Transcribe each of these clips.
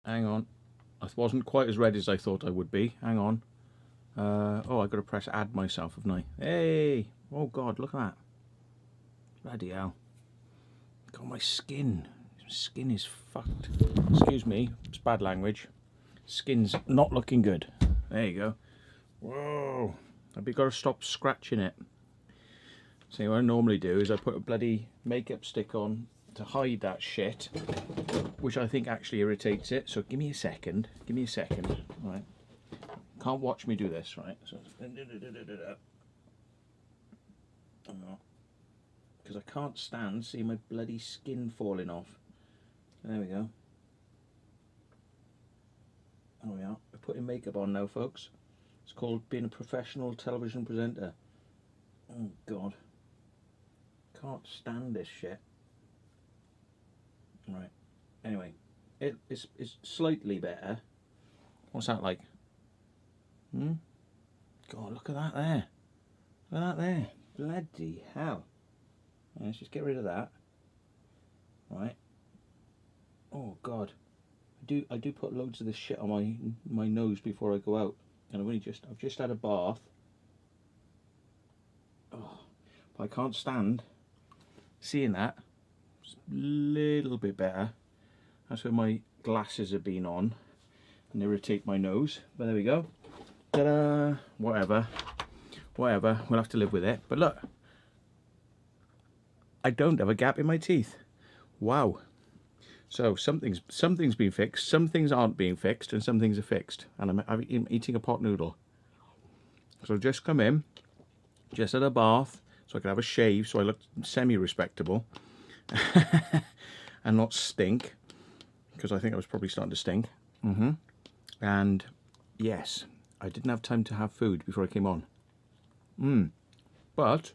Hang on. I wasn't quite as red as I thought I would be. Hang on. Oh, I've got to press add myself, haven't I? Hey! Oh, God, look at that. Bloody hell. God, my skin. Skin is fucked. Excuse me. It's bad language. Skin's not looking good. There you go. Whoa. I've got to stop scratching it. See, what I normally do is I put a bloody makeup stick on to hide that shit, which I think actually irritates it. So give me a second. Give me a second. Right. Can't watch me do this, right? So, because I can't stand seeing my bloody skin falling off. There we go. Oh yeah, we're putting makeup on now, folks. It's called being a professional television presenter. Oh God. Can't stand this shit. Right. Anyway, it's slightly better. What's that like? God, look at that there. Look at that there. Bloody hell. Let's just get rid of that. Right. Oh God. I do put loads of this shit on my nose before I go out. And I've just had a bath. Oh, but I can't stand seeing that. It's a little bit better. That's where my glasses have been on and irritate my nose. But there we go. Ta-da! Whatever. Whatever. We'll have to live with it. But look. I don't have a gap in my teeth. Wow. So something's been fixed. Some things aren't being fixed, and some things are fixed. And I'm eating a pot noodle. So I've just come in, just had a bath, so I could have a shave, so I look semi-respectable, and not stink, because I think I was probably starting to stink. And yes, I didn't have time to have food before I came on. But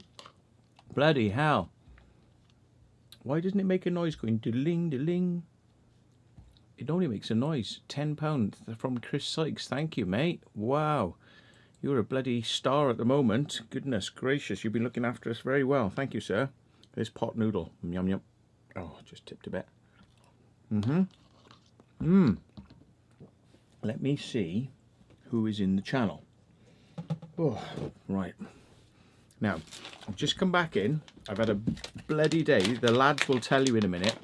bloody hell. Why doesn't it make a noise going diddling, diddling? It only makes a noise. £10 from Chris Sykes. Thank you, mate. Wow. You're a bloody star at the moment. Goodness gracious. You've been looking after us very well. Thank you, sir. This pot noodle. Yum, yum. Oh, just tipped a bit. Let me see who is in the channel. Oh, right. Now, I've just come back in. I've had a bloody day. The lads will tell you in a minute.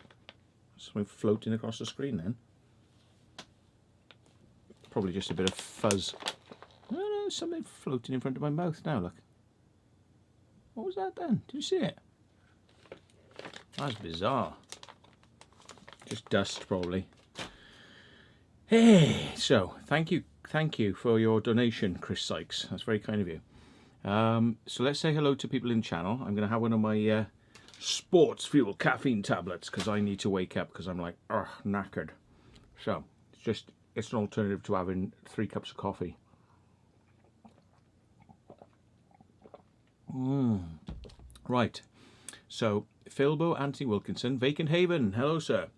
Something floating across the screen then. Probably just a bit of fuzz. No, something floating in front of my mouth now, look. What was that then? Did you see it? That's bizarre. Just dust, probably. Hey, so thank you for your donation, Chris Sykes. That's very kind of you. So let's say hello to people in the channel. I'm going to have one of my sports fuel caffeine tablets because I need to wake up because I'm like knackered. So it's an alternative to having 3 cups of coffee. Right. So Philbo, Anthony Wilkinson, Vacant Haven. Hello, sir.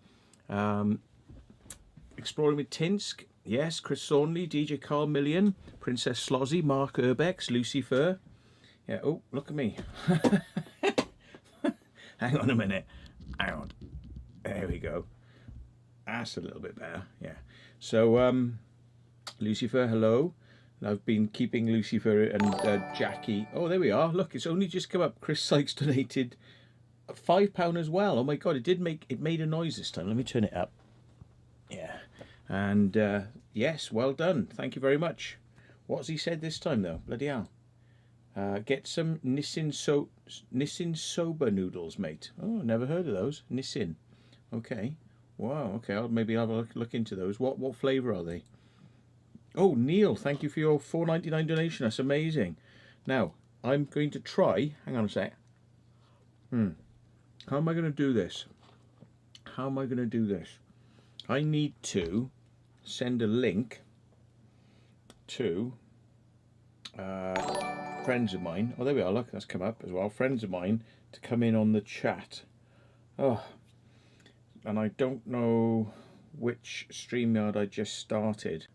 Exploring with Tinsk. Yes, Chris Thornley, DJ Carl Million, Princess Slozzy, Mark Urbex, Lucy Fur. Yeah, oh, look at me. Hang on a minute. Hang on. There we go. That's a little bit better, yeah. So, Lucifer, hello. I've been keeping Lucifer and Jackie. Oh, there we are. Look, it's only just come up. Chris Sykes donated. £5 as well. Oh my god, it made a noise this time. Let me turn it up. Yeah. And yes, well done. Thank you very much. What's he said this time though? Bloody hell. Get some Nissin soba noodles, mate. Oh, never heard of those. Nissin. Okay. Wow. Okay. Maybe I'll have a look into those. What flavour are they? Oh, Neil, thank you for your £4.99 donation. That's amazing. Now I'm going to try. Hang on a sec. How am I going to do this? How am I going to do this? I need to send a link to friends of mine. Oh, there we are. Look, that's come up as well. Friends of mine to come in on the chat. Oh, and I don't know which StreamYard I just started.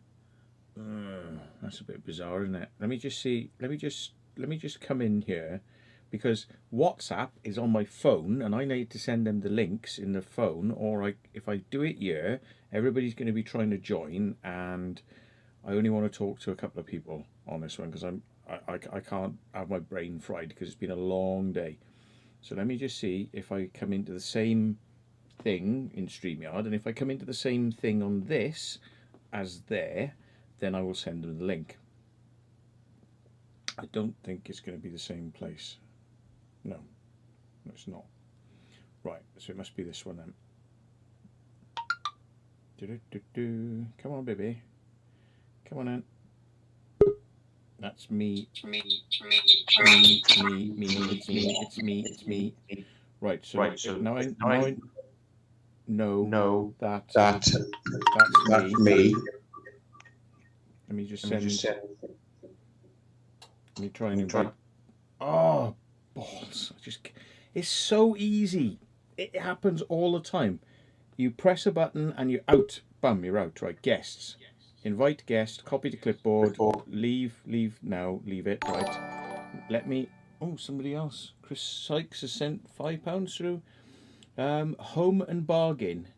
That's a bit bizarre, isn't it? Let me just see. Let me just come in here, because WhatsApp is on my phone, and I need to send them the links in the phone. Or if I do it here, everybody's going to be trying to join, and I only want to talk to a couple of people on this one because I can't have my brain fried because it's been a long day. So let me just see if I come into the same thing in StreamYard, and if I come into the same thing on this as there, then I will send them the link. I don't think it's going to be the same place. No, it's not. Right, so it must be this one then. Come on, baby. Come on in. That's me. It's me. Right, so now I know that's me. Let me just send. Let me try and invite. Oh, balls! It's so easy. It happens all the time. You press a button and you're out. Bum, you're out. Right, guests. Invite guest. Copy to clipboard. Leave now. Leave it. Right. Let me. Oh, somebody else. Chris Sykes has sent £5 through. Home and Bargain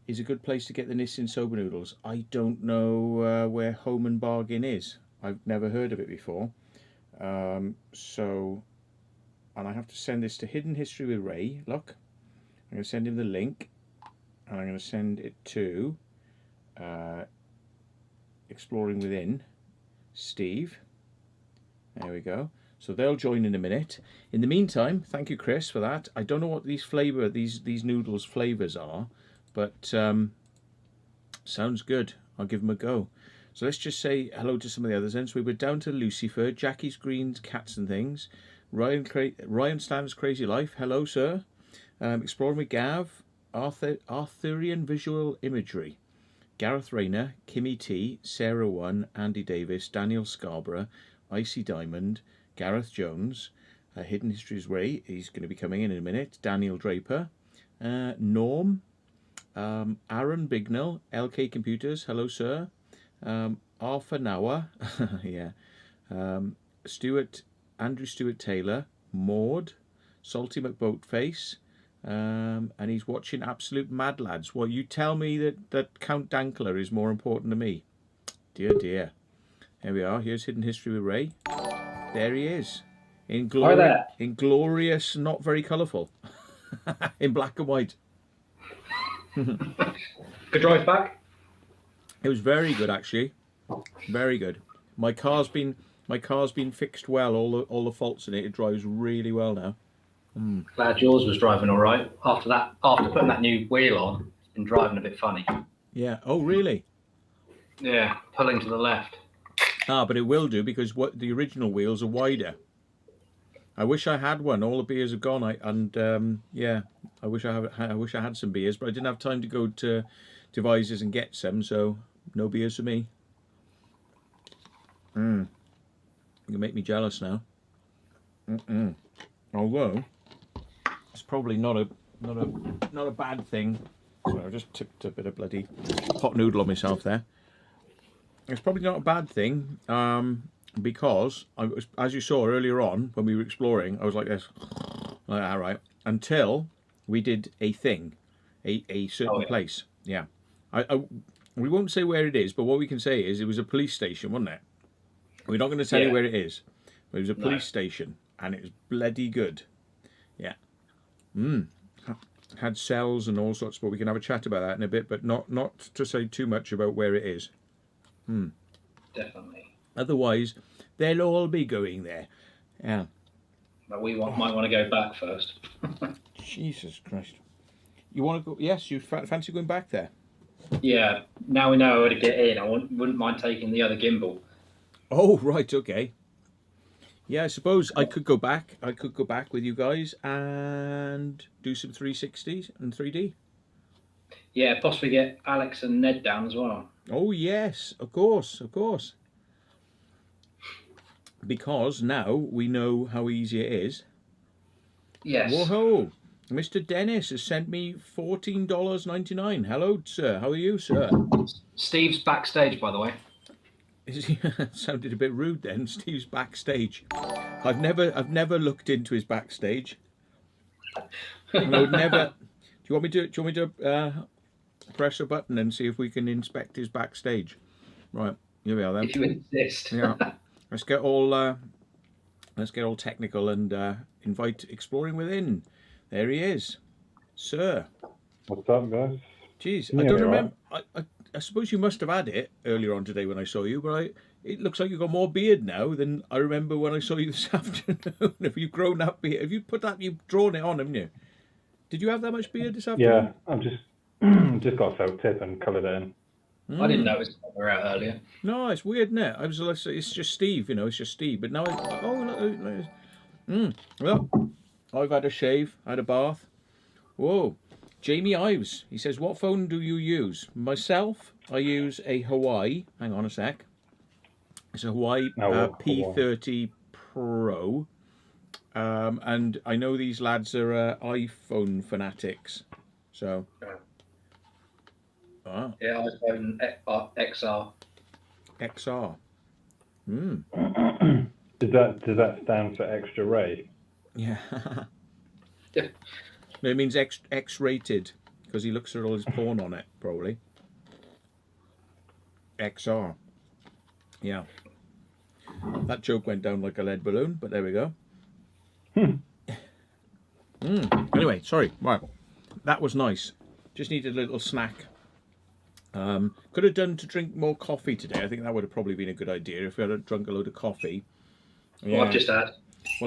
is a good place to get the Nissin soba noodles. I don't know where Home and Bargain is. I've never heard of it before. So, and I have to send this to Hidden History with Ray. Look, I'm going to send him the link, and I'm going to send it to Exploring Within Steve. There we go. So they'll join in a minute. In the meantime, thank you, Chris, for that. I don't know what these noodles flavors are, but sounds good. I'll give them a go. So let's just say hello to some of the others then. So we were down to Lucifer, Jackie's Greens, Cats and Things, Ryan Stan's Crazy Life. Hello, sir. Exploring with Gav, Arthurian Visual Imagery, Gareth Rayner, Kimmy T, Sarah One, Andy Davis, Daniel Scarborough, Icy Diamond, Gareth Jones, Hidden Histories Ray, he's going to be coming in a minute, Daniel Draper, Norm, Aaron Bignell, LK Computers, hello sir, Arthur Noah, yeah, Andrew Stewart Taylor, Maud, Salty McBoatface, and he's watching Absolute Mad Lads. Well, you tell me that Count Dankler is more important to me. Dear, dear. Here we are. Here's Hidden History with Ray. There he is. In glorious, not very colourful. In black and white. Good drive back? It was very good, actually. Very good. My car's been fixed well. All the faults in it. It drives really well now. Glad yours was driving all right. After putting that new wheel on, it's been driving a bit funny. Yeah. Oh, really? Yeah, pulling to the left. Ah, but it will do because the original wheels are wider. I wish I had one. All the beers are gone. Yeah, I wish I had some beers, but I didn't have time to go to Devizes and get some, so no beers for me. You make me jealous now. Although it's probably not a bad thing. Sorry, I just tipped a bit of bloody hot noodle on myself there. It's probably not a bad thing because as you saw earlier on when we were exploring, I was like this, like that, right? Until we did a thing, a certain place. Yeah, we won't say where it is, but what we can say is it was a police station, wasn't it? We're not going to tell you where it is, but it was a police station, and it was bloody good. Yeah. Had cells and all sorts, but we can have a chat about that in a bit, but not to say too much about where it is. Definitely. Otherwise, they'll all be going there. Yeah. But we might want to go back first. Jesus Christ. You want to go? Yes, you fancy going back there? Yeah. Now we know where to get in. I wouldn't mind taking the other gimbal. Oh, right, okay. Yeah, I suppose I could go back. I could go back with you guys and do some 360s and 3D. Yeah, possibly get Alex and Ned down as well. Oh, yes, of course, of course. Because now we know how easy it is. Yes. Whoa, Mr. Dennis has sent me $14.99. Hello, sir. How are you, sir? Steve's backstage, by the way. Sounded a bit rude then. Steve's backstage. I've never looked into his backstage. And I would never. Do you want me to press a button and see if we can inspect his backstage? Right, here we are then. If you insist. Yeah. Let's get all technical and invite Exploring Within. There he is, sir. What's up, guys? Jeez, Yeah, I don't right. remember. I suppose you must have had it earlier on today when I saw you, but it looks like you've got more beard now than I remember when I saw you this afternoon. Have you grown that beard? Have you put that? You've drawn it on, haven't you? Did you have that much beard this afternoon? Yeah, I've just got a felt tip and coloured it in. I didn't notice we were out earlier. No, it's weird, isn't it? I was like, it's just Steve, it's just Steve. But now, well, I've had a shave, had a bath. Whoa. Jamie Ives, he says, what phone do you use? Myself, I use a Hawaii. Hang on a sec. It's a Hawaii P30 Pro. And I know these lads are iPhone fanatics. So. Yeah, iPhone XR. XR. Does that stand for extra ray? Yeah. Yeah. It means X-rated because he looks at all his porn on it, probably. XR. Yeah. That joke went down like a lead balloon, but there we go. Anyway, sorry. Right. That was nice. Just needed a little snack. Could have done to drink more coffee today. I think that would have probably been a good idea if we had drunk a load of coffee. Yeah. Well,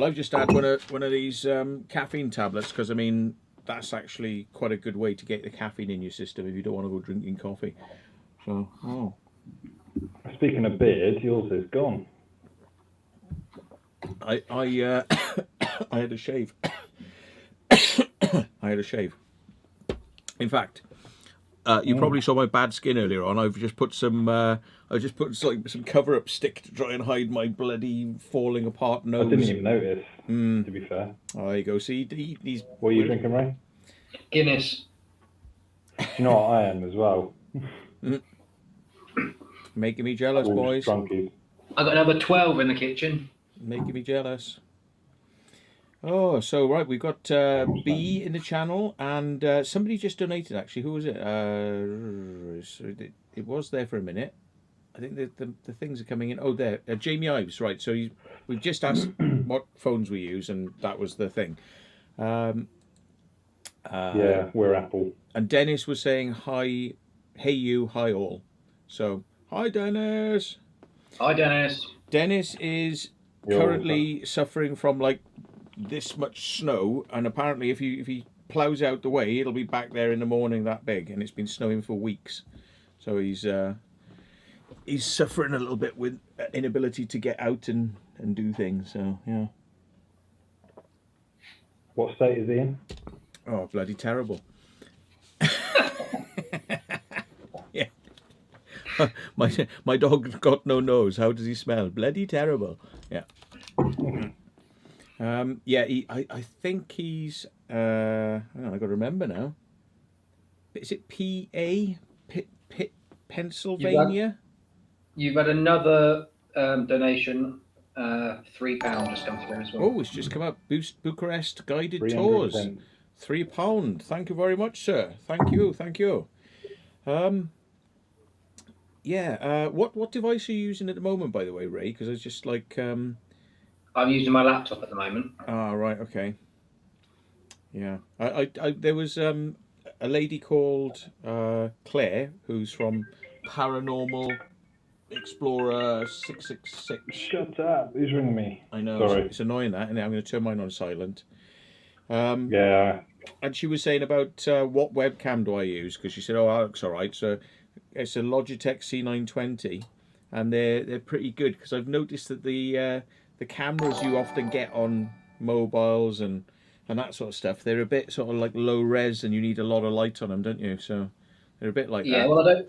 I've just had one of these caffeine tablets because I mean that's actually quite a good way to get the caffeine in your system if you don't want to go drinking coffee. So, Speaking of beard, yours is gone. I I had a shave. I had a shave. In fact, you probably saw my bad skin earlier on. I've just put some some cover-up stick to try and hide my bloody falling apart nose. I didn't even notice. To be fair. Oh, there you go. See these. What are you drinking, Ray? Guinness. Do you know what I am as well? Making me jealous, All boys. drunkies. I got another 12 in the kitchen. Making me jealous. Oh, so right, we've got B in the channel, and somebody just donated. Actually, who was it? It was there for a minute. I think the things are coming in. Oh, there, Jamie Ives. Right. So we've just asked what phones we use, and that was the thing. Yeah, we're Apple. And Dennis was saying hi, hey you, hi all. So hi, Dennis. Hi, Dennis. Dennis is currently suffering from like this much snow, and apparently if he plows out the way, it'll be back there in the morning that big, and it's been snowing for weeks. So he's suffering a little bit with inability to get out and do things. So yeah. What state is he in? Oh, bloody terrible. Yeah. My dog got no nose. How does he smell? Bloody terrible. Yeah. Yeah, I think he's hang on, I got to remember now. Is it PA? Pennsylvania? You've had another donation, £3 just come through as well. Oh, it's just come up. Bucharest guided tours. £3. Thank you very much, sir. Thank you. Yeah. What device are you using at the moment, by the way, Ray? Because I was just like. I'm using my laptop at the moment. Ah, right. Okay. Yeah. There was a lady called Claire who's from Paranormal Explorer 666. Shut up. Who's ringing me? I know Sorry. it's annoying that, and I'm going to turn mine on silent. And Yeah. she was saying about what webcam do I use, because she said, "Oh, that looks all right." So it's a Logitech C920, and they're pretty good, because I've noticed that the cameras you often get on mobiles and that sort of stuff, they're a bit sort of like low res, and you need a lot of light on them, don't you? So they're a bit like Yeah, that. well,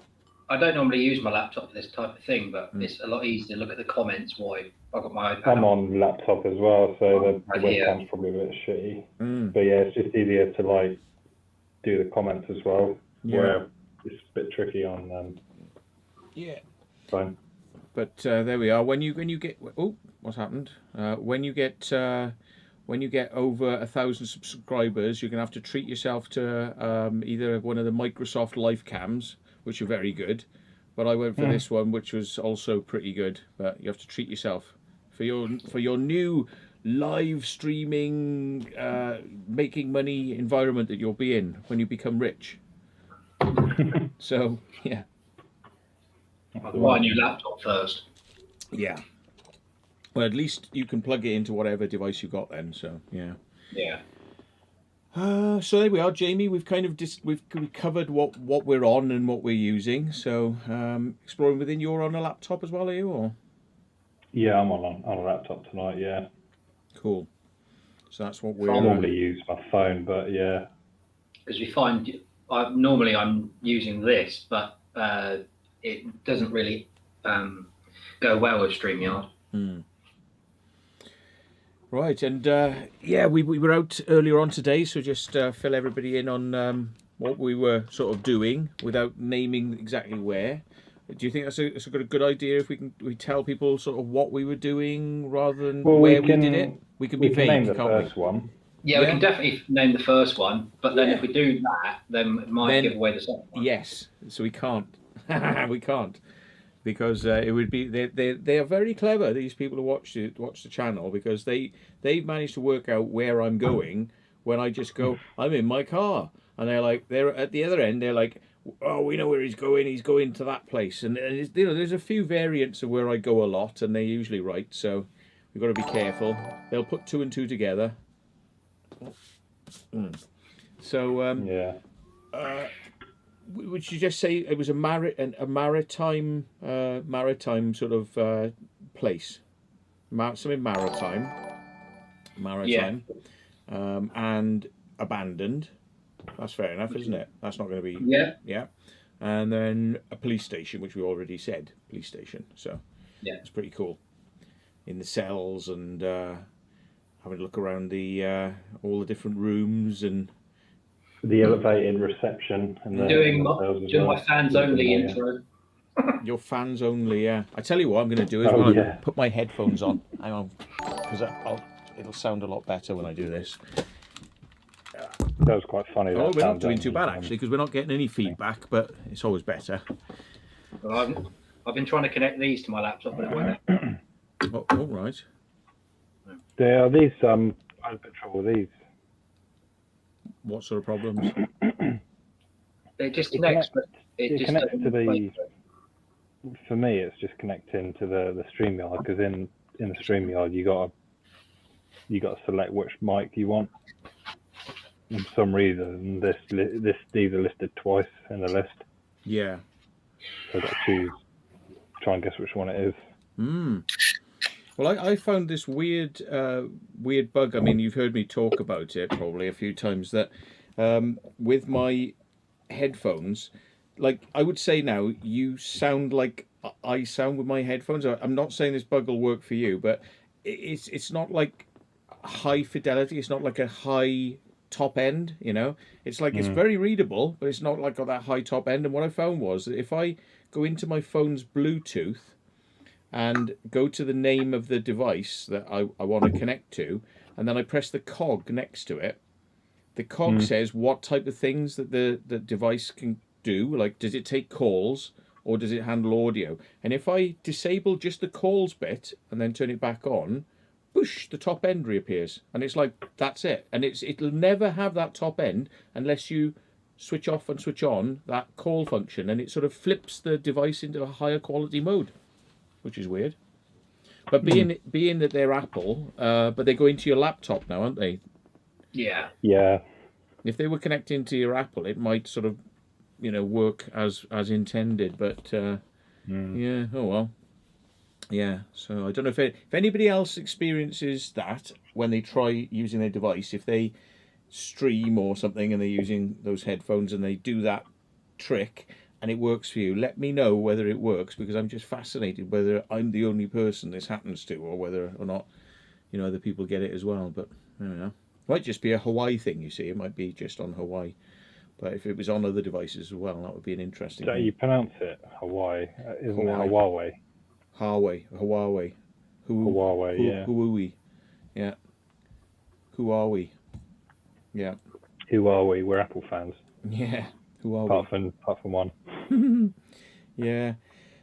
I don't normally use my laptop for this type of thing, but it's a lot easier to look at the comments while I've got my iPad. I'm on laptop as well, so the Right here. webcam's probably a bit shitty. But yeah, it's just easier to like do the comments as well, where it's a bit tricky on Yeah. phone. But there we are. When you get what's happened? When you get over 1,000 subscribers, you're gonna have to treat yourself to either one of the Microsoft Live Cams, which are very good, but I went for this one, which was also pretty good. But you have to treat yourself for your new live streaming, making money environment that you'll be in when you become rich. So yeah. I'll buy a new laptop first. Yeah. Well, at least you can plug it into whatever device you got then. So yeah. Yeah. So there we are, Jamie. We've kind of we've covered what we're on and what we're using. So exploring within, you're on a laptop as well, are you? Or Yeah, I'm on a laptop tonight. Yeah. cool. So that's what I we're. normally use my phone, but yeah. Because we find normally I'm using this, but it doesn't really go well with StreamYard. Right, and yeah, we were out earlier on today, so just fill everybody in on what we were sort of doing without naming exactly where. Do you think that's a good idea if we tell people sort of what we were doing rather than where we did it? We can be vague, name the can't first we? one. Yeah, we can definitely name the first one, but then Yeah. if we do that, then it might give away the second one. Yes, so we can't. We can't. Because it would be they are very clever, these people who watch the channel, because they've managed to work out where I'm going when I just go, I'm in my car, and they're at the other end, they're like, oh, we know where he's going to that place, and there's a few variants of where I go a lot, and they're usually right, so we've got to be careful. They'll put 2 and 2 together. So Yeah. would you just say it was a maritime sort of place, something maritime, and abandoned. That's fair enough, isn't it? That's not going to be yeah. And then a police station, which we already said, police station. So Yeah. it's pretty cool. In the cells and having a look around the all the different rooms and. The elevated reception and the Doing hotels my fans only intro. Your fans only, yeah. I tell you what I'm going to do is put my headphones on. Hang on, because it'll sound a lot better when I do this. That was quite funny. Oh, we're not doing too bad actually, because we're not getting any feedback, but it's always better. Well, I've been trying to connect these to my laptop, but it won't. Oh, all right. There are these. I had a bit of trouble with these. What sort of problems? It just connects, but it just connects to the. doesn't- For me, it's just connecting to the StreamYard, because in the StreamYard you got to select which mic you want. And for some reason, these are listed twice in the list. Yeah. So I've got to try and guess which one it is. Well, I found this weird bug. I mean, you've heard me talk about it probably a few times, that with my headphones, like I would say now, you sound like I sound with my headphones. I'm not saying this bug will work for you, but it's not like high fidelity. It's not like a high top end, It's like it's very readable, but it's not like got that high top end. And what I found was that if I go into my phone's Bluetooth and go to the name of the device that I want to connect to, and then I press the cog next to it, the cog says what type of things that the device can do. Like, does it take calls or does it handle audio? And if I disable just the calls bit and then turn it back on, whoosh, the top end reappears, and it's like that's it. And it'll never have that top end unless you switch off and switch on that call function, and it sort of flips the device into a higher quality mode, which is weird. But being that they're Apple, but they go into your laptop now, aren't they? Yeah. Yeah. If they were connecting to your Apple, it might sort of, work as intended. But yeah, oh well. Yeah, so I don't know if anybody else experiences that when they try using their device, if they stream or something and they're using those headphones and they do that trick and it works for you. Let me know whether it works, because I'm just fascinated whether I'm the only person this happens to, or whether or not other people get it as well. But I don't know. It might just be a Hawaii thing, you see. It might be just on Hawaii. But if it was on other devices as well, that would be an interesting So thing. you pronounce it Hawaii, isn't it Hawaii. Hawaii? Hawaii. Hawaii, yeah. Who are we? Yeah. Who are we? Yeah. Who are we? We're Apple fans. Yeah. Who are Apart from one. Yeah.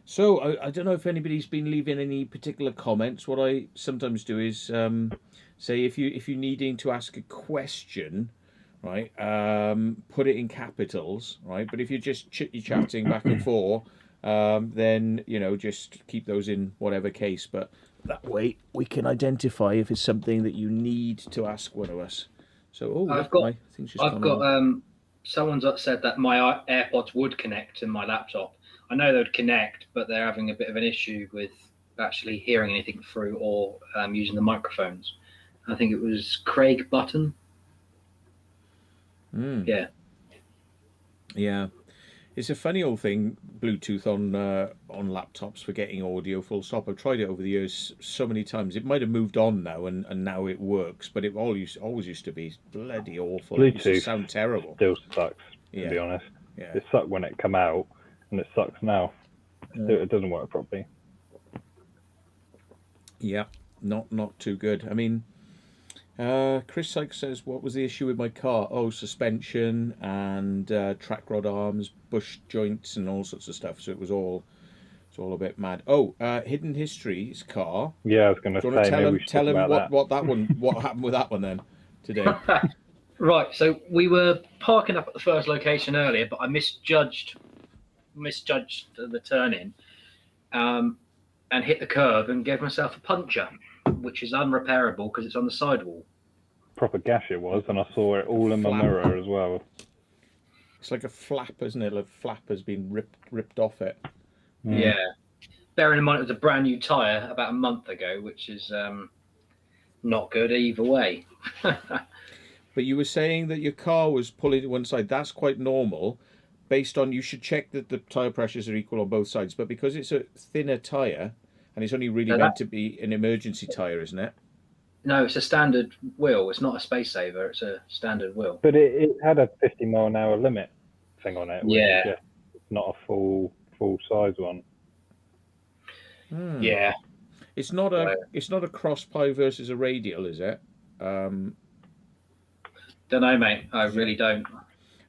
So I don't know if anybody's been leaving any particular comments. What I sometimes do is say if you're needing to ask a question, right, put it in capitals, right. But if you're just chatting back and forth, then just keep those in whatever case. But that way we can identify if it's something that you need to ask one of us. So I've got someone's said that my AirPods would connect to my laptop. I know they would connect, but they're having a bit of an issue with actually hearing anything through or using the microphones. I think it was Craig Button. Yeah. Yeah. It's a funny old thing, Bluetooth on laptops for getting audio full stop. I've tried it over the years so many times. It might have moved on now and now it works, but it always used to be bloody awful. Bluetooth it used to sound terrible. Still sucks, to be honest. Yeah. It sucked when it came out, and it sucks now. It doesn't work properly. Yeah, not too good. I mean, Chris Sykes says, what was the issue with my car? Oh, suspension and track rod arms, bush joints and all sorts of stuff. So it's all a bit mad. Oh, Hidden History's car. Yeah, I was going to say, maybe we should tell talk him about what that one, what happened with that one then today. Right, so we were parking up at the first location earlier, but I misjudged the turn-in and hit the curb and gave myself a puncture, which is unrepairable because it's on the sidewall. Proper gash it was, and I saw it all in my mirror as well. It's like a flap, isn't it? Like a flap has been ripped off it. Yeah. Bearing in mind it was a brand new tyre about a month ago, which is not good either way. But you were saying that your car was pulling to one side. That's quite normal. Based on, you should check that the tyre pressures are equal on both sides. But because it's a thinner tyre, and it's only really meant to be an emergency tyre, isn't it? No, it's a standard wheel. It's not a space saver. It's a standard wheel. But it had a 50 mile an hour limit thing on it. Yeah. Which is not a full size one. Yeah. It's not a cross ply versus a radial, is it? Don't know, mate. I really don't.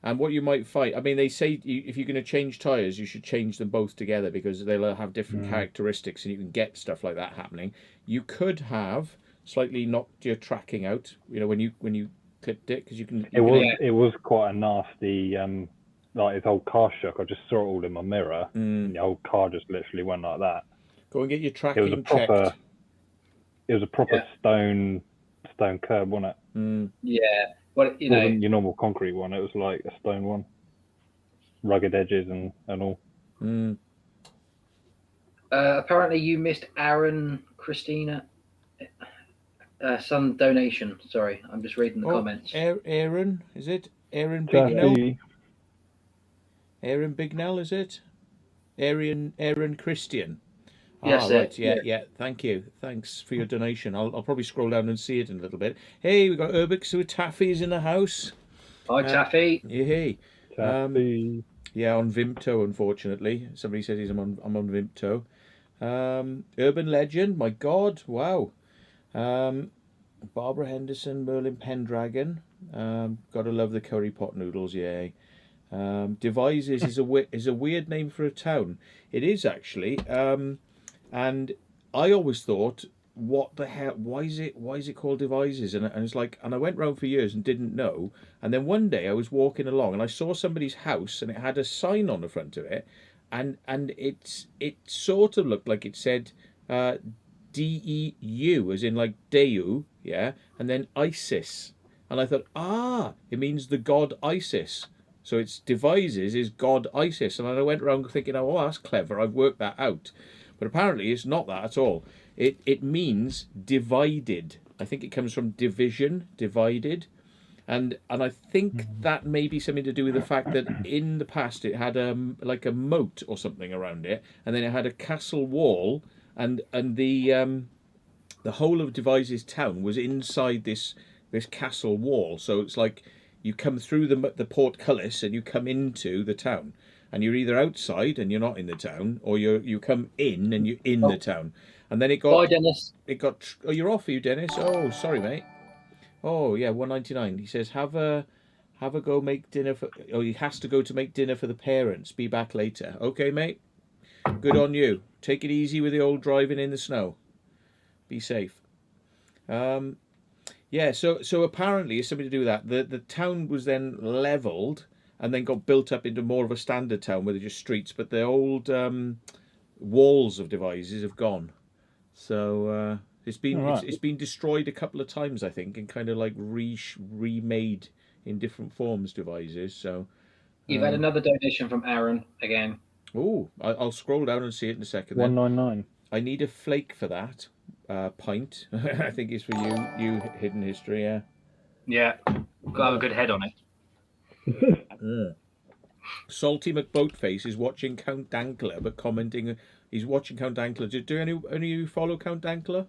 And what you might find, I mean, they say if you're going to change tyres, you should change them both together because they'll have different characteristics and you can get stuff like that happening. You could have slightly knocked your tracking out, when you clipped it, because you can. It was quite a nasty, like his whole car shook. I just saw it all in my mirror, and the whole car just literally went like that. Go and get your tracking checked. It was a proper stone curb, wasn't it? Yeah. Well, It wasn't your normal concrete one. It was like a stone one, rugged edges and all. Apparently, you missed Aaron Christina. Some donation. Sorry, I'm just reading the comments. Aaron, is it? Aaron Bignell? Jackie. Aaron Bignell, is it? Aaron Christian. Yes, right. Yeah. Thank you. Thanks for your donation. I'll probably scroll down and see it in a little bit. Hey, we got Urbix with Taffy's in the house. Hi, Taffy. Yeah, hey. Taffy. Yeah, on Vimto, unfortunately. Somebody says I'm on Vimto. Urban Legend, my God, wow. Barbara Henderson, Merlin Pendragon. Gotta love the curry pot noodles, yay. Devizes is a weird name for a town. It is actually. And I always thought what the hell? Why is it called devices? And it's like, and I went round for years and didn't know. And then one day I was walking along and I saw somebody's house and it had a sign on the front of it, and it sort of looked like it said DEU, as in like Deu, yeah, and then ISIS. And I thought, it means the god Isis. So it's devices is god Isis. And I went around thinking, oh, that's clever. I've worked that out. But apparently it's not that at all. It means divided. I think it comes from division, divided. And I think that may be something to do with the fact that in the past it had like a moat or something around it, and then it had a castle wall, and the whole of Devizes town was inside this castle wall. So it's like you come through the portcullis and you come into the town, and you're either outside and you're not in the town, or you come in and you're in the town. And then it got. Bye, Dennis. It got. Oh, you're off, you, Dennis. Oh, sorry, mate. Oh yeah, 199. He says have a go make dinner for. Oh, he has to go to make dinner for the parents. Be back later. Okay, mate. Good on you. Take it easy with the old driving in the snow. Be safe. Yeah. So apparently it's something to do with that. The town was then levelled and then got built up into more of a standard town where they're just streets, but the old walls of Devizes have gone. So it's been destroyed a couple of times, I think, and kind of like remade in different forms. Devizes. So You've had another donation from Aaron again. Oh, I'll scroll down and see it in a second. 199. I need a flake for that pint. I think it's for you Hidden History. Yeah. Yeah, got to have a good head on it. Salty McBoatface is watching Count Dankler, but commenting. He's watching Count Dankler. Do any of you follow Count Dankler?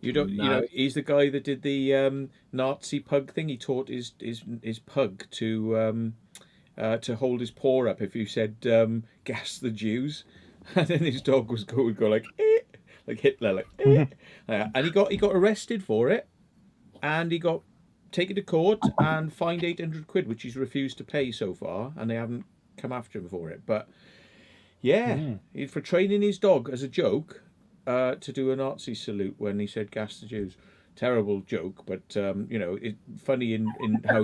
You don't. No. You know, he's the guy that did the Nazi pug thing. He taught his pug to hold his paw up if you said "gas the Jews," and then his dog would go like like Hitler, like and he got arrested for it, and he got taken to court and fined 800 quid, which he's refused to pay so far, and they haven't come after him for it. But yeah, for training his dog as a joke to do a Nazi salute when he said "gas the Jews." Terrible joke, but you know, funny in how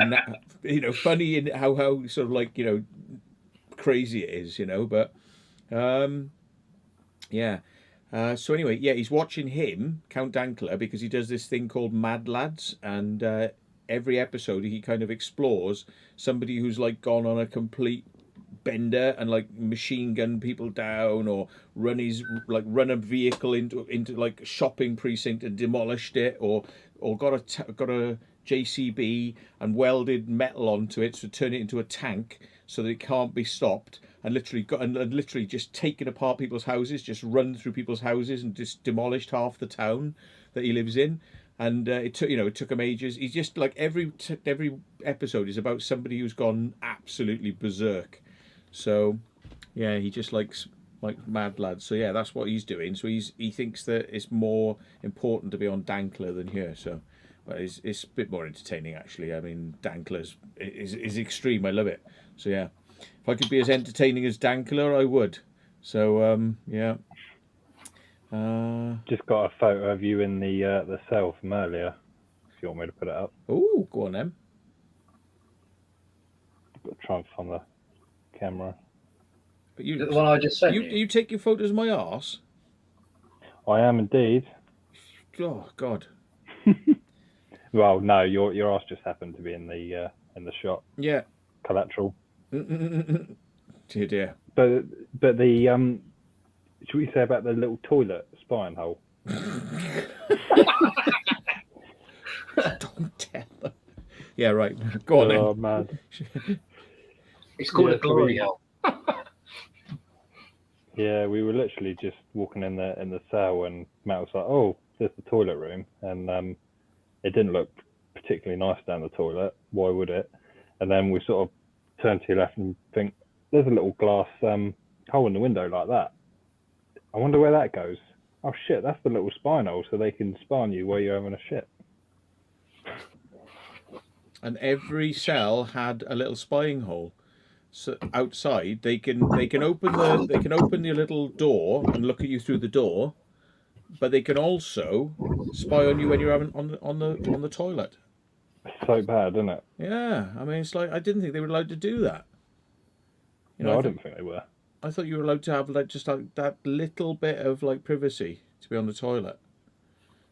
funny in how sort of like, you know, crazy it is, you know. But yeah. So anyway, yeah, he's watching him, Count Dankler, because he does this thing called Mad Lads, and every episode he kind of explores somebody who's like gone on a complete bender and like machine gun people down, or run a vehicle into like a shopping precinct and demolished it, or got a JCB and welded metal onto it to turn it into a tank so that it can't be stopped, and literally just taken apart people's houses, just run through people's houses and just demolished half the town that he lives in. And it took him ages. He's just like every episode is about somebody who's gone absolutely berserk. So, yeah, he just likes like Mad Lads. So yeah, that's what he's doing. So he thinks that it's more important to be on Dankler than here. So, well, it's a bit more entertaining actually. I mean, Dankler's is extreme. I love it. So yeah, if I could be as entertaining as Dankler, I would. So yeah. Just got a photo of you in the cell from earlier. If you want me to put it up. Oh, go on then. Got to try and find the camera. The one I just sent you. You take your photos of my arse? I am indeed. Oh God. Well, no, your arse just happened to be in the shot. Yeah. Collateral. Dear dear. But the should we say about the little toilet spine hole? Don't tell them. Yeah, right. Go on then. Oh man. It's called a glory hole. Yeah, we were literally just walking in the cell, and Matt was like, "Oh, there's the toilet room," and it didn't look particularly nice down the toilet. Why would it? And then we sort of turn to your left and think, "There's a little glass hole in the window like that. I wonder where that goes." Oh shit, that's the little spine hole, so they can spine you while you're having a shit. And every cell had a little spying hole. So outside, they can open the little door and look at you through the door, but they can also spy on you when you're having on the toilet. It's so bad, isn't it? Yeah, I mean, it's like I didn't think they were allowed to do that. You know, No, I I didn't think they were. thought you were allowed to have like just like that little bit of like privacy to be on the toilet.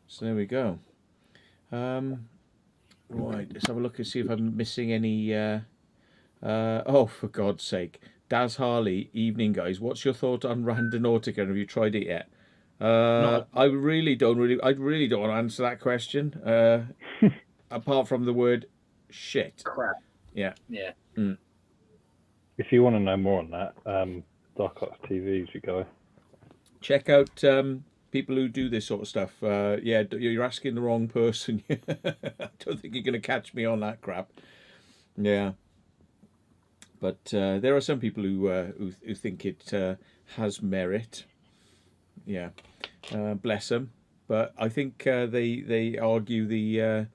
So there we go. Right, let's have a look and see if I'm missing any. Oh, for God's sake, Daz Harley, evening guys. What's your thought on Randonautica? Have you tried it yet? I really don't want to answer that question. Apart from the word shit. Crap. Yeah. Yeah. If you want to know more on that, Dark Arts TV, you go. Check out people who do this sort of stuff. Yeah, you're asking the wrong person. I don't think you're going to catch me on that crap. Yeah. But there are some people who think it has merit. Yeah, bless them. But I think they argue that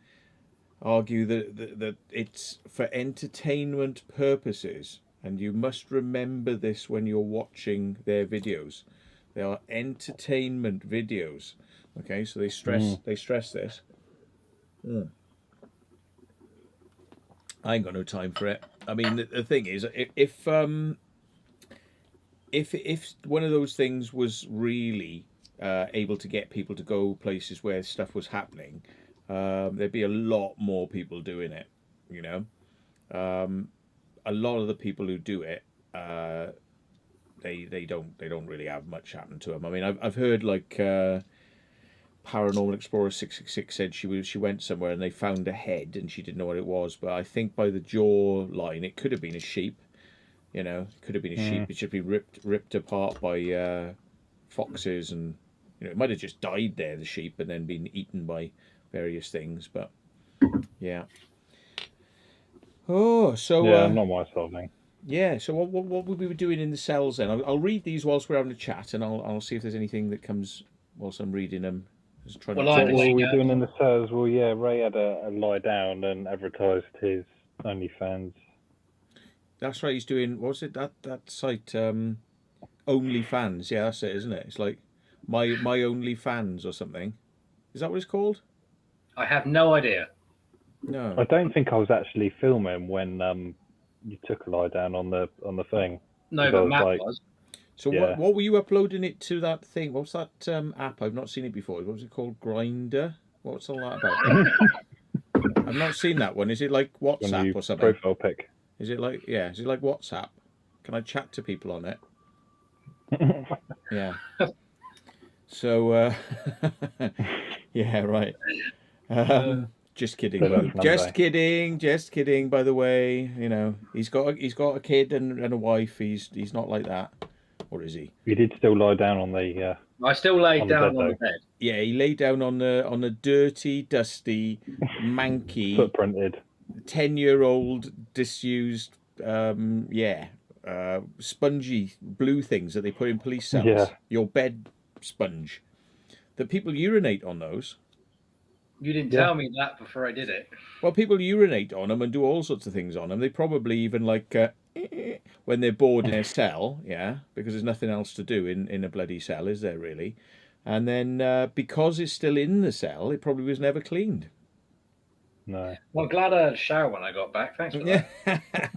it's for entertainment purposes, and you must remember this when you're watching their videos. They are entertainment videos. Okay, so they stress this. I ain't got no time for it. I mean, the thing is, if one of those things was really able to get people to go places where stuff was happening, there'd be a lot more people doing it. You know, a lot of the people who do it, they don't really have much happen to them. I mean, I've heard like Paranormal Explorer 666 said she went somewhere and they found a head and she didn't know what it was, but I think by the jaw line it could have been a sheep. You know, it could have been a sheep. It should be ripped apart by foxes, and you know, it might have just died there, the sheep, and then been eaten by various things. But yeah. Oh, so yeah, not my sort of thing. Yeah. So what would we be doing in the cells then? I'll read these whilst we're having a chat, and I'll see if there's anything that comes whilst I'm reading them. Well, What were we doing in the cells? Well, yeah, Ray had a lie down and advertised his OnlyFans. That's right. He's doing, what was it, that site, OnlyFans? Yeah, that's it, isn't it? It's like my OnlyFans or something. Is that what it's called? I have no idea. No. I don't think I was actually filming when you took a lie down on the thing. No, but Matt was. So yeah. what were you uploading it to that thing? What's that app? I've not seen it before. What was it called? Grindr? What's all that about? I've not seen that one. Is it like WhatsApp or something? Profile pic. Is it like WhatsApp? Can I chat to people on it? Yeah. So yeah, right. Just kidding. Just kidding. By the way, you know, he's got a kid and a wife. He's not like that, or is he? You did still lie down on the. I still laid down on the bed. Yeah, he lay down on the dirty, dusty, manky, footprinted, 10-year-old disused, spongy blue things that they put in police cells. Yeah. Your bed sponge. That people urinate on those. You didn't tell me that before I did it. Well, people urinate on them and do all sorts of things on them. They probably even like when they're bored in a cell, yeah, because there's nothing else to do in a bloody cell, is there really? And then because it's still in the cell, it probably was never cleaned. No. Well, I'm glad I had a shower when I got back. Thanks for that.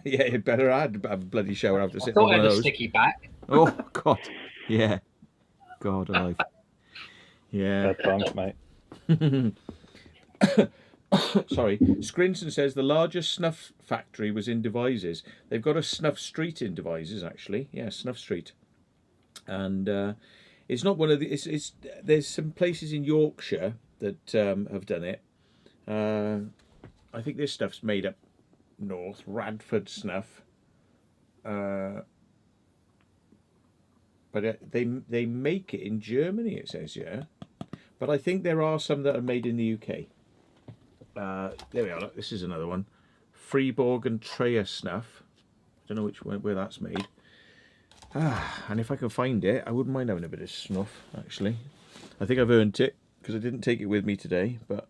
Yeah, you'd better have a bloody shower after sitting on one of a those. sticky back. Oh, God. Yeah. God alive. Yeah. Bad times, mate. Sorry. Scrinson says the largest snuff factory was in Devizes. They've got a snuff street in Devizes, actually. Yeah, Snuff Street. And it's not one of the... There's some places in Yorkshire that have done it. I think this stuff's made up north. Radford Snuff. But they make it in Germany, it says, yeah. But I think there are some that are made in the UK. There we are. Look, this is another one. Freeborg and Treyer Snuff. I don't know where that's made. And if I can find it, I wouldn't mind having a bit of snuff, actually. I think I've earned it, because I didn't take it with me today, but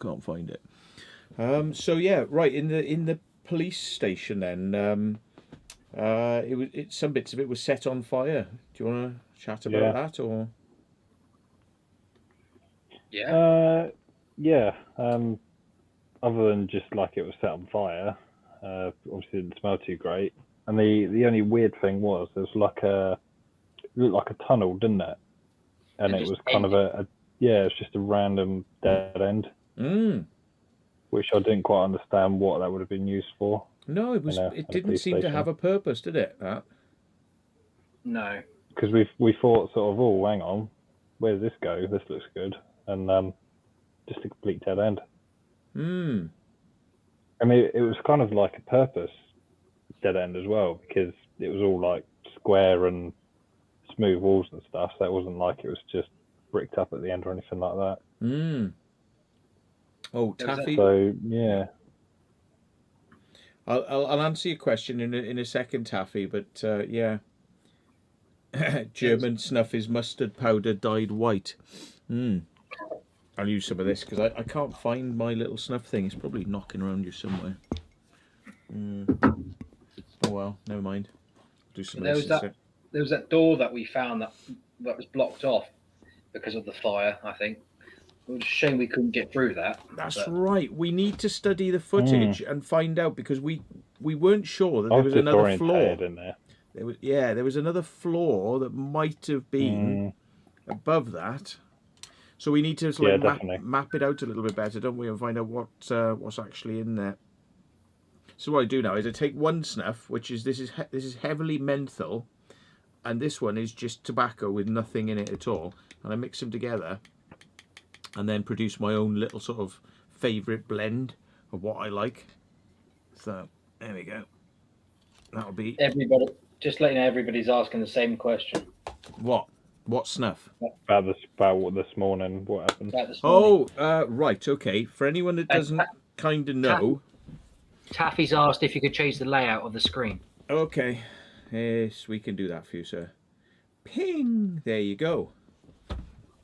can't find it. So yeah, right, in the police station then, some bits of it was set on fire. Do you want to chat about that, or? Yeah. Yeah. Other than just like it was set on fire, obviously it didn't smell too great. And the only weird thing was there was like it looked like a tunnel, didn't it? And And it just was kind of yeah, it's just a random dead end, Mm. which I didn't quite understand what that would have been used for. No, it was. In It a didn't police seem to station. have a purpose, did it? That. No. Because we thought sort of, oh, hang on, where does this go? This looks good, and just a complete dead end. Hmm. I mean, it was kind of like a purpose dead end as well, because it was all like square and smooth walls and stuff. So it wasn't like it was just bricked up at the end or anything like that. Hmm. Oh, There was Taffy. So yeah, I'll answer your question in a second, Taffy. But yeah, German snuff is mustard powder dyed white. Hmm. I'll use some of this because I can't find my little snuff thing. It's probably knocking around here somewhere. Oh well, never mind. Do some There of was this. there was that door that we found that was blocked off because of the fire. I think it was a shame we couldn't get through that. That's but right. We need to study the footage and find out because we weren't sure that I there was was another floor. disorientated in there. There was another floor that might have been above that. So we need to sort of map it out a little bit better, don't we, and find out what's actually in there. So what I do now is I take one snuff, which is this is heavily menthol, and this one is just tobacco with nothing in it at all, and I mix them together, and then produce my own little sort of favourite blend of what I like. So there we go. That'll be everybody. Just letting everybody's asking the same question. what snuff? About this morning, what happened? Oh, right, okay. For anyone that doesn't kind of know. Taffy's asked if you could change the layout of the screen. Okay. Yes, we can do that for you, sir. Ping! There you go.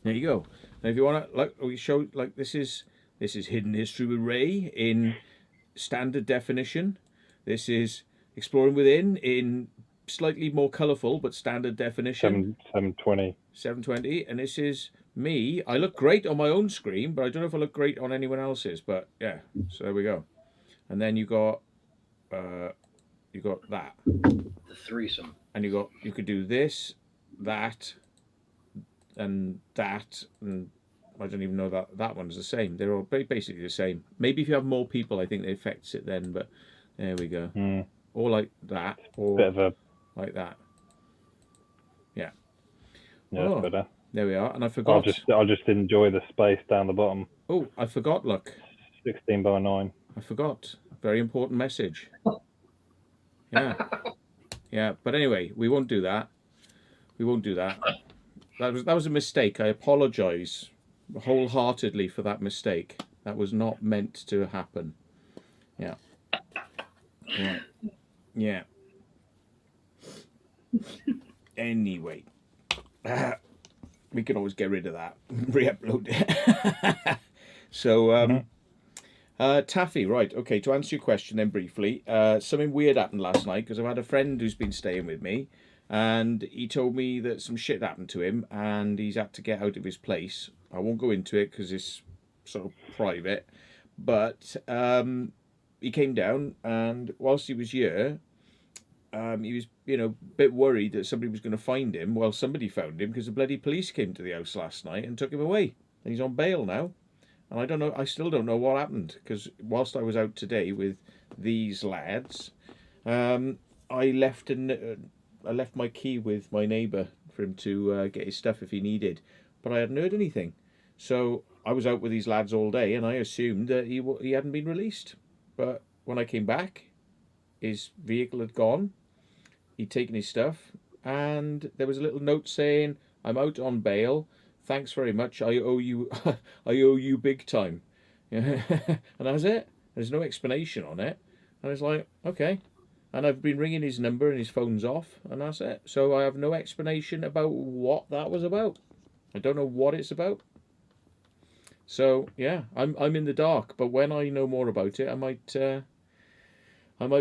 There you go. Now, if you want to, like, we show, like, this is Hidden History with Ray in standard definition. This is Exploring Within in slightly more colourful but standard definition. 720. 720, and this is me. I look great on my own screen, but I don't know if I look great on anyone else's. But yeah, so there we go. And then you got that. The threesome. And you could do this, that, and that, and I don't even know that one's the same. They're all basically the same. Maybe if you have more people, I think it affects it then. But there we go. Or like that, or bit of a like that. Yeah. Yeah, that's better. There we are. And I forgot. I'll just enjoy the space down the bottom. Oh, I forgot. Look. 16 by 9. I forgot. Very important message. Yeah. Yeah. But anyway, we won't do that. We won't do that. That was a mistake. I apologise wholeheartedly for that mistake. That was not meant to happen. Yeah. Yeah. Yeah. Anyway. We can always get rid of that. Re-upload it. So, Taffy, right, okay, to answer your question then briefly, something weird happened last night because I've had a friend who's been staying with me and he told me that some shit happened to him and he's had to get out of his place. I won't go into it because it's sort of private, but he came down and whilst he was here, he was, a bit worried that somebody was going to find him. Well, somebody found him because the bloody police came to the house last night and took him away. And he's on bail now. And I don't know, I still don't know what happened because whilst I was out today with these lads, I left my key with my neighbour for him to get his stuff if he needed, but I hadn't heard anything. So I was out with these lads all day, and I assumed that he hadn't been released. But when I came back, his vehicle had gone. He'd taken his stuff, and there was a little note saying, "I'm out on bail. Thanks very much. I owe you. I owe you big time." And that was it. There's no explanation on it. And I was like, okay. And I've been ringing his number and his phone's off, and that's it. So I have no explanation about what that was about. I don't know what it's about. So yeah, I'm in the dark. But when I know more about it, I might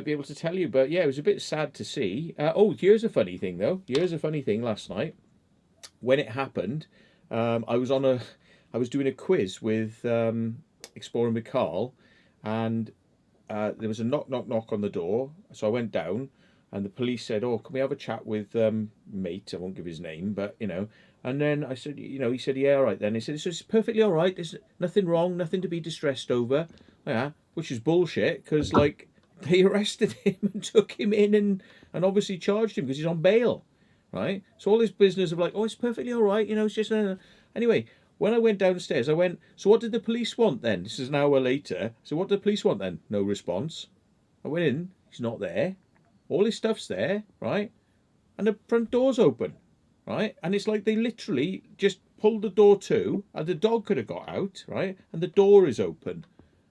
be able to tell you. But yeah, it was a bit sad to see. Here's a funny thing though. Here's a funny thing last night. When it happened, I was on I was doing a quiz with Exploring with Carl, and there was a knock on the door. So I went down, and the police said, "Oh, can we have a chat with mate?" I won't give his name, but you know. And then I said, you know, he said, "Yeah, all right." Then he said, "It's perfectly all right. There's nothing wrong, nothing to be distressed over." Yeah, which is bullshit because like they arrested him and took him in and obviously charged him because he's on bail, right? So all this business of like, "Oh, it's perfectly all right," you know, it's just anyway. When I went downstairs, I went, "So what did the police want then?" This is an hour later. So what did the police want then? No response. I went in, he's not there. All his stuff's there, right? And the front door's open, right? And it's like they literally just pulled the door to, and the dog could have got out, right? And the door is open,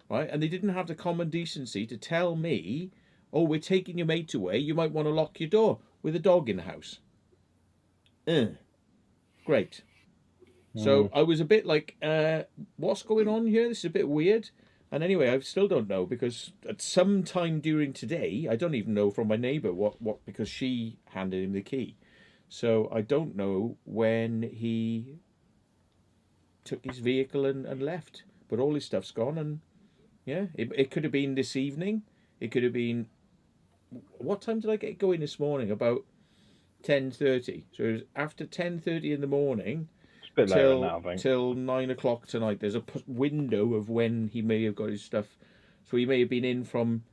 right? And they didn't have the common decency to tell me, "Oh, we're taking your mate away. You might want to lock your door with a dog in the house." Great. So I was a bit like, what's going on here? This is a bit weird. And anyway, I still don't know because at some time during today, I don't even know from my neighbour what because she handed him the key. So I don't know when he took his vehicle and left. But all his stuff's gone. And yeah, it could have been this evening. It could have been, what time did I get going this morning? About 10:30. So it was after 10:30 in the morning. It's a bit later now, I think. Till 9 o'clock tonight. There's a window of when he may have got his stuff. So he may have been in from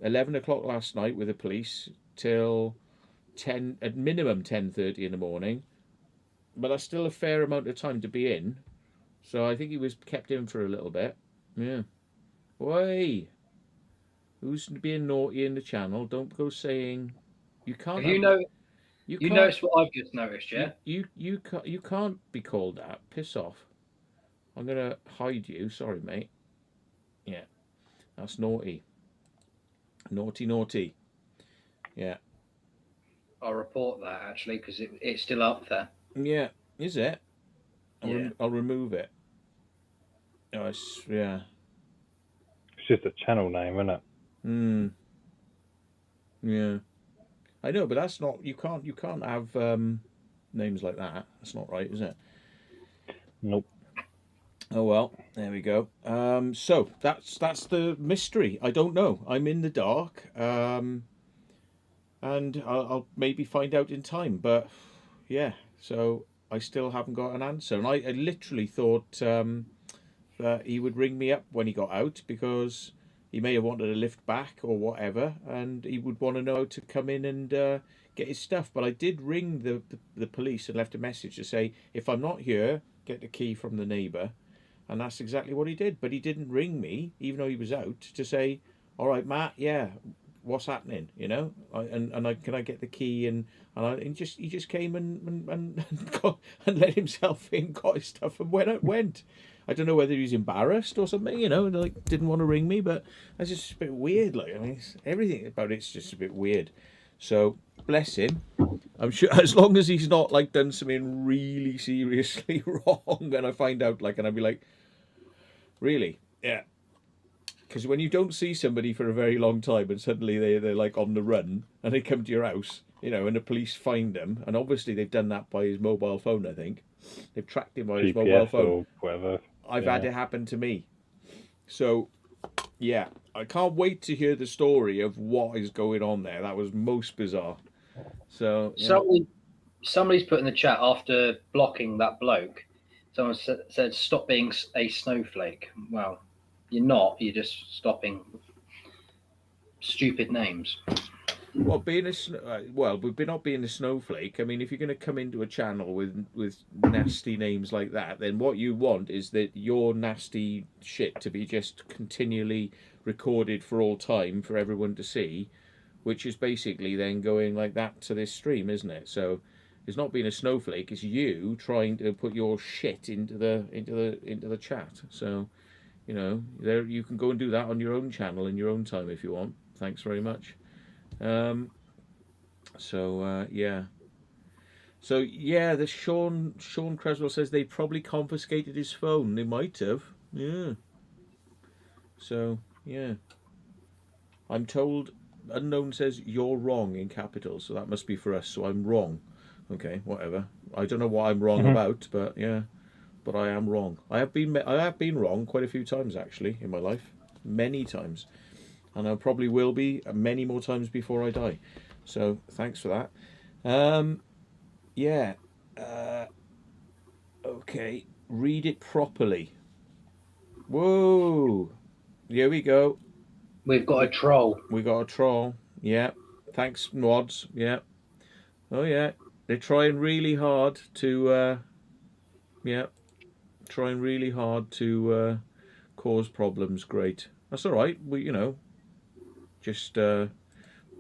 11 o'clock last night with the police till 10, at minimum 10:30 in the morning. But that's still a fair amount of time to be in. So I think he was kept in for a little bit. Yeah. Why? Who's being naughty in the channel? Don't go saying you can't. You know. You noticed what I've just noticed, yeah? You can't be called that. Piss off. I'm gonna hide you. Sorry, mate. Yeah, that's naughty. Naughty. Yeah. I'll report that actually because it's still up there. Yeah. Is it? Yeah. I'll remove it. Oh, yeah. It's just a channel name, isn't it? Yeah. I know, but that's not. You can't have names like that. That's not right, is it? Nope. Oh well, there we go. So that's the mystery. I don't know. I'm in the dark, and I'll maybe find out in time. But yeah, so I still haven't got an answer, and I literally thought that he would ring me up when he got out because he may have wanted a lift back or whatever, and he would want to know how to come in and get his stuff. But I did ring the police and left a message to say, if I'm not here, get the key from the neighbour. And that's exactly what he did. But he didn't ring me, even though he was out, to say, "All right, Matt, yeah, what's happening?" You know, can I get the key? And he just came and let himself in, got his stuff, and went. I don't know whether he was embarrassed or something, you know, like didn't want to ring me, but that's just a bit weird. Like, I mean, everything about it's just a bit weird. So bless him. I'm sure as long as he's not like done something really seriously wrong, and I find out like, and I'd be like, really, yeah. Because when you don't see somebody for a very long time, and suddenly they're like on the run, and they come to your house, you know, and the police find them, and obviously they've done that by his mobile phone. I think they've tracked him by his mobile phone or whatever. I've had it happen to me. So, yeah, I can't wait to hear the story of what is going on there. That was most bizarre. So, yeah. Somebody's put in the chat after blocking that bloke. Someone said, "Stop being a snowflake." Well, you're not. You're just stopping stupid names. Well, we're not being a snowflake. I mean, if you're going to come into a channel with nasty names like that, then what you want is that your nasty shit to be just continually recorded for all time for everyone to see, which is basically then going like that to this stream, isn't it? So it's not being a snowflake. It's you trying to put your shit into the chat. So, you know, there you can go and do that on your own channel in your own time if you want. Thanks very much. Yeah. So yeah, the Sean Creswell says they probably confiscated his phone. They might have. Yeah. So yeah. I'm told Unknown says you're wrong in capitals, so that must be for us. So I'm wrong. Okay, whatever. I don't know what I'm wrong about, but yeah. but I am wrong. I have been wrong quite a few times actually in my life, many times, and I probably will be many more times before I die. So thanks for that. Yeah. Okay. Read it properly. Whoa. Here we go. We've got a troll. We got a troll. Yeah. Thanks, mods. Yeah. Oh yeah. They're trying really hard to. Yeah. Trying really hard to cause problems. Great. That's all right. We, just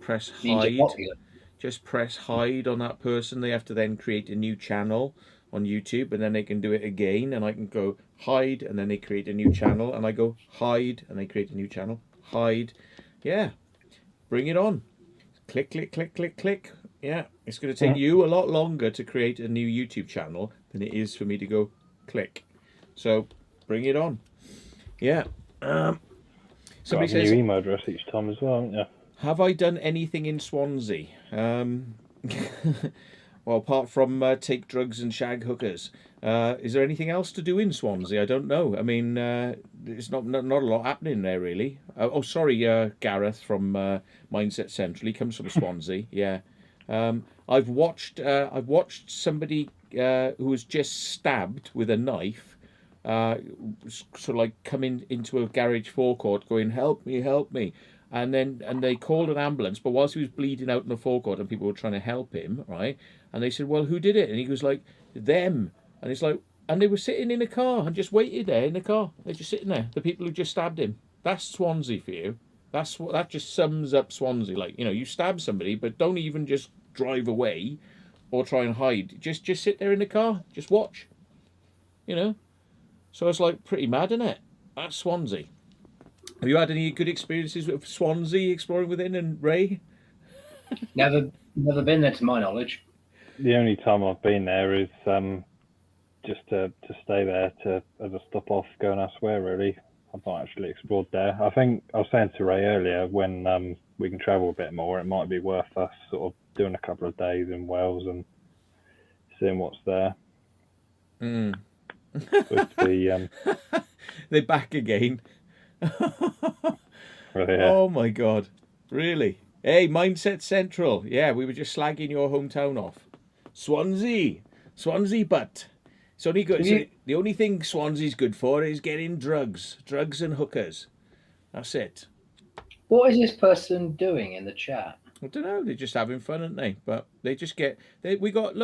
press Means you're hide. popular. Just press hide on that person. They have to then create a new channel on YouTube, and then they can do it again. And I can go hide, and then they create a new channel, and I go hide, and they create a new channel. Hide. Yeah. Bring it on. Click, click, click, click, click. Yeah. It's going to take you a lot longer to create a new YouTube channel than it is for me to go click. So bring it on. Yeah. Somebody Got a says, new email address each time as well, haven't you? have I done anything in Swansea? Well, apart from take drugs and shag hookers, is there anything else to do in Swansea? I don't know. I mean, there's not a lot happening there really. Sorry, Gareth from Mindset Central. He comes from Swansea. Yeah, I've watched somebody who was just stabbed with a knife. Sort of like coming into a garage forecourt, going, "Help me, help me." And they called an ambulance, but whilst he was bleeding out in the forecourt and people were trying to help him, right? And they said, well, who did it? And he was like, them. And it's like, and they were sitting in a car and just waited there in the car. They're just sitting there. The people who just stabbed him. That's Swansea for you. That just sums up Swansea. Like, you stab somebody, but don't even just drive away or try and hide. Just sit there in the car. Just watch. So it's like pretty mad, isn't it? That's Swansea. Have you had any good experiences with Swansea exploring within, and Ray? Never been there to my knowledge. The only time I've been there is just to stay there as a stop off going elsewhere. Really, I've not actually explored there. I think I was saying to Ray earlier, when we can travel a bit more, it might be worth us sort of doing a couple of days in Wales and seeing what's there. With the They're back again. yeah. Oh my god, really? Hey, Mindset Central. Yeah, we were just slagging your hometown off. Swansea, but it's only good. The only thing Swansea's good for is getting drugs and hookers. That's it. What is this person doing in the chat? I don't know. They're just having fun, aren't they? But they just get. We got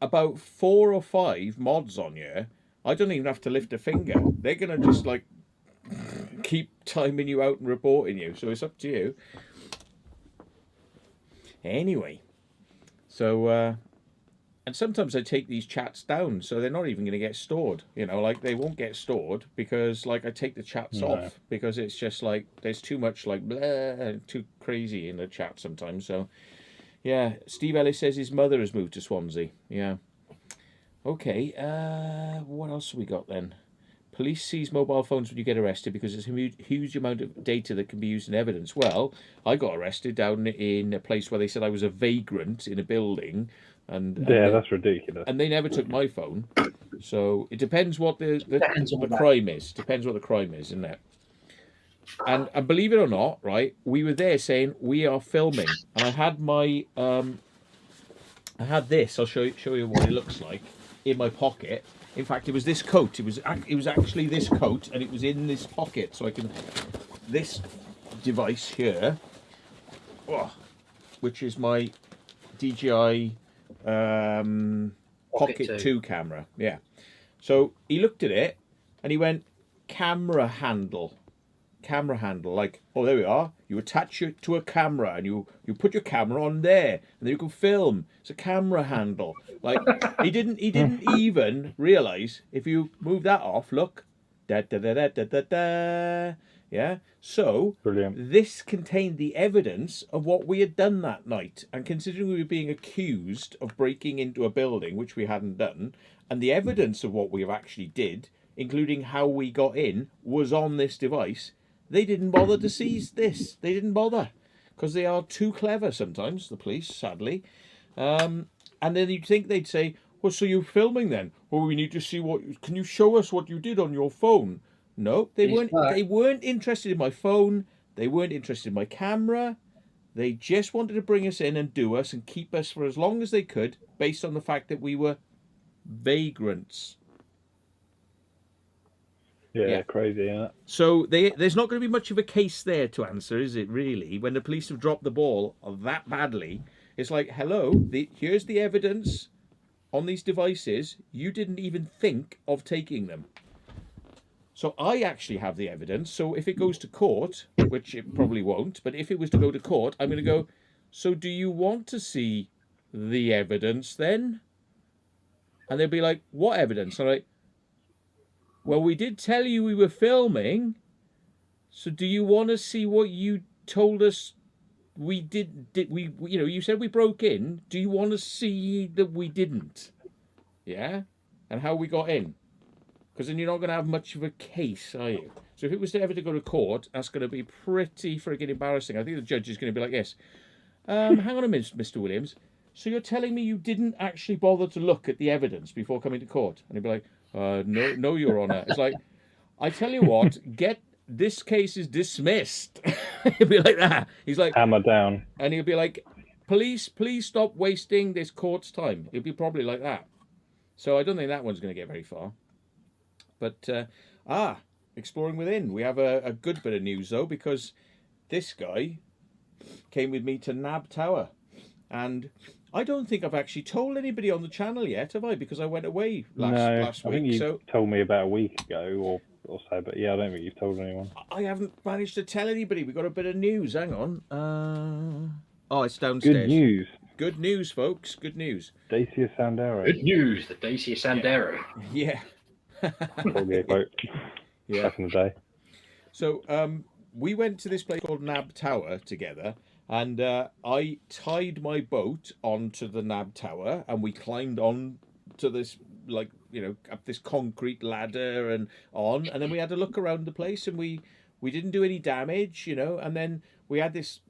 about 4 or 5 mods on here. I don't even have to lift a finger. They're gonna just like keep timing you out and reporting you. So it's up to you. Anyway, so and sometimes I take these chats down, so they're not even going to get stored. Like they won't get stored because like I take the chats off because it's just like there's too much like blah, too crazy in the chat sometimes. So yeah, Steve Ellis says his mother has moved to Swansea. Yeah. Okay, what else have we got then? Police seize mobile phones when you get arrested because there's a huge amount of data that can be used in evidence. Well, I got arrested down in a place where they said I was a vagrant in a building. And that's ridiculous. And they never took my phone. So it depends what the crime is. Depends what the crime is, isn't it? And believe it or not, right, we were there saying we are filming. And I had my... I had this. I'll show you what it looks like. In my pocket. In fact, it was this coat. It was actually this coat, and it was in this pocket. So I can this device here, which is my DJI Pocket 2 camera. Yeah. So he looked at it, and he went, camera handle. Like, oh, there we are. You attach it to a camera and you put your camera on there and then you can film. It's a camera handle. Like he didn't even realize if you move that off, look. Da da da da da da da. Yeah. So brilliant. This contained the evidence of what we had done that night. And considering we were being accused of breaking into a building, which we hadn't done, and the evidence of what we have actually did, including how we got in, was on this device. They didn't bother to seize this. They didn't bother because they are too clever sometimes, the police, sadly. And then you'd think they'd say, well, so you're filming then? Well, we need to see what. Can you show us what you did on your phone? No, they He's weren't. back. They weren't interested in my phone. They weren't interested in my camera. They just wanted to bring us in and do us and keep us for as long as they could, based on the fact that we were vagrants. Yeah, crazy, isn't it? So there's not going to be much of a case there to answer, is it? Really, when the police have dropped the ball that badly, it's like, hello, here's the evidence on these devices. You didn't even think of taking them. So I actually have the evidence. So if it goes to court, which it probably won't, but if it was to go to court, I'm going to go, so do you want to see the evidence then? And they'll be like, what evidence? I'm like, well, we did tell you we were filming. So do you want to see what you told us we did we you said we broke in. Do you want to see that we didn't? Yeah? And how we got in? Because then you're not going to have much of a case, are you? So if it was to ever to go to court, that's going to be pretty friggin' embarrassing. I think the judge is going to be like this. Hang on a minute, Mr. Williams. So you're telling me you didn't actually bother to look at the evidence before coming to court? And he'd be like, no, Your Honour. It's like, I tell you what, this case is dismissed. He'd be like that. He's like, Hammer down. and he'll be like, please stop wasting this court's time. He'll be probably like that. So I don't think that one's going to get very far. But, Exploring Within. We have a good bit of news, though, because this guy came with me to Nab Tower. And I don't think I've actually told anybody on the channel yet, have I? Because I went away last I week. think you So told me about a week ago or so, but yeah, I don't think you've told anyone. I haven't managed to tell anybody. We got a bit of news. Hang on. It's downstairs. Good news. Good news, folks. Good news. Dacia Sandero. Good news, the Dacia Sandero. Yeah. Probably a quote Yeah. back in the day. So we went to this place called Nab Tower together, and I tied my boat onto the Nab Tower, and we climbed on to this, up this concrete ladder and then we had to look around the place, and we didn't do any damage, and then we had this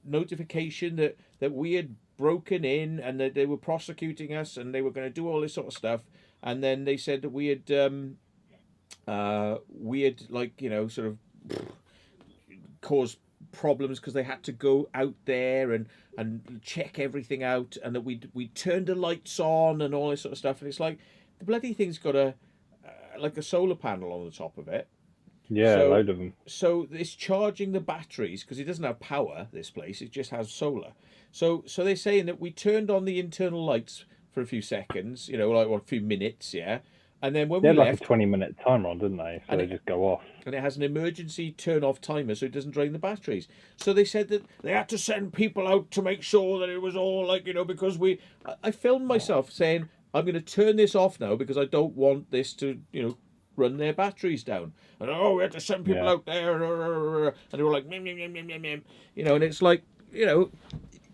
notification that we had broken in and that they were prosecuting us and they were going to do all this sort of stuff, and then they said that we had sort of caused problems because they had to go out there and check everything out, and that we turned the lights on and all this sort of stuff, and it's like the bloody thing's got a solar panel on the top of it. Yeah, a load of them. So it's charging the batteries because it doesn't have power, this place. It just has solar. So they're saying that we turned on the internal lights for a few seconds, a few minutes, yeah. And then when They we had left, a 20-minute timer on, didn't they? So and they just go off. and it has an emergency turn-off timer so it doesn't drain the batteries. So they said that they had to send people out to make sure that it was all because I filmed myself saying, I'm going to turn this off now because I don't want this to, run their batteries down. And we had to send people out there, and they were like, mim, mim, mim, mim, mim, mim. And it's like,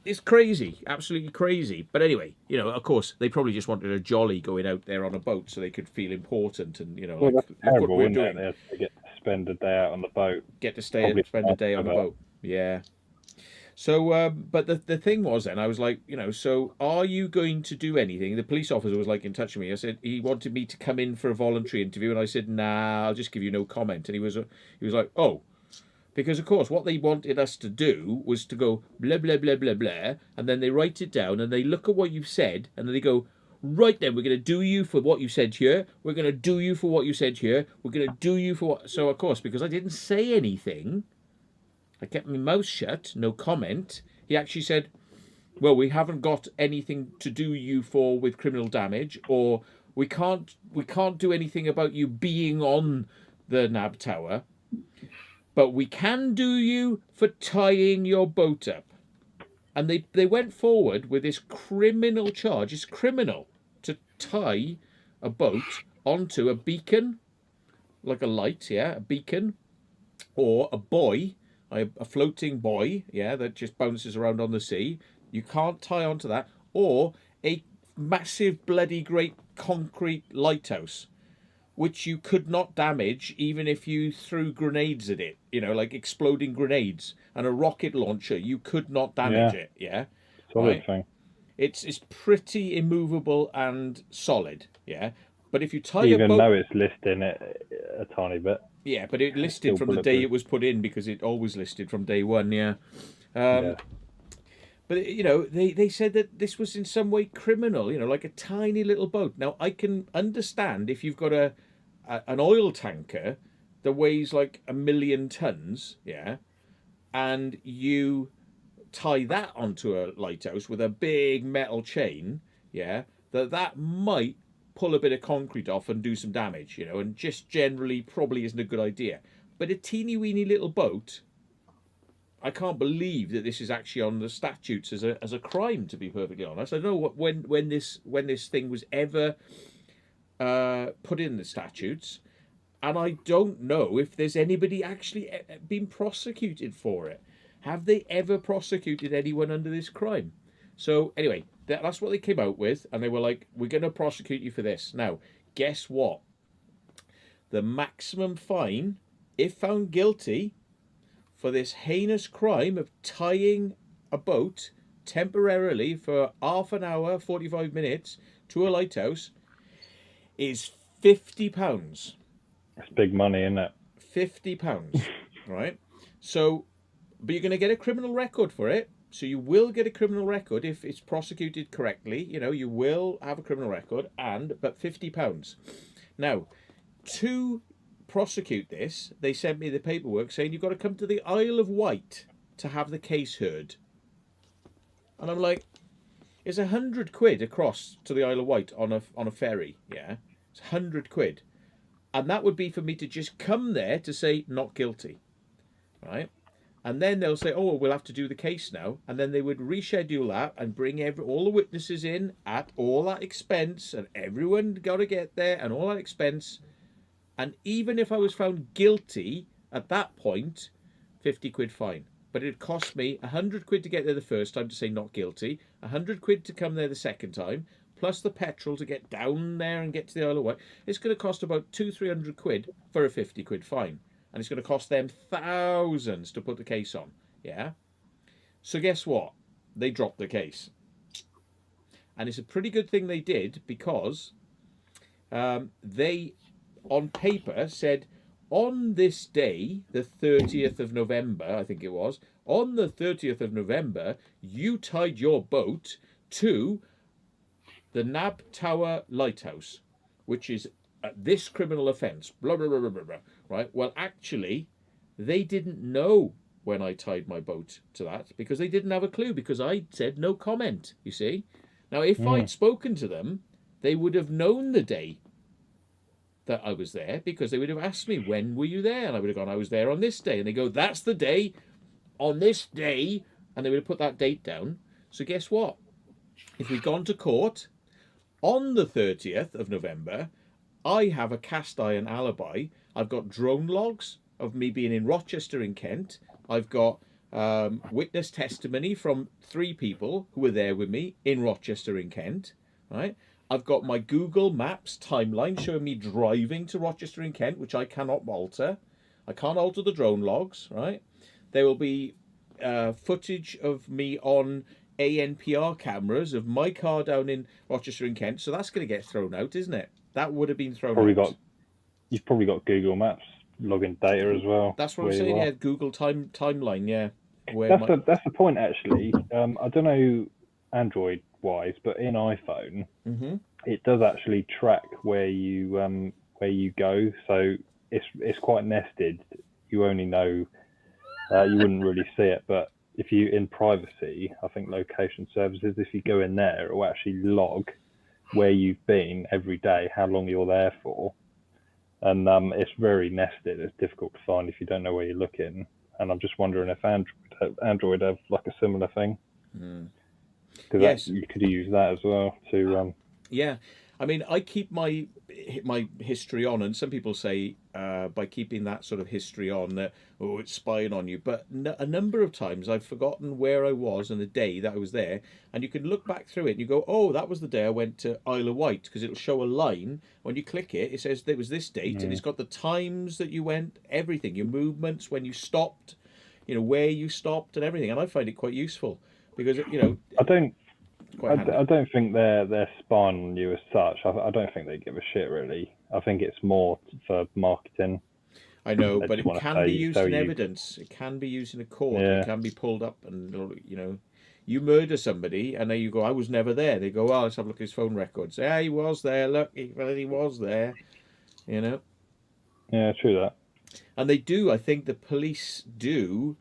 it's crazy, absolutely crazy. But anyway, of course, they probably just wanted a jolly going out there on a boat so they could feel important and, Well, that's look terrible, what we're isn't it? doing. They have to get to spend a day out on the boat. Get to stay Probably and spend a day on the about- boat. Yeah. So, but the thing was then, I was like, so are you going to do anything? The police officer was in touch with me. I said, he wanted me to come in for a voluntary interview. And I said, nah, I'll just give you no comment. And he was like, oh, because of course, what they wanted us to do was to go blah, blah, blah, blah, blah. And then they write it down and they look at what you've said. And then they go, right then, we're going to do you for what you said here. We're going to do you for what you said here. We're going to do you for what. So, of course, because I didn't say anything, I kept my mouth shut, no comment. He actually said, well, we haven't got anything to do you for with criminal damage, or we can't do anything about you being on the Nab Tower, but we can do you for tying your boat up. And they went forward with this criminal charge. It's criminal to tie a boat onto a beacon, like a light, a beacon, or a buoy, a floating buoy, that just bounces around on the sea. You can't tie onto that, or a massive bloody great concrete lighthouse, which you could not damage even if you threw grenades at it, like exploding grenades and a rocket launcher. You could not damage it, Solid Right. thing. It's pretty immovable and solid, yeah. But if you tie a Even boat, though it's listing it a tiny bit. yeah, but it listed still from the day bulletproof. it was put in because it always listed from day one, yeah. Um, Yeah. But you know, they said that this was in some way criminal, you know, like a tiny little boat. Now I can understand if you've got an oil tanker that weighs like 1,000,000 tons, yeah, and you tie that onto a lighthouse with a big metal chain, yeah, that might pull a bit of concrete off and do some damage, you know, and just generally probably isn't a good idea. But a teeny weeny little boat, I can't believe that this is actually on the statutes as a crime. To be perfectly honest, I don't know what when this thing was ever put in the statutes, and I don't know if there's anybody actually been prosecuted for it. Have they ever prosecuted anyone under this crime? So anyway, that's what they came out with, and they were like, "We're going to prosecute you for this." Now, guess what? The maximum fine, if found guilty, for this heinous crime of tying a boat temporarily for half an hour, 45 minutes to a lighthouse is £50. It's big money, isn't it? £50, right? So, but you're going to get a criminal record for it. So you will get a criminal record if it's prosecuted correctly. You know, you will have a criminal record, but £50. Now, to prosecute this, they sent me the paperwork saying you've got to come to the Isle of Wight to have the case heard. And I'm like, it's £100 across to the Isle of Wight on a ferry, yeah? It's £100. And that would be for me to just come there to say not guilty, right? And then they'll say, oh, well, we'll have to do the case now. And then they would reschedule that and bring all the witnesses in at all that expense, and everyone got to get there and all that expense. And even if I was found guilty at that point, £50 fine. But it cost me £100 to get there the first time to say not guilty, £100 to come there the second time, plus the petrol to get down there and get to the Isle of Wight. It's going to cost about £200-300 for a £50 fine. And it's going to cost them thousands to put the case on. Yeah? So guess what? They dropped the case. And it's a pretty good thing they did, because they, on paper, said on this day, the 30th of November, I think it was, on the 30th of November, you tied your boat to the Nab Tower Lighthouse, which is this criminal offence, blah, blah, blah, blah, blah, blah, right? Well, actually, they didn't know when I tied my boat to that, because they didn't have a clue, because I said no comment, you see. Now, if I'd spoken to them, they would have known the day that I was there, because they would have asked me, when were you there? And I would have gone, I was there on this day. And they go, that's the day, on this day. And they would have put that date down. So guess what? If we'd gone to court on the 30th of November, I have a cast iron alibi. I've got drone logs of me being in Rochester in Kent. I've got witness testimony from 3 people who were there with me in Rochester in Kent, right? I've got my Google Maps timeline showing me driving to Rochester in Kent, which I cannot alter. I can't alter the drone logs, right? There will be footage of me on ANPR cameras of my car down in Rochester in Kent. So that's going to get thrown out, isn't it? That would have been thrown out. You've probably got Google Maps login data as well. That's what I'm saying. Yeah, Google timeline. Yeah, that's the point actually. I don't know Android wise, but in iPhone, it does actually track where you go. So it's quite nested. You only know you wouldn't really see it, but if you in privacy, I think location services, if you go in there, it will actually log where you've been every day, how long you're there for. And it's very nested. It's difficult to find if you don't know where you're looking. And I'm just wondering if Android have like a similar thing. Because yes, you could use that as well to. Yeah, I mean, I keep my history on, and some people say by keeping that sort of history on that, oh, it's spying on you. But a number of times I've forgotten where I was and the day that I was there, and you can look back through it and you go, oh, that was the day I went to Isle of Wight, because it'll show a line when you click it. It says there was this date, and it's got the times that you went, everything, your movements, when you stopped, you know, where you stopped, and everything. And I find it quite useful because, you know, quite handy. I don't think they're spying on you as such. I don't think they give a shit really. I think it's more for marketing. I know, They but just it want to can be say used sell in you. evidence. It can be used in a court. It Yeah, can be pulled up, and you murder somebody, and then you go, "I was never there." They go, "Well, let's have a look at his phone records." Yeah, he was there. Look, he was there. You know, yeah, true that. and they do. I think the police do.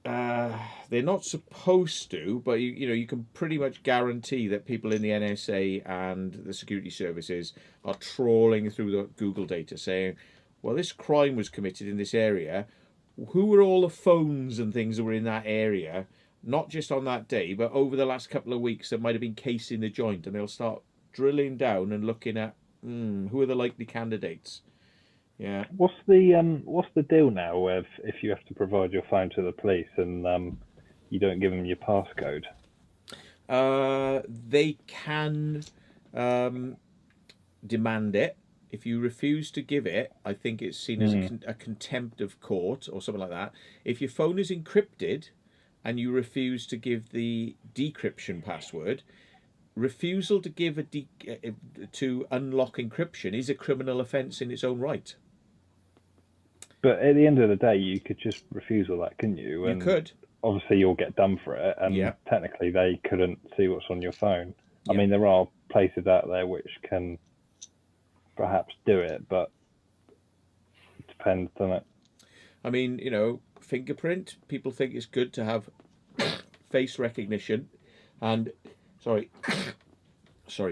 They're not supposed to, but you can pretty much guarantee that people in the NSA and the security services are trawling through the Google data, saying, "Well, this crime was committed in this area. Who were all the phones and things that were in that area? Not just on that day, but over the last couple of weeks that might have been casing the joint." And they'll start drilling down and looking at who are the likely candidates. Yeah. What's the deal now with if you have to provide your phone to the police and you don't give them your passcode? They can demand it. If you refuse to give it, I think it's seen as a contempt of court or something like that. If your phone is encrypted and you refuse to give the decryption password, refusal to give to unlock encryption is a criminal offence in its own right. But at the end of the day, you could just refuse all that, couldn't you? You could. Obviously, you'll get done for it, and Yeah. technically, they couldn't see what's on your phone. I Yeah. mean, there are places out there which can perhaps do it, but it depends, doesn't it? I mean, fingerprint. People think it's good to have face recognition, and sorry,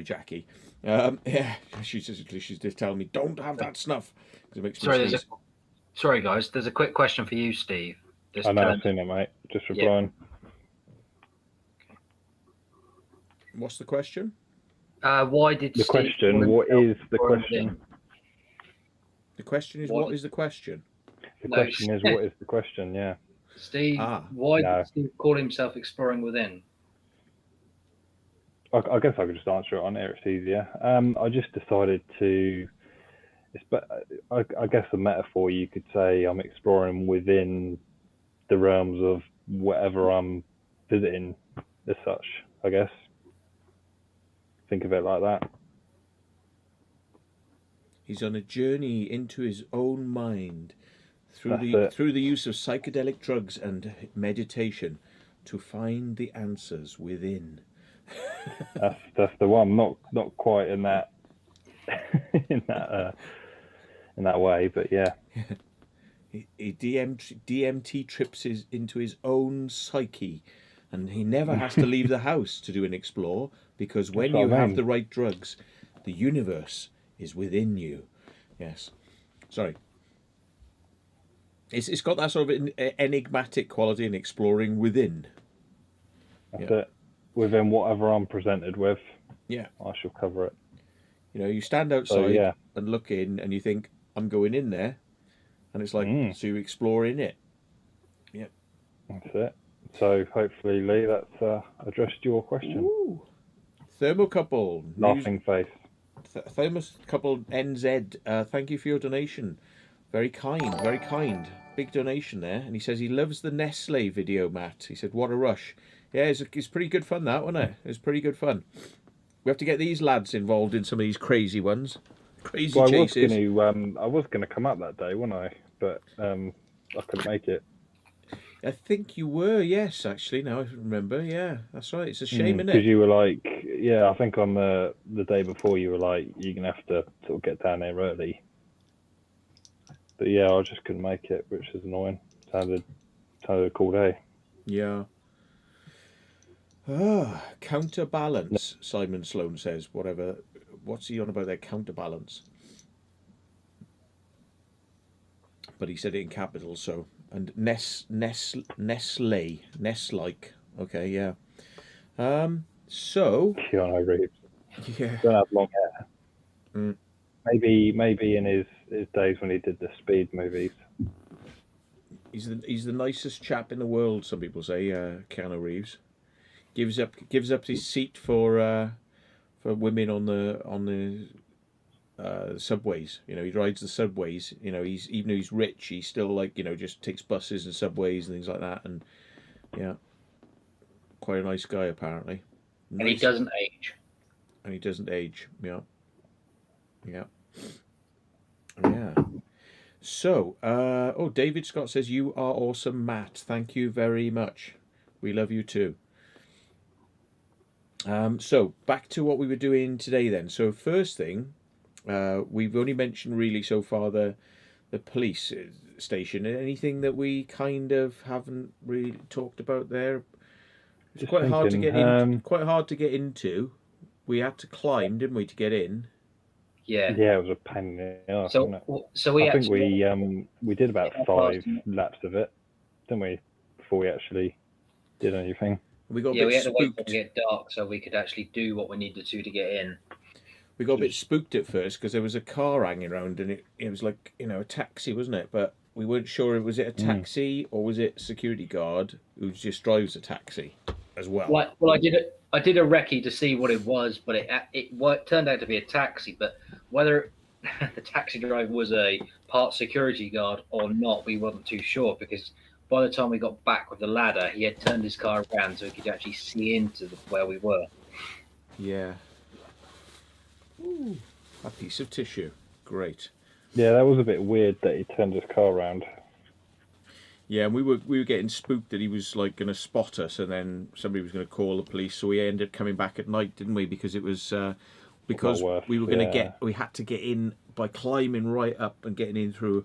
Jackie. Yeah, she's just telling me don't have that snuff because it makes me sneeze. Sorry, guys. There's a quick question for you, Steve. I know, I've seen it, mate. Just replying. What's the question? Why did The Steve question? What is the question? The question is, what is the question? The question is, what is the question? Yeah. Steve, why did Steve call himself Exploring Within? I guess I could just answer it on air. It's easier. I just decided to. I guess a metaphor you could say I'm exploring within the realms of whatever I'm visiting, as such. I guess. Think of it like that. He's on a journey into his own mind through the use of psychedelic drugs and meditation to find the answers within. That's the one. Not quite in that in that way, but yeah. He DMT trips into his own psyche, and he never has to leave the house to do an explore, because when you have the right drugs, the universe is within you. Yes. Sorry. It's got that sort of enigmatic quality in exploring within. That's it. Within whatever I'm presented with, I shall cover it. You stand outside and look in, and you think, I'm going in there, and it's like, so you explore in it. Yeah. That's it. So hopefully, Lee, that's addressed your question. Ooh. Thermocouple. Laughing face. Thermocouple NZ. Thank you for your donation. Very kind, very kind. Big donation there. And he says he loves the Nestle video, Matt. He said, what a rush. Yeah, it's pretty good fun, that, wasn't it? It's pretty good fun. We have to get these lads involved in some of these crazy ones. Crazy chases. I was gonna come up that day, wasn't I? But I couldn't make it. I think you were, yes, actually. Now I remember. Yeah, that's right. It's a shame, isn't it? Because you were like, I think on the day before you were like, you're gonna have to sort of get down there early. But yeah, I just couldn't make it, which is annoying. Sounded a cool day. Yeah. Counterbalance, Simon Sloan says. What's he on about there? Counterbalance. But he said it in capitals, so. And Nestle. Okay, yeah. So. Keanu Reeves. Yeah. Don't have long hair. Maybe in his days when he did the Speed movies. He's the nicest chap in the world. Some people say, Keanu Reeves. Gives up his seat for women on the subways. He rides the subways. Even though he's rich, he's still just takes buses and subways and things like that. And yeah, quite a nice guy apparently. And he doesn't age. And he doesn't age. Yeah. Yeah. Yeah. So, David Scott says, "You are awesome, Matt. Thank you very much. We love you too." So, back to what we were doing today then. So, first thing, we've only mentioned really so far the police station. Anything that we kind of haven't really talked about there? It's Just quite hard to thinking, get in. Quite hard to get into. We had to climb, didn't we, to get in? Yeah. Yeah, it was a pain in the arse, wasn't it? So we I think actually, we did about Yeah, 5 laps of it, didn't we? Before we actually did anything. We got a yeah, we bit had to wait till spooked. it get dark so we could actually do what we needed to get in. We got a bit spooked at first because there was a car hanging around and it was like, a taxi, wasn't it? But we weren't sure was it a taxi or was it a security guard who just drives a taxi as well. Well, I did a recce to see what it was, but it turned out to be a taxi. But whether the taxi driver was a part security guard or not, we wasn't too sure, because by the time we got back with the ladder, he had turned his car around so he could actually see into where we were. Yeah. Ooh, a piece of tissue. Great. Yeah, that was a bit weird that he turned his car around. Yeah, and we were getting spooked that he was like going to spot us, and then somebody was going to call the police. So we ended up coming back at night, didn't we? Because it was because we were going to we had to get in by climbing right up and getting in through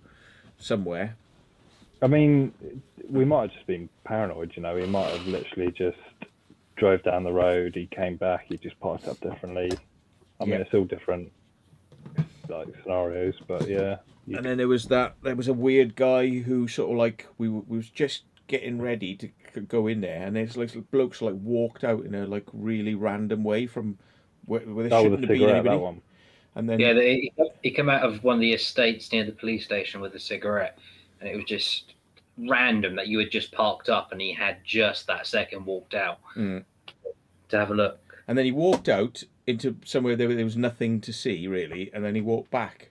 somewhere. I mean, we might have just been paranoid, He might have literally just drove down the road. He came back. He just parked up differently. I mean, it's all different scenarios, but yeah. And then there was a weird guy who sort of like we was just getting ready to go in there, and there's like blokes like walked out in a like really random way from where there shouldn't have been anybody. That one. And then he came out of one of the estates near the police station with a cigarette, and it was just random that you had just parked up and he had just that second walked out to have a look. And then he walked out into somewhere there was nothing to see really, and then he walked back.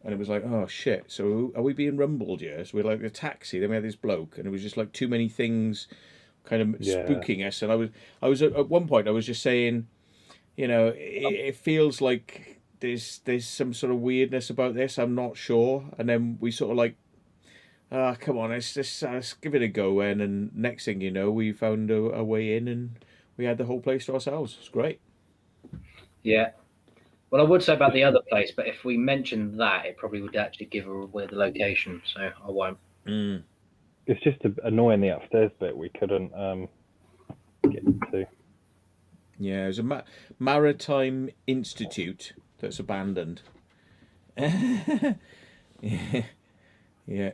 And it was like, oh shit! So are we being rumbled here? So we're like a taxi. Then we had this bloke, and it was just like too many things, kind of spooking us. And I was at one point, I was just saying, it feels like there's some sort of weirdness about this. I'm not sure. And then we sort of like, come on, let's give it a go. And next thing you know, we found a way in, and we had the whole place to ourselves. It's great. Yeah. Well, I would say about the other place, but if we mentioned that, it probably would actually give away the location, so I won't. It's just annoying the upstairs bit we couldn't get into. Yeah, there's a maritime institute that's abandoned. Yeah. Yeah,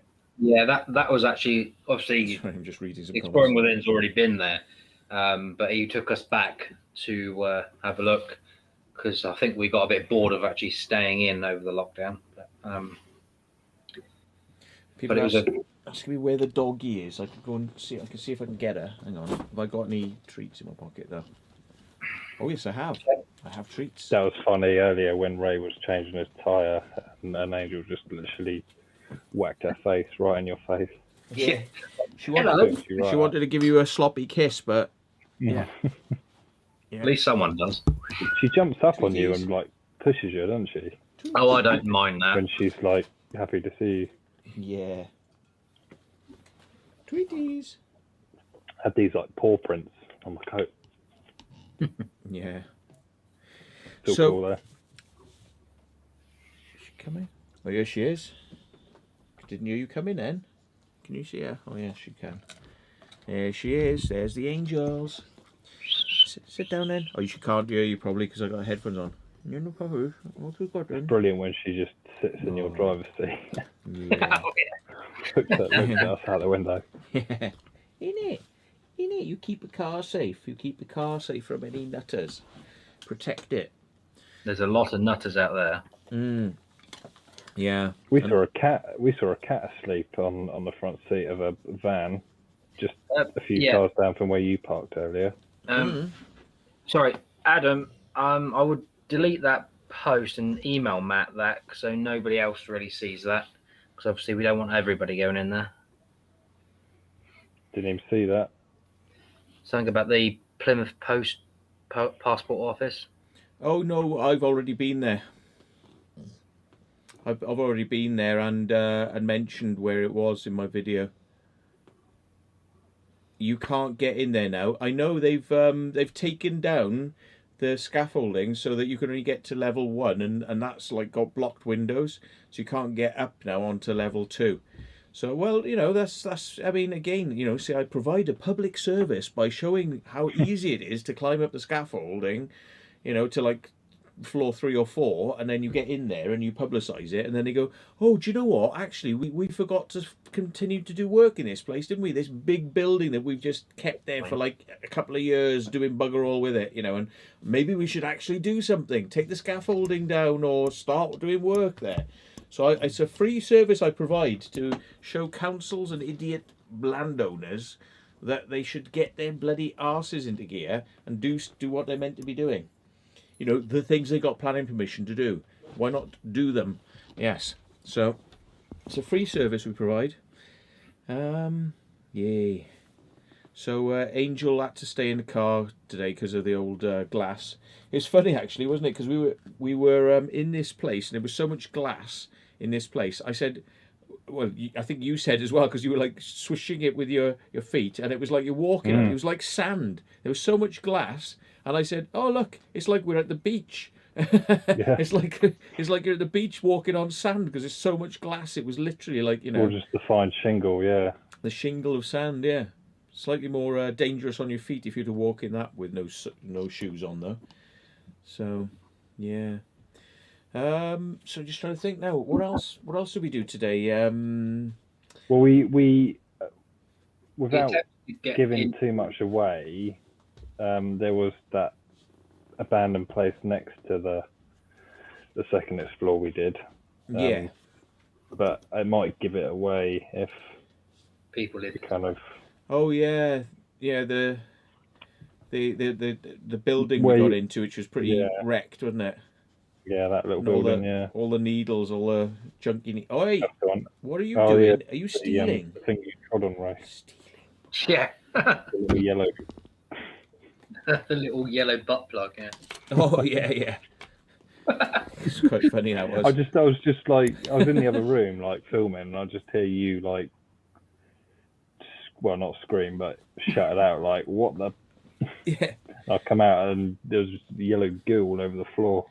that was actually, obviously, sorry, I'm just reading some Exploring Within's already been there, but he took us back to have a look, because I think we got a bit bored of actually staying in over the lockdown. People asking me where the doggy is. I could go and see. I can see if I can get her. Hang on. Have I got any treats in my pocket though? Oh yes, I have. I have treats. That was funny earlier when Ray was changing his tyre, and an angel just literally whacked her face right in your face. Yeah. She wanted to give you a sloppy kiss, but yeah. At least someone does. She jumps up on you and like pushes you, doesn't she? Oh, I don't mind that. When she's like happy to see you. Yeah. Tweeties. Had these like paw prints on my coat. Yeah. Still cool there. Is she coming? Oh yeah, she is. Didn't you come in then? Can you see her? Oh yeah, she can. There she is. There's the angels. Sit down then. Oh, you can't hear you probably because I got headphones on. No, no problem. What we got then? Brilliant when she just sits in your driver's seat. Yeah. looks at us out the window. Yeah. In it. You keep the car safe. You keep the car safe from any nutters. Protect it. There's a lot of nutters out there. Yeah. We saw a cat asleep on the front seat of a van, just a few cars down from where you parked earlier. Sorry, Adam. I would delete that post and email Matt that so nobody else really sees that, because obviously we don't want everybody going in there. Didn't even see that. Something about the Plymouth Post passport office? Oh no, I've already been there. I've already been there and mentioned where it was in my video. You can't get in there now. I know they've taken down the scaffolding so that you can only get to level 1, and that's like got blocked windows, so you can't get up now onto level 2. So, well, you know, that's. I mean, again, you know, see, I provide a public service by showing how easy it is to climb up the scaffolding, you know, to like floor 3 or 4, and then you get in there and you publicise it, and then they go, oh, do you know what? Actually, we forgot to continue to do work in this place, didn't we? This big building that we've just kept there for like a couple of years doing bugger all with it, you know, and maybe we should actually do something, take the scaffolding down or start doing work there. So it's a free service I provide to show councils and idiot landowners that they should get their bloody arses into gear and do what they're meant to be doing. You know, the things they got planning permission to do. Why not do them? Yes. So it's a free service we provide. Yay. So Angel had to stay in the car today because of the old glass. It's funny actually, wasn't it? Because we were in this place and there was so much glass in this place. I said, well, I think you said as well, because you were like swishing it with your feet, and it was like you're walking on it. It was like sand. There was so much glass, and I said, "Oh look, it's like we're at the beach." Yeah. It's like you're at the beach walking on sand because there's so much glass. It was literally like, you know, Or just the fine shingle, yeah. the shingle of sand. Yeah, slightly more dangerous on your feet if you're to walk in that with no shoes on though. So, yeah. So just trying to think now. What else did we do today? Well, we without Get giving in. too much away, there was that abandoned place next to the second explore we did. Yeah. But I might give it away if People live. kind of Oh yeah, yeah. The building Where we got you- into, which was pretty Yeah. wrecked, wasn't it? that little And all building, the yeah. all the needles, all the junky. Oi, That's the one. what are you Oh, doing? yeah. Are you The stealing? thing you trod on, Ray. Stealing. Yeah. The little yellow. The little yellow butt plug. Yeah. Oh yeah, yeah. It's quite funny that was. I was just like, I was in the other room, like filming, and I just hear you like, well, not scream, but shout it out, like, what the? Yeah. I come out and there's just yellow goo all over the floor.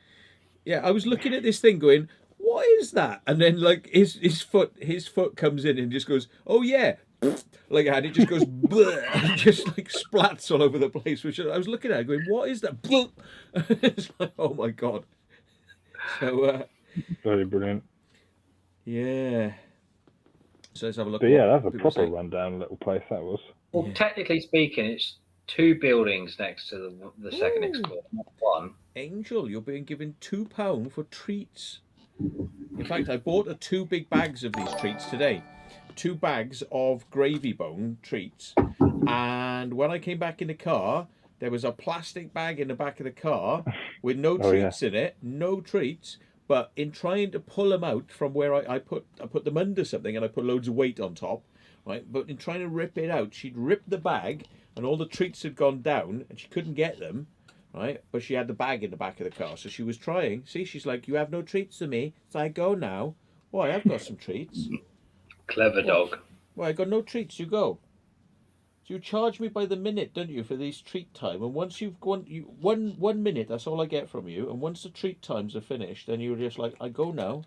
Yeah, I was looking at this thing going, what is that? And then like his foot comes in and just goes, oh yeah, like that. It just goes, and just like splats all over the place. Which I was looking at it going, what is that? It's like, oh my god. So Very brilliant. yeah. So let's have a look. But yeah, what that's a people proper say. rundown little place that was. Well, Yeah. technically speaking, it's 2 buildings next to the second Ooh. explore, not 1. Angel, you're being given £2 for treats. In fact, I bought 2 big bags of these treats today. 2 bags of gravy bone treats. And when I came back in the car, there was a plastic bag in the back of the car with no Oh, yeah. treats in it. No treats. But in trying to pull them out from where I put them under something, and I put loads of weight on top, right? But in trying to rip it out, she'd ripped the bag and all the treats had gone down and she couldn't get them. Right, but she had the bag in the back of the car, so she was trying. See, she's like, "You have no treats for me." So I go now. Why? I've got some treats. Clever dog. Well, I got no treats. You go. So you charge me by the minute, don't you, for these treat time? And once you've gone, one minute, that's all I get from you. And once the treat times are finished, then you're just like, "I go now."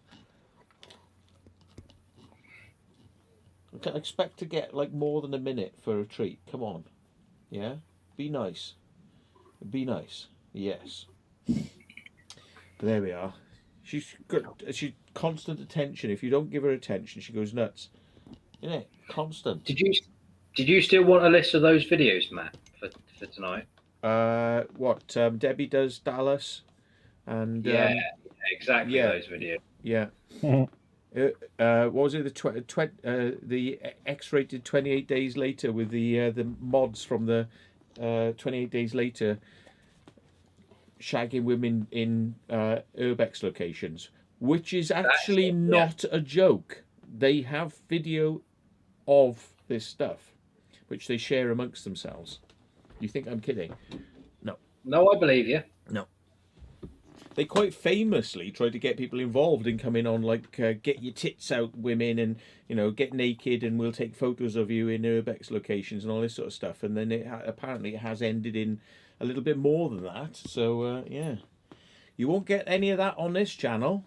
I can't expect to get like more than a minute for a treat. Come on, yeah, be nice. Be nice. Yes. There we are. She's constant attention. If you don't give her attention, she goes nuts. Isn't it? Constant. Did you still want a list of those videos, Matt, for tonight? What? Debbie does Dallas, and Yeah, exactly yeah. those videos. yeah. What was it? The X-rated 28 days later with the mods from the 28 days later shagging women in urbex locations, which is actually it, yeah. not a joke. They have video of this stuff which they share amongst themselves. You think I'm kidding? No, No, I believe you. They quite famously tried to get people involved in coming on, like get your tits out, women, and get naked, and we'll take photos of you in urbex locations and all this sort of stuff. And then apparently it has ended in a little bit more than that. So yeah, you won't get any of that on this channel.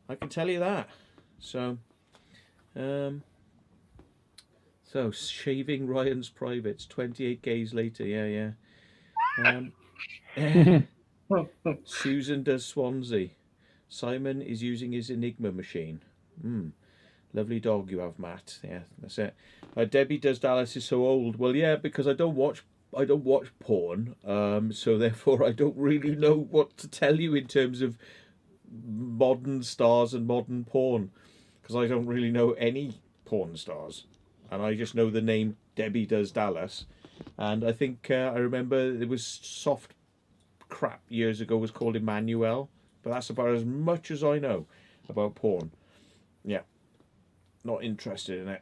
I can tell you that. So, shaving Ryan's privates 28 days later. Yeah, yeah. Susan does Swansea. Simon is using his Enigma machine. Lovely dog you have, Matt. Yeah, that's it. Debbie does Dallas is so old. Well, yeah, because I don't watch porn. So therefore I don't really know what to tell you in terms of modern stars and modern porn, because I don't really know any porn stars, and I just know the name Debbie does Dallas. And I think I remember it was soft crap years ago was called Emmanuel, but that's about as much as I know about porn. Yeah, not interested in it.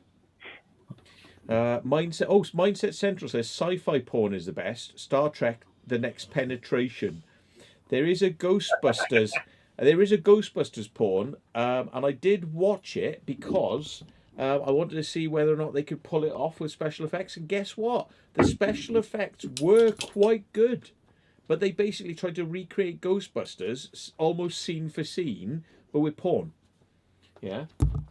Mindset Central says sci-fi porn is the best. Star Trek: The Next Penetration. There is a Ghostbusters porn, and I did watch it because I wanted to see whether or not they could pull it off with special effects. And guess what? The special effects were quite good. But they basically tried to recreate Ghostbusters almost scene for scene, but with porn. Yeah.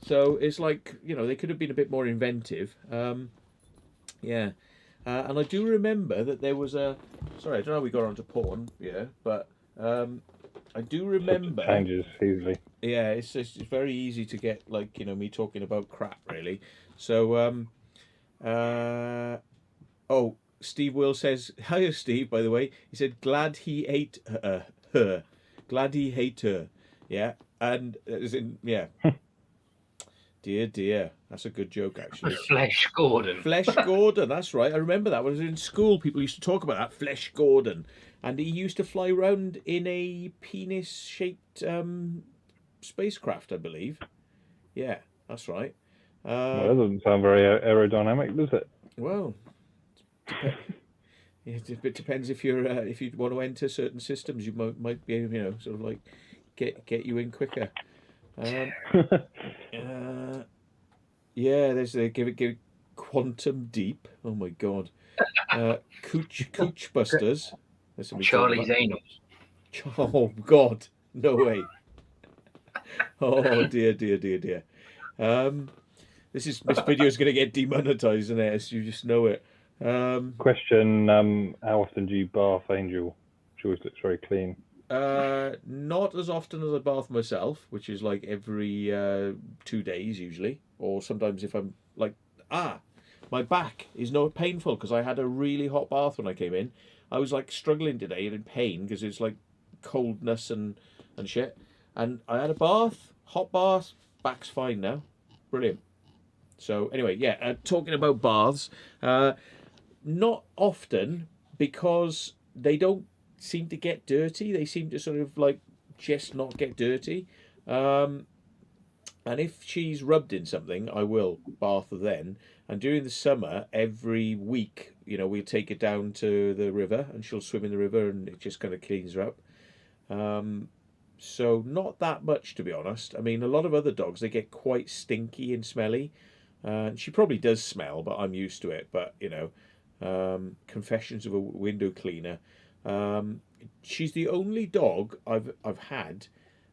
So it's like, they could have been a bit more inventive. Yeah. And I do remember that there was a... Sorry, I don't know how we got onto porn, but I do remember... It changes easily. Yeah, it's very easy to get, me talking about crap, really. So, Steve Will says, hiya, Steve, by the way. He said, glad he ate her. Glad he ate her. Yeah. And, as in, yeah. Dear. That's a good joke, actually. Flesh Gordon. Flesh Gordon, that's right. I remember that. When I was in school, people used to talk about that, Flesh Gordon. And he used to fly around in a penis-shaped spacecraft, I believe. Yeah, that's right. Well, that doesn't sound very aerodynamic, does it? Well... It depends if you want to enter certain systems. You might be sort of like get you in quicker. Yeah, there's give it Quantum Deep. Oh my god, Cooch Busters. Charlie's Angels. Oh god, no way. Oh dear. This video is going to get demonetized, isn't it? You just know it. Question: how often do you bath Angel? She always looks very clean. Not as often as I bath myself, which is like every 2 days usually, or sometimes if I'm like my back is not painful because I had a really hot bath when I came in. I was like struggling today and in pain because it's like coldness and shit. And I had a hot bath, back's fine now, brilliant. So anyway, yeah, talking about baths. Not often, because they don't seem to get dirty. They seem to sort of like just not get dirty. And if she's rubbed in something, I will bath her then. And during the summer, every week, we'll take her down to the river and she'll swim in the river and it just kind of cleans her up. So not that much, to be honest. I mean, a lot of other dogs, they get quite stinky and smelly. She probably does smell, but I'm used to it. But, Confessions of a Window Cleaner. She's the only dog I've had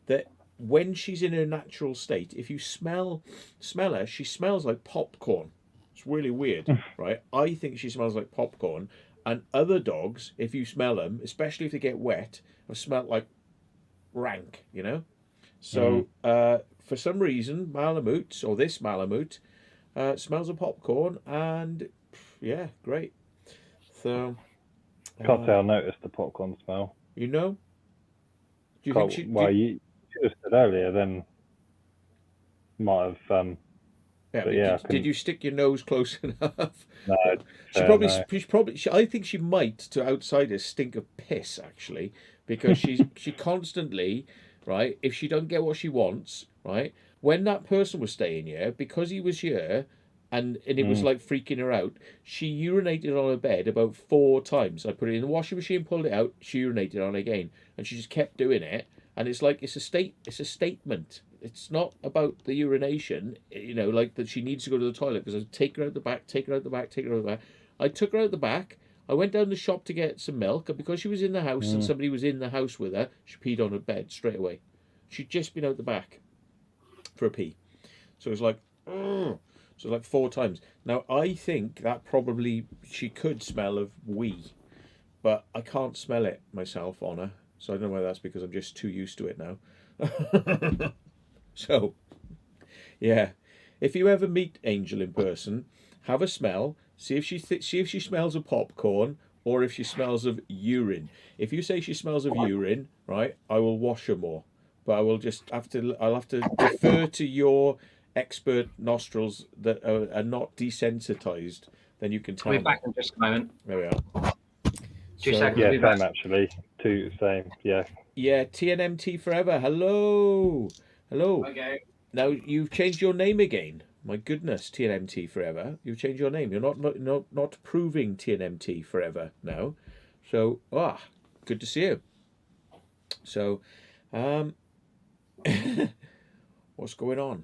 that when she's in her natural state, if you smell her, she smells like popcorn. It's really weird, right? I think she smells like popcorn. And other dogs, if you smell them, especially if they get wet, have smelled like rank, So for some reason, Malamute, or this Malamute, smells of popcorn, and yeah, great. So Can't say I noticed the popcorn smell. Do you think she? You just said earlier, then might have. Did you stick your nose close enough? No. I think she might, to outsiders, stink of piss actually, because she constantly, right. If she don't get what she wants, right. When that person was staying here, because he was here, and it was like freaking her out. She urinated on her bed about 4 times. I put it in the washing machine, pulled it out, she urinated on it again, and she just kept doing it. And it's like it's a statement. It's not about the urination, like that she needs to go to the toilet, because I take her out the back, take her out the back, take her out the back. I took her out the back. I went down the shop to get some milk, and because she was in the house and somebody was in the house with her, she peed on her bed straight away. She'd just been out the back for a pee. So it was like, ugh. So like 4 times. Now, I think that probably she could smell of wee, but I can't smell it myself on her. So I don't know whether that's because I'm just too used to it now. So, yeah. If you ever meet Angel in person, have a smell. See if she smells of popcorn or if she smells of urine. If you say she smells of urine, right, I will wash her more. But I'll have to defer to your expert nostrils that are not desensitized. Then you can tell We'll me. be back in just a moment. There we are. 2 seconds. Yeah, we'll be back. same actually. Same. Yeah. Yeah, TNMT forever. Hello. Okay. Now you've changed your name again. My goodness, TNMT forever. You've changed your name. You're not proving TNMT forever now. So good to see you. So, what's going on?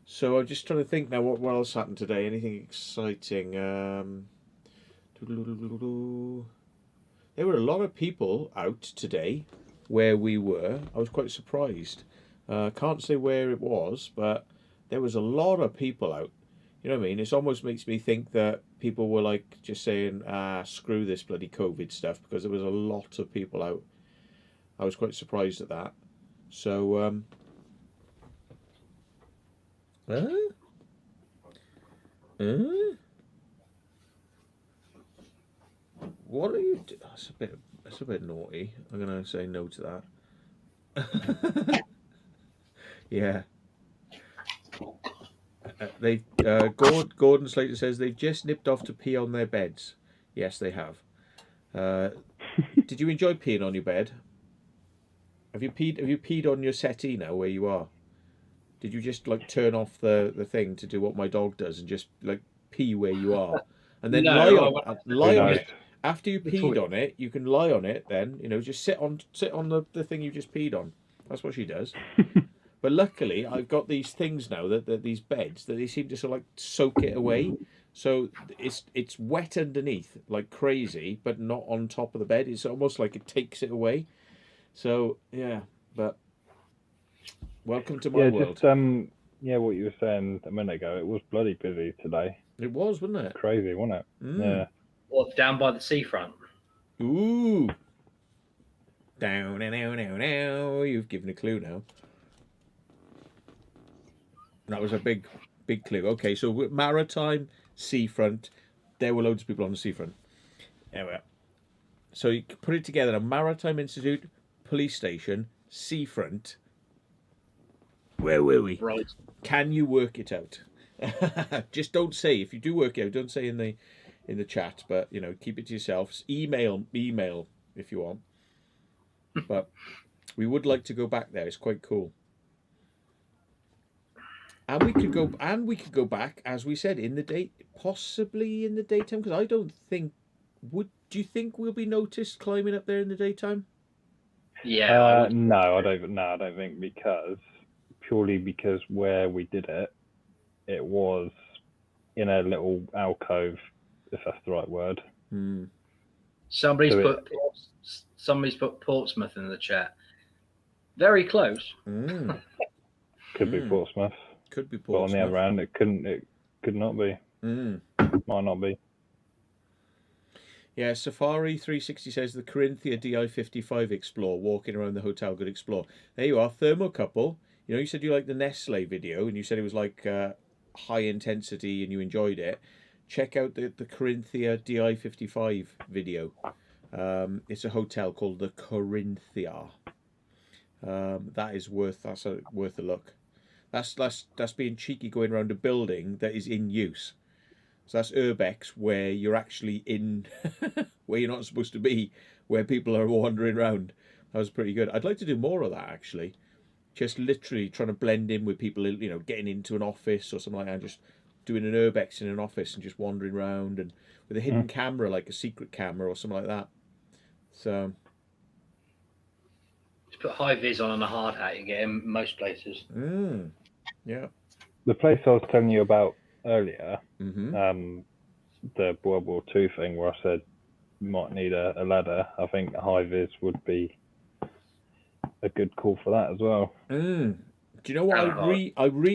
So I'm just trying to think now. What else happened today? Anything exciting? There were a lot of people out today where we were. I was quite surprised. Can't say where it was, but there was a lot of people out. You know what I mean? It almost makes me think that people were like just saying, screw this bloody COVID stuff, because there was a lot of people out. I was quite surprised at that. So, what are you doing? That's a bit naughty. I'm gonna say no to that. Yeah. Gordon Slater says they've just nipped off to pee on their beds. Yes, they have. Did you enjoy peeing on your bed? Have you peed on your settee now where you are? Did you just like turn off the thing to do what my dog does and just like pee where you are, and then lie on it? After you peed on it, you can lie on it. Then just sit on the thing you just peed on. That's what she does. But luckily, I've got these things now that these beds that they seem to sort of like soak it away. So it's wet underneath like crazy, but not on top of the bed. It's almost like it takes it away. So yeah, but welcome to my world. Just what you were saying a minute ago. It was bloody busy today. It was, wasn't it? Crazy, wasn't it? Yeah. Well, down by the seafront. Ooh. Down. You've given a clue now. That was a big clue. Okay, so maritime, seafront. There were loads of people on the seafront. There we are. So you put it together: a Maritime Institute, police station, seafront. Where were we? Right. Can you work it out? Just don't say. If you do work it out, don't say in the chat. But keep it to yourself. Email if you want. But we would like to go back there. It's quite cool. And we could go back, as we said, possibly in the daytime, because I don't think. Do you think we'll be noticed climbing up there in the daytime? Yeah. No, I don't think, purely because where we did it was in a little alcove, if that's the right word. Somebody's put Portsmouth in the chat. Very close. Could be Portsmouth. Could be Portsmouth. But on the other hand, it could not be. Might not be. Yeah, Safari 360 says the Corinthia Di55 Explore, walking around the hotel, good explore. There you are, thermocouple. You said you liked the Nestle video, and you said it was like high intensity and you enjoyed it. Check out the Corinthia Di55 video. It's a hotel called the Corinthia. That's worth a look. That's being cheeky, going around a building that is in use. So that's urbex, where you're actually in, where you're not supposed to be, where people are wandering around. That was pretty good. I'd like to do more of that, actually. just literally trying to blend in with people, getting into an office or something like that, just doing an urbex in an office and just wandering around and with a hidden camera, like a secret camera or something like that. So, Just put high vis on and a hard hat. You get in most places. yeah. The place I was telling you about earlier, Mm-hmm. the World War II thing, where I said you might need a ladder. I think high vis would be a good call for that as well. Do you know what Hard.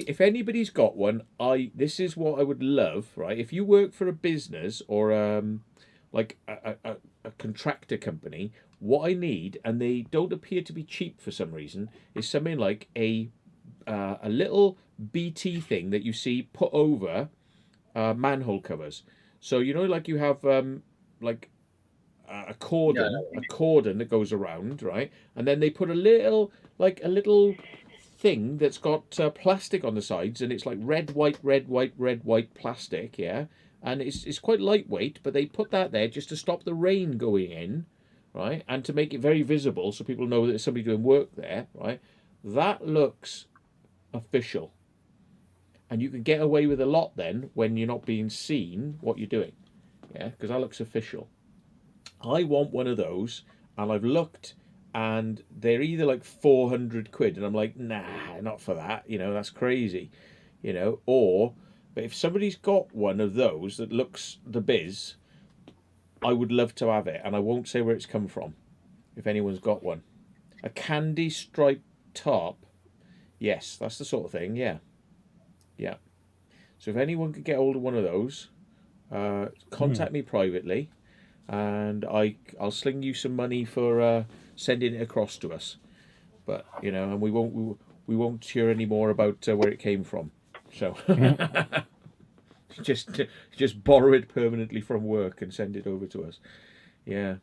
if anybody's got one, this is what I would love, right? If you work for a business or like a contractor company, what I need, and they don't appear to be cheap for some reason, is something like a little BT thing that you see put over manhole covers. So like you have like a cordon that goes around, right? And then they put a little thing that's got plastic on the sides, and it's like red, white, red, white, red, white plastic, yeah. And it's quite lightweight, but they put that there just to stop the rain going in, right? And to make it very visible so people know that there's somebody doing work there, right? That looks official. And you can get away with a lot then when you're not being seen what you're doing, yeah, because that looks official. I want one of those, and I've looked, and they're either like 400 quid, and I'm like, nah, not for that. That's crazy. But if somebody's got one of those that looks the biz, I would love to have it, and I won't say where it's come from. If anyone's got one, a candy striped top, yes, that's the sort of thing. Yeah, yeah. So if anyone could get hold of one of those, contact me privately, and I'll sling you some money for sending it across to us. But and we won't hear any more about where it came from. So just borrow it permanently from work and send it over to us. Yeah.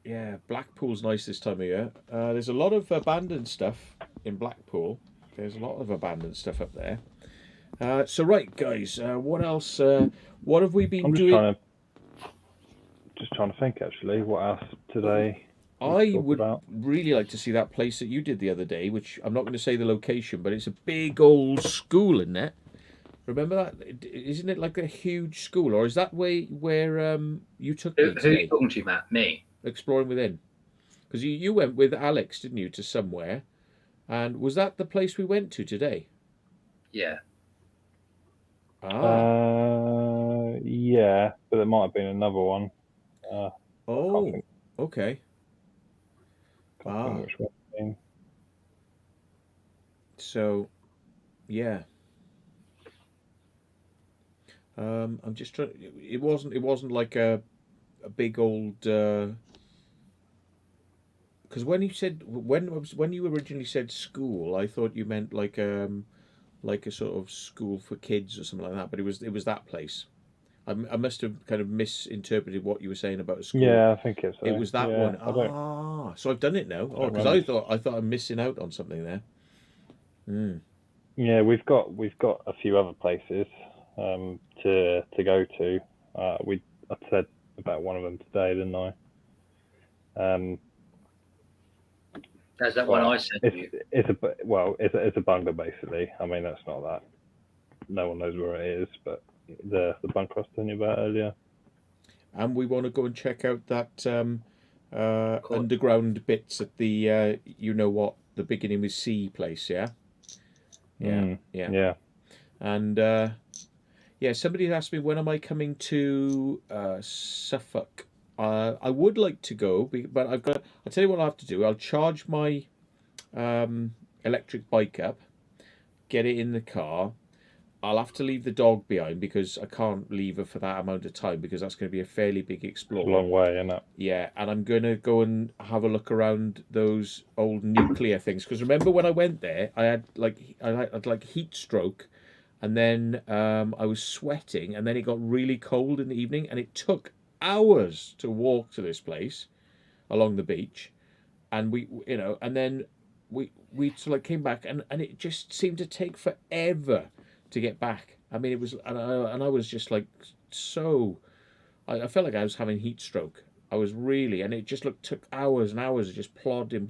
Yeah, Blackpool's nice this time of year. There's a lot of abandoned stuff in Blackpool. There's a lot of abandoned stuff up there. So right, guys, what else? What have we been I'm just doing? trying to think actually. What else today? I would really like to see that place that you did the other day, which I'm not going to say the location, but it's a big old school, isn't it? Remember that? Isn't it like a huge school, or is that where you took me Who are today you talking to, Matt? Me. exploring within? Because you went with Alex, didn't you, to somewhere? And was that the place we went to today? Yeah. Yeah, but there might have been another one. Oh, okay. Can't think which one. So, yeah. I'm just trying. It wasn't like a big old. Because when you originally said school, I thought you meant like a sort of school for kids or something like that. But it was that place. I must have kind of misinterpreted what you were saying about a school. Yeah, I think it was that one. So I've done it now. Oh, because I thought I'm missing out on something there. Yeah, we've got a few other places to go to. I said about one of them today, didn't I? There's that one I said to you. It's a bunker basically. I mean, that's not that. No one knows where it is, but the bunker I was telling you about earlier. And we want to go and check out that underground bits at the the beginning with C place, yeah? Yeah. And somebody asked me, when am I coming to Suffolk? I would like to go, but I'll tell you what I have to do. I'll charge my electric bike up, get it in the car. I'll have to leave the dog behind because I can't leave her for that amount of time because that's going to be a fairly big explore. It's a long way, isn't it? Yeah, and I'm going to go and have a look around those old nuclear things. Because remember when I went there, I had heat stroke, and then I was sweating, and then it got really cold in the evening, and it took hours to walk to this place along the beach, and and then we sort of came back, and it just seemed to take forever to get back. I mean, it was, and I was just like so. I felt like I was having heat stroke, I was really, and it just took hours and hours of just plodding.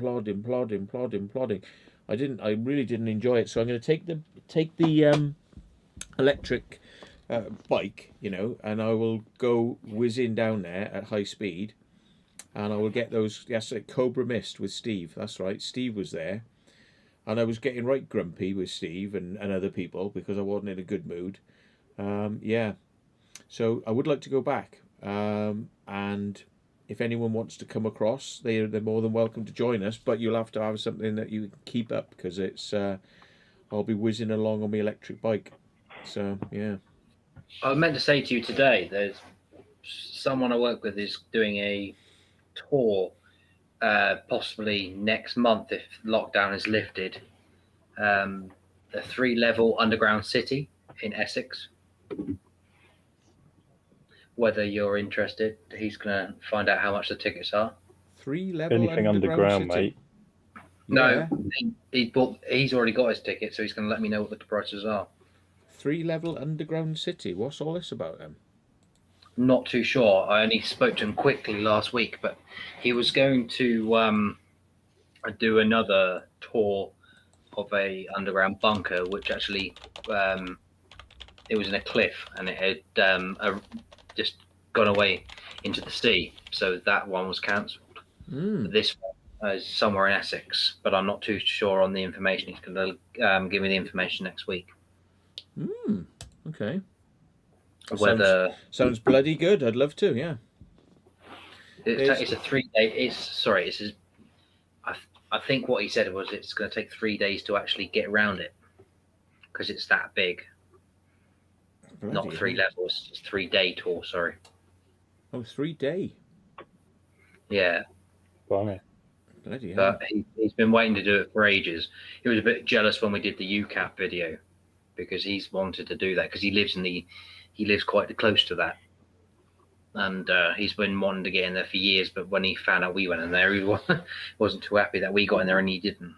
I really didn't enjoy it. So I'm going to take the electric bike, and I will go whizzing down there at high speed, and I will get those. Yes, like Cobra Mist with Steve. That's right, Steve was there, and I was getting right grumpy with Steve and other people because I wasn't in a good mood. Yeah, so I would like to go back, and if anyone wants to come across, they're more than welcome to join us. But you'll have to have something that you can keep up because it's I'll be whizzing along on my electric bike. So yeah. I meant to say to you today, there's someone I work with is doing a tour, possibly next month if lockdown is lifted. The 3-level underground city in Essex. Whether you're interested, he's going to find out how much the tickets are. 3-level Anything underground, city. mate. No, he's already got his ticket, so he's going to let me know what the prices are. 3-level underground city. What's all this about then? Not too sure. I only spoke to him quickly last week, but he was going to do another tour of a underground bunker, which actually it was in a cliff and it had just gone away into the sea. So that one was cancelled. This one is somewhere in Essex, but I'm not too sure on the information. He's going to give me the information next week. Okay. Whether sounds bloody good. I'd love to. Yeah. it's a 3-day. I think what he said was it's going to take 3 days to actually get around it because it's that big. Bloody Not 3 levels. It's 3-day tour. Sorry. Oh, 3-day. Yeah. Blimey. Bloody hell. But he's been waiting to do it for ages. He was a bit jealous when we did the UCAP video because he's wanted to do that because he lives quite close to that. And he's been wanting to get in there for years, but when he found out we went in there, he wasn't too happy that we got in there and he didn't.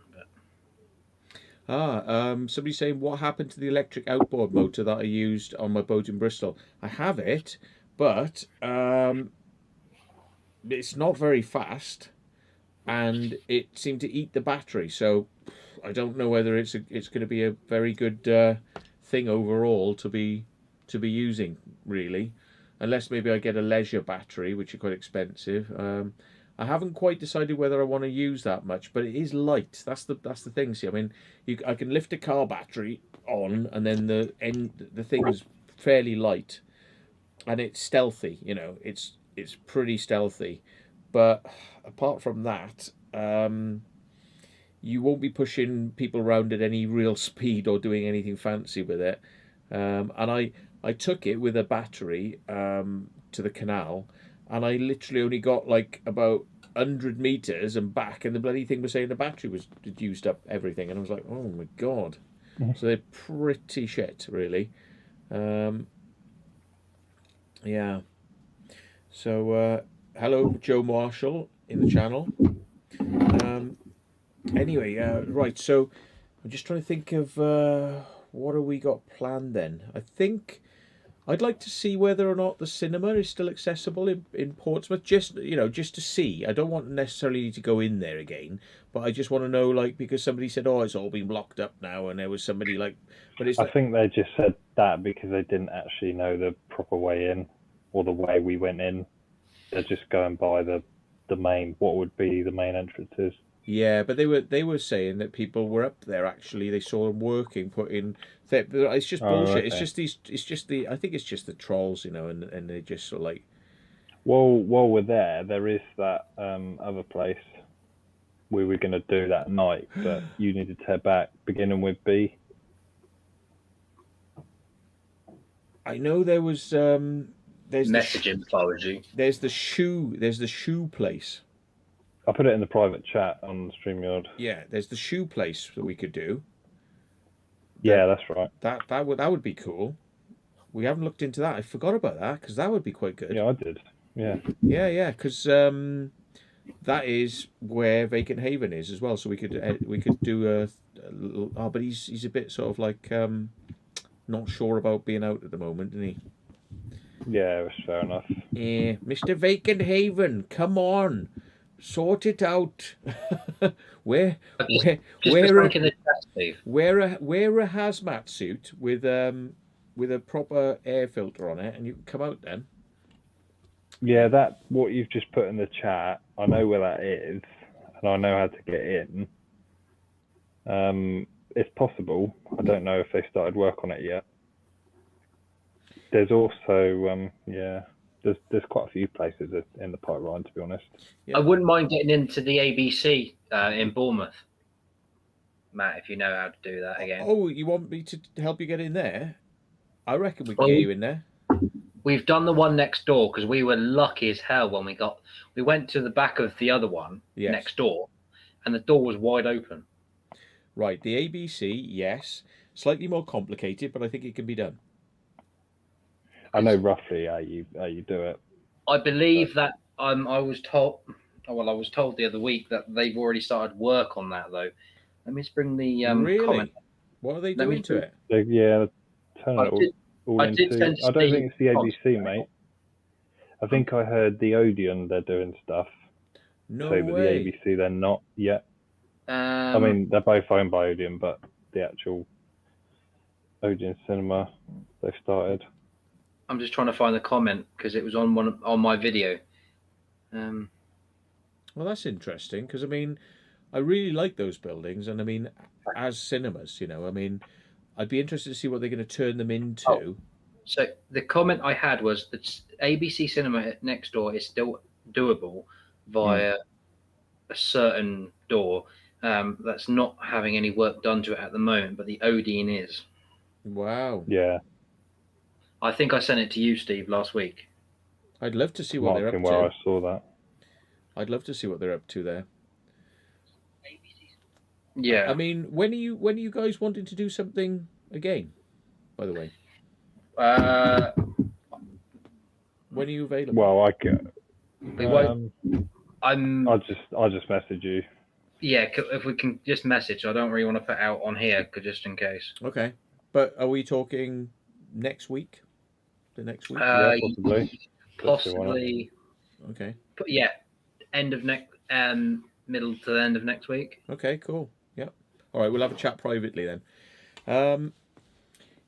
But... somebody's saying, what happened to the electric outboard motor that I used on my boat in Bristol? I have it, but it's not very fast, and it seemed to eat the battery. So I don't know whether it's going to be a very good thing overall to be using, really, unless maybe I get a leisure battery, which are quite expensive. I haven't quite decided whether I want to use that much, but it is light. That's the thing. See, I mean, I can lift a car battery on, and then the thing is fairly light, and it's stealthy. It's pretty stealthy. But apart from that, you won't be pushing people around at any real speed or doing anything fancy with it. And I took it with a battery to the canal, and I literally only got like about 100 meters and back, and the bloody thing was saying the battery had used up everything, and I was like, oh my god. So they're pretty shit, really. Yeah. So hello, Joe Marshall in the channel. Anyway, right, so I'm just trying to think of what have we got planned then. I think I'd like to see whether or not the cinema is still accessible in Portsmouth, just to see. I don't want necessarily to go in there again, but I just want to know, like, because somebody said, oh, it's all been blocked up now, and there was somebody like, but it's. I think they just said that because they didn't actually know the proper way in or the way we went in. They're just going by the main, what would be the main entrances. Yeah, but they were saying that people were up there. Actually, they saw them working, putting. It's just bullshit. Okay. It's just these. It's just the. I think it's just the trolls, and they just sort of like. Well, while we're there is that other place we were going to do that night, but you needed to head back, beginning with B. I know there was. There's messaging apology. There's the shoe place. I put it in the private chat on StreamYard. Yeah, there's the shoe place that we could do. Yeah, that's right. That would be cool. We haven't looked into that. I forgot about that because that would be quite good. Yeah, I did. Yeah. Yeah, because that is where Vacant Haven is as well. So we could do a little. Oh, but he's a bit sort of like not sure about being out at the moment, isn't he? Yeah, it's fair enough. Mr. Vacant Haven, come on, sort it out. where, I've just, where, just where, for a, something in the chat, Steve. wear a hazmat suit with a proper air filter on it, and you can come out then. Yeah, that what you've just put in the chat, I know where that is, and I know how to get in. It's possible. I don't know if they started work on it yet. There's also, there's quite a few places in the pipeline, to be honest. Yeah. I wouldn't mind getting into the ABC in Bournemouth, Matt, if you know how to do that again. Oh, you want me to help you get in there? I reckon we can Well, get you in there. We've done the one next door because we were lucky as hell when we went to the back of the other one Yes. next door, and the door was wide open. Right, the ABC, yes, slightly more complicated, but I think it can be done. I know roughly how you do it. I believe that I was told. Well, I was told the other week that they've already started work on that though. Let me just bring the really? comment. What are they Let me doing to it? Yeah, turn it all I did into. send I don't Steve think it's the ABC, Thompson. mate. I think I heard the Odeon they're doing stuff. No But way. the ABC they're not yet. I Um, mean, they're both owned by Odeon, but the actual Odeon Cinema they've started. I'm just trying to find the comment because it was on my video. Well, that's interesting because I mean, I really like those buildings, and I mean, as cinemas, you know, I mean, I'd be interested to see what they're going to turn them into. Oh. So the comment I had was that ABC Cinema next door is still doable via a certain door that's not having any work done to it at the moment, but the Odeon is. Wow. Yeah. I think I sent it to you, Steve, last week. I'd love to see what they're Marking up where to. I saw that. I'd love to see what they're up to there. Yeah. I mean, when are you guys wanting to do something again? By the way, when are you available? Well, I can. We won't. I'll just message you. Yeah, if we can just message. I don't really want to put out on here, just in case. Okay, but are we talking next week? The next week? Yeah, possibly. Possibly. Okay. But yeah, end of middle to the end of next week. Okay, cool. Yep. All right, we'll have a chat privately then.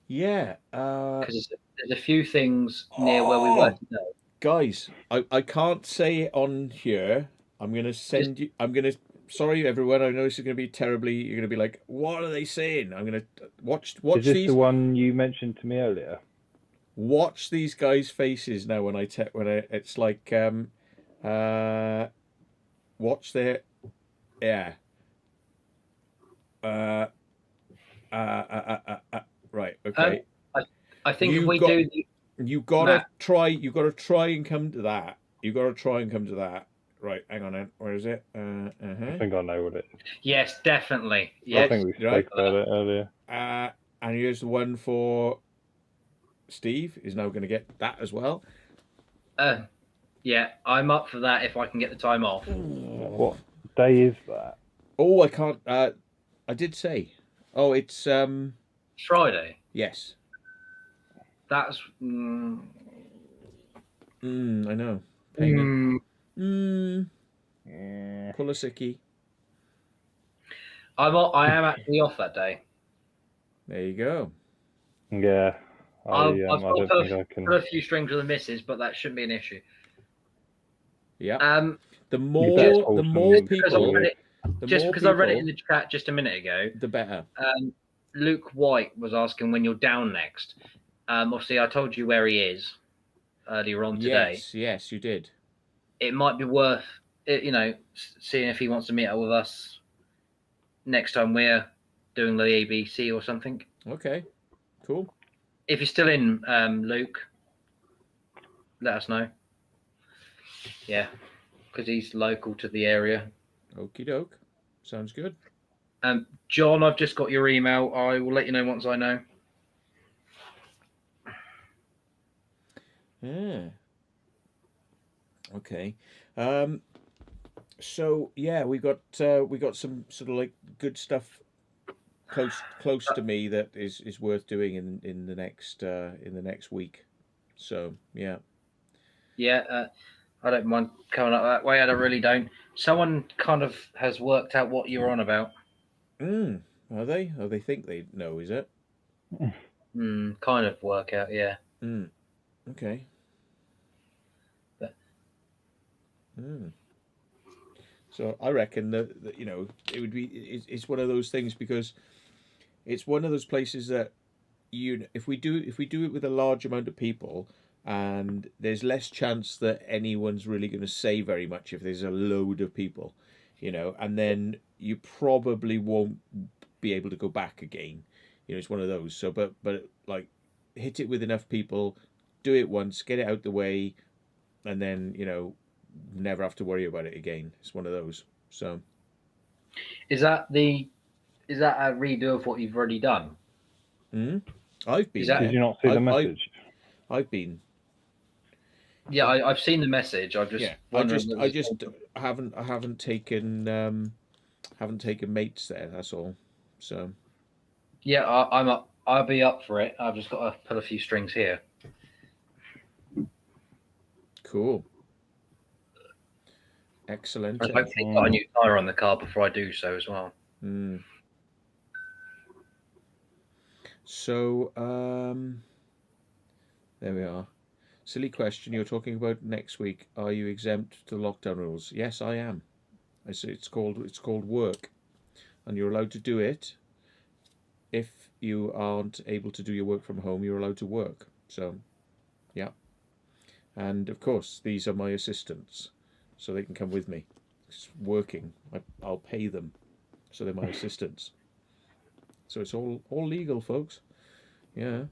Yeah. Because there's a few things near where we were today. Guys, I can't say it on here. I'm gonna send you. Sorry, everyone. I know this is gonna be terribly. You're gonna be like, "What are they saying?" I'm gonna watch Is this these. the one you mentioned to me earlier? Watch these guys' faces now when it's like watch their right, okay. I think if we do you gotta try and come to that. You gotta try and come to that. Right, hang on then. Where is it? I think I know what it is. Yes, definitely. Yes. I think we spoke about it earlier. And here's the one for Steve. Is now going to get that as well. Yeah, I'm up for that if I can get the time off. What day is that? Oh, I can't. I did say. Oh, it's Friday. Yes. That's. I know. Pain. Pull a sickie. I am actually off that day. There you go. Yeah. I've don't think I can. put a few strings with the missus, but that shouldn't be an issue. Yeah. The more people, just because I read it in the chat just a minute ago, the better. Luke White was asking when you're down next. Obviously, I told you where he is earlier on today. Yes, you did. It might be worth, seeing if he wants to meet up with us next time we're doing the ABC or something. Okay, cool. If you're still in, Luke, let us know. Yeah, because he's local to the area. Okie doke. Sounds good. John, I've just got your email. I will let you know once I know. Yeah. Okay. So yeah, we got some sort of like good stuff close to me that is worth doing in the next week. So yeah. Yeah, I don't mind coming up that way. I really don't. Someone kind of has worked out what you're on about. Are they? Oh, they think they know, is it? Kind of work out, yeah. Okay. But So I reckon that it would be it's one of those things because it's one of those places that if we do it with a large amount of people, and there's less chance that anyone's really going to say very much if there's a load of people, and then you probably won't be able to go back again. It's one of those. So but like hit it with enough people, do it once, get it out the way, and then never have to worry about it again. It's one of those. So is that a redo of what you've already done? I've been. Is that- Did you not see the I've message? I've been. Yeah, I've seen the message. I just Yeah, wondering I just haven't taken mates there. That's all. So yeah, I'll be up for it. I've just got to pull a few strings here. cool. Excellent. I hopefully got a new tyre on the car before I do so as well. So there we are. Silly question. You're talking about next week. Are you exempt to lockdown rules? Yes, I am. I say it's called work, and you're allowed to do it. If you aren't able to do your work from home, you're allowed to work. So, yeah. And of course, these are my assistants, so they can come with me. It's working. I'll pay them, so they're my assistants. So it's all legal, folks. Yeah.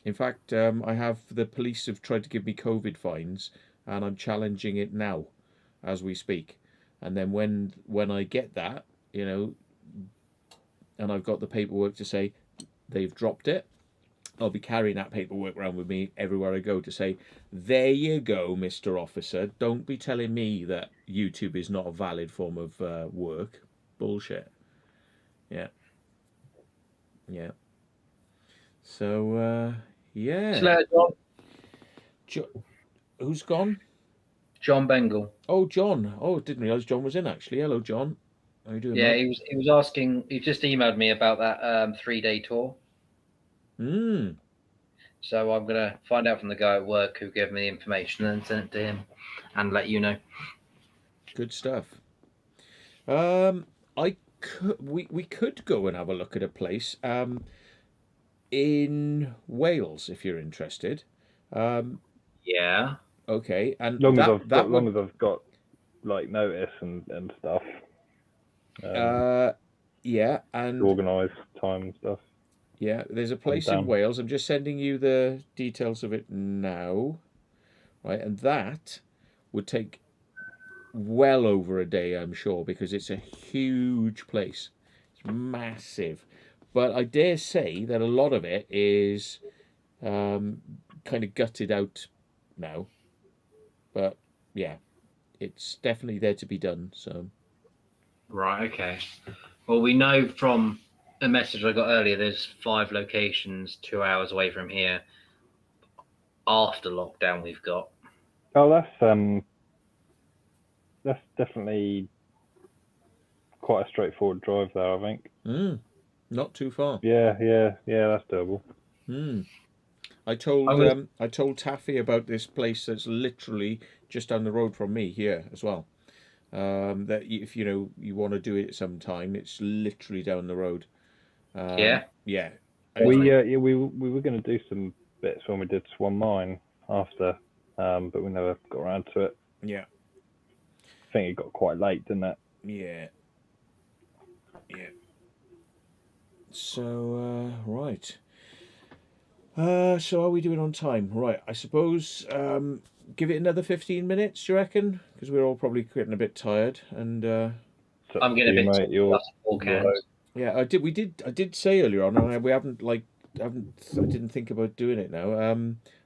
In fact, the police have tried to give me COVID fines, and I'm challenging it now, as we speak. And then when I get that, and I've got the paperwork to say they've dropped it, I'll be carrying that paperwork around with me everywhere I go to say, there you go, Mr. Officer. Don't be telling me that YouTube is not a valid form of work. Bullshit. Yeah. Yeah. So, yeah. Slayer John. Who's gone? John Bengal. Oh, John. Oh, didn't realise John was in, actually. Hello, John. How you doing, Yeah, mate? he was asking. He just emailed me about that 3-day tour. So I'm gonna find out from the guy at work who gave me the information and send it to him, and let you know. Good stuff. We could go and have a look at a place in Wales if you're interested. Yeah. Okay, and Long as I've got like notice and stuff. Yeah, and Organised time and stuff. yeah, there's a place in Wales. I'm just sending you the details of it now, right? And that would take well over a day, I'm sure, because it's a huge place. It's massive. But I dare say that a lot of it is kind of gutted out now. But yeah, it's definitely there to be done. So Right. Okay. Well, we know from a message I got earlier. There's 5 locations 2 hours away from here. After lockdown, we've got. Oh, that's definitely quite a straightforward drive there, I think. Not too far. Yeah, that's doable. I told Taffy about this place that's literally just down the road from me here as well. That if you want to do it sometime, it's literally down the road. Yeah. We were going to do some bits when we did Swan Mine after, but we never got around to it. Yeah. I think it got quite late, didn't it? Yeah. So right. So are we doing on time? Right. I suppose give it another 15 minutes. Do you reckon? Because we're all probably getting a bit tired, and I'm getting a bit. Yeah, I did say earlier on, and we haven't I didn't think about doing it now.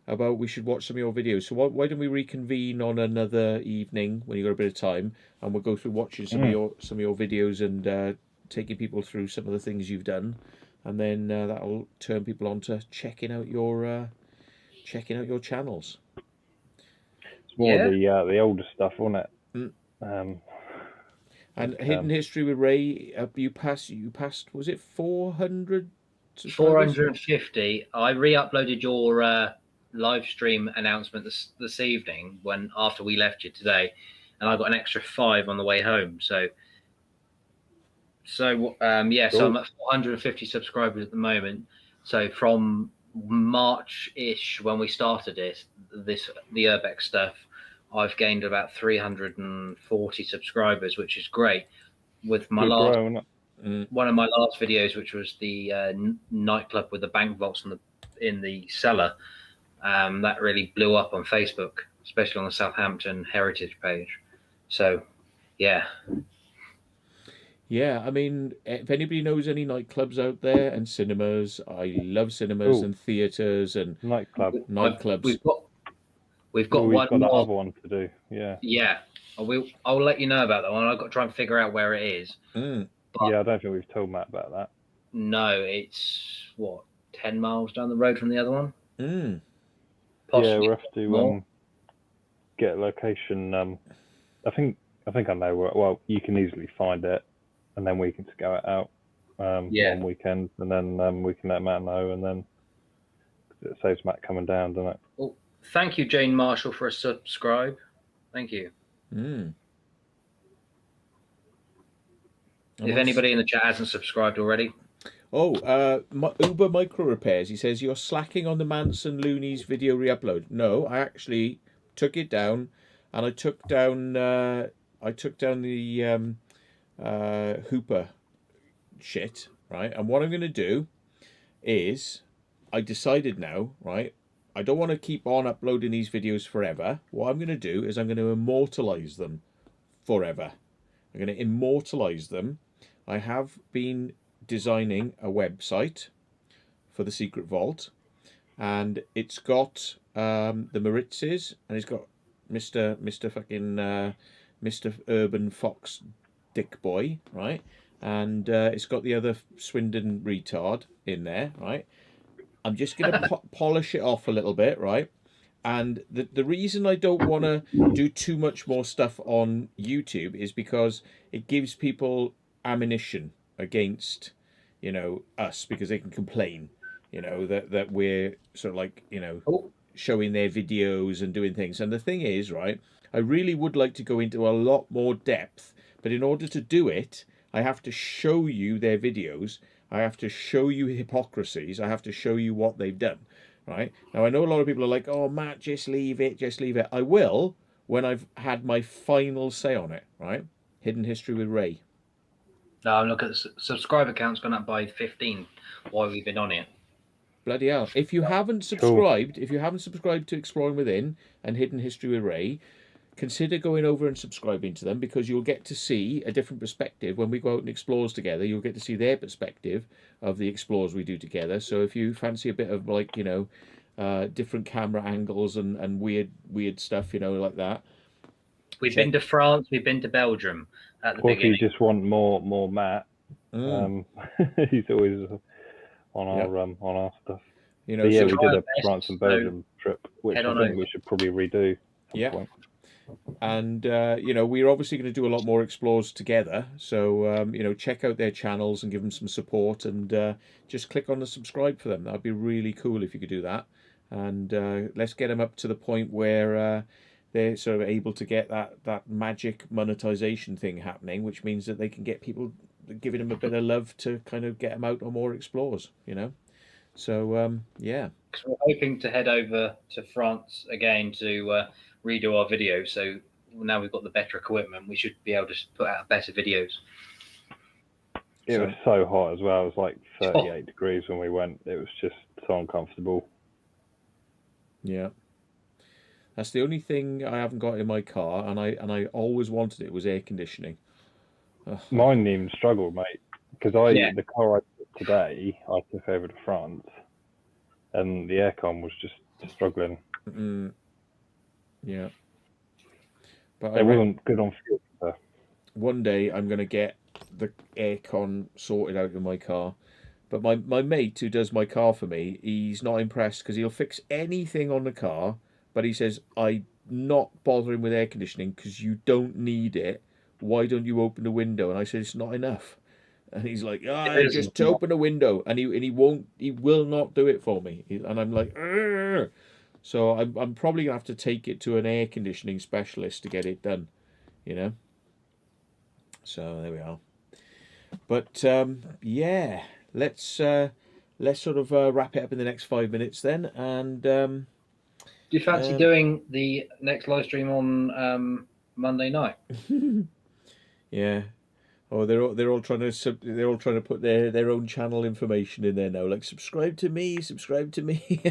About we should watch some of your videos. So why don't we reconvene on another evening when you got a bit of time, and we'll go through watching some of your videos and taking people through some of the things you've done, and then that'll turn people on to checking out your checking out your channels. It's more Yeah. the older stuff, wasn't it? Mm. And Like, Hidden History with Ray, you passed. Was it 400 subscribers? 450. I re-uploaded your live stream announcement this evening when after we left you today, and I got an extra 5 on the way home. So yeah, so Cool. I'm at 450 subscribers at the moment. So from March-ish when we started the Urbex stuff, I've gained about 340 subscribers, which is great. With my Good last growing up. one of my last videos, which was the nightclub with the bank vaults in the cellar, that really blew up on Facebook, especially on the Southampton Heritage page. So, yeah. Yeah, I mean, if anybody knows any nightclubs out there and cinemas, I love cinemas Ooh. and theatres and Nightclub. nightclubs. We've got Ooh, one we've got that more. other one to do. Yeah. Yeah, I'll let you know about that one. I've got to try and figure out where it is. But Yeah, I don't think we've told Matt about that. no, it's 10 miles down the road from the other one. Mm. Possibly Yeah, we'll have to more. get a location. I think I know where. Well, you can easily find it, and then we can scout it out one weekend, and then we can let Matt know, and then it saves Matt coming down, doesn't it? Well, thank you, Jane Marshall, for a subscribe. Thank you. Mm. If anybody in the chat hasn't subscribed already. Oh, Uber Micro Repairs. He says you're slacking on the Manson Loonies video re-upload. No, I actually took it down, and I took down the Hooper shit, right? And what I'm going to do is, I decided now, right? I don't want to keep on uploading these videos forever. What I'm going to do is I'm going to immortalize them forever. I'm going to immortalize them. I have been designing a website for the Secret Vault, and it's got the Maritzes, and it's got Mr. fucking Mr. Urban Fox Dick Boy, right? And it's got the other Swindon retard in there, right? I'm just gonna polish it off a little bit, right? And the reason I don't want to do too much more stuff on YouTube is because it gives people ammunition against, us, because they can complain, that we're sort of like, showing their videos and doing things. And the thing is, right, I really would like to go into a lot more depth, but in order to do it, I have to show you their videos. I have to show you hypocrisies. I have to show you what they've done. Right? Now, I know a lot of people are like, oh, Matt, just leave it, just leave it. I will when I've had my final say on it, right? Hidden History with Ray. No, look at the subscriber count's gone up by 15 while we've been on it. Bloody hell. If you haven't subscribed, to Exploring Within and Hidden History with Ray, consider going over and subscribing to them, because you'll get to see a different perspective. When we go out and explores together, you'll get to see their perspective of the explores we do together. So if you fancy a bit of different camera angles and weird stuff, like that. We've been to France, we've been to Belgium at the Or if beginning. you just want more Matt, he's always on our stuff. But yeah, we did a France and Belgium trip, which I think we should probably redo. Yeah. Point. And we're obviously going to do a lot more explores together, so check out their channels and give them some support, and just click on the subscribe for them. That'd be really cool if you could do that, and let's get them up to the point where they're sort of able to get that magic monetization thing happening, which means that they can get people giving them a bit of love to kind of get them out on more explores, So yeah. Because we're hoping to head over to France again to redo our videos. So now we've got the better equipment, we should be able to put out better videos. It was so hot as well. It was like 38 degrees when we went. It was just so uncomfortable. Yeah. That's the only thing I haven't got in my car, and I always wanted it, was air conditioning. Ugh. Mine even struggled, mate, because the car I took today, I took over to France, and the aircon was just struggling. Yeah, but it wasn't good on fuel. One day I'm going to get the aircon sorted out in my car, But my mate who does my car for me, he's not impressed because he'll fix anything on the car, but he says, I'm not bothering with air conditioning because you don't need it. Why don't you open the window? And I said, it's not enough. And he's like, It just is. to open a window, and he will not do it for me. And I'm like, "Arr!" So I'm probably gonna have to take it to an air conditioning specialist to get it done, you know. So there we are. But yeah, let's sort of wrap it up in the next 5 minutes then, and Do you fancy doing the next live stream on Monday night? yeah. Oh, they're all trying to put their own channel information in there now, like subscribe to me, subscribe to me.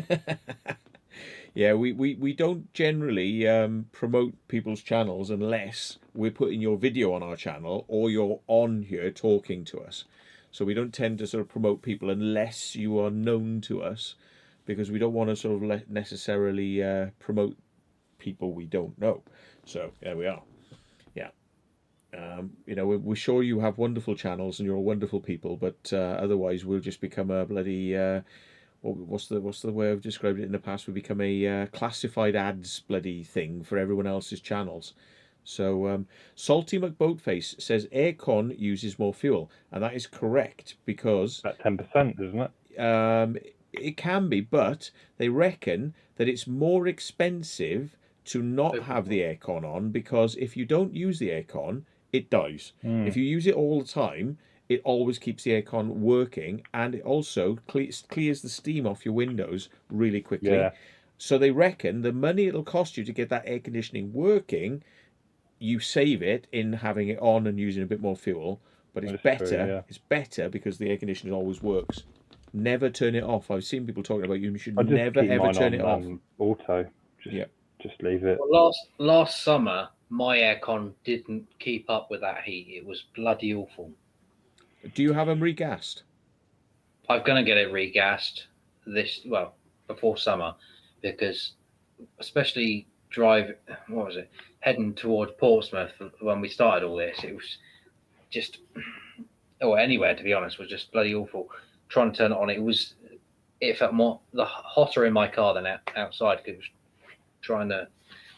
Yeah, we don't generally promote people's channels unless we're putting your video on our channel or you're on here talking to us. So we don't tend to sort of promote people unless you are known to us, because we don't want to sort of necessarily promote people we don't know. So there we are. Yeah. You know, we're sure you have wonderful channels and you're wonderful people, but otherwise we'll just become a bloody what's the way I've described it in the past? We become a classified ads bloody thing for everyone else's channels. So Salty McBoatface says aircon uses more fuel, and that is correct because About 10%, isn't it? it can be, but they reckon that it's more expensive to not have the aircon on, because if you don't use the aircon, it dies. If you use it all the time, it always keeps the aircon working, and it also clears the steam off your windows really quickly. Yeah. So they reckon the money it'll cost you to get that air conditioning working, you save it in having it on and using a bit more fuel. But it's That's better. true, yeah. It's better because the air conditioning always works. Never turn it off. I've seen people talking about you should I just never keep ever mine turn on it off. Auto. Just leave it. Well, last summer, my aircon didn't keep up with that heat. It was bloody awful. Do you have them regassed? I'm going to get it regassed before summer, because especially heading towards Portsmouth when we started all this, it was just, or anywhere to be honest, was just bloody awful. Trying to turn it on, it felt hotter in my car than outside, because it was trying to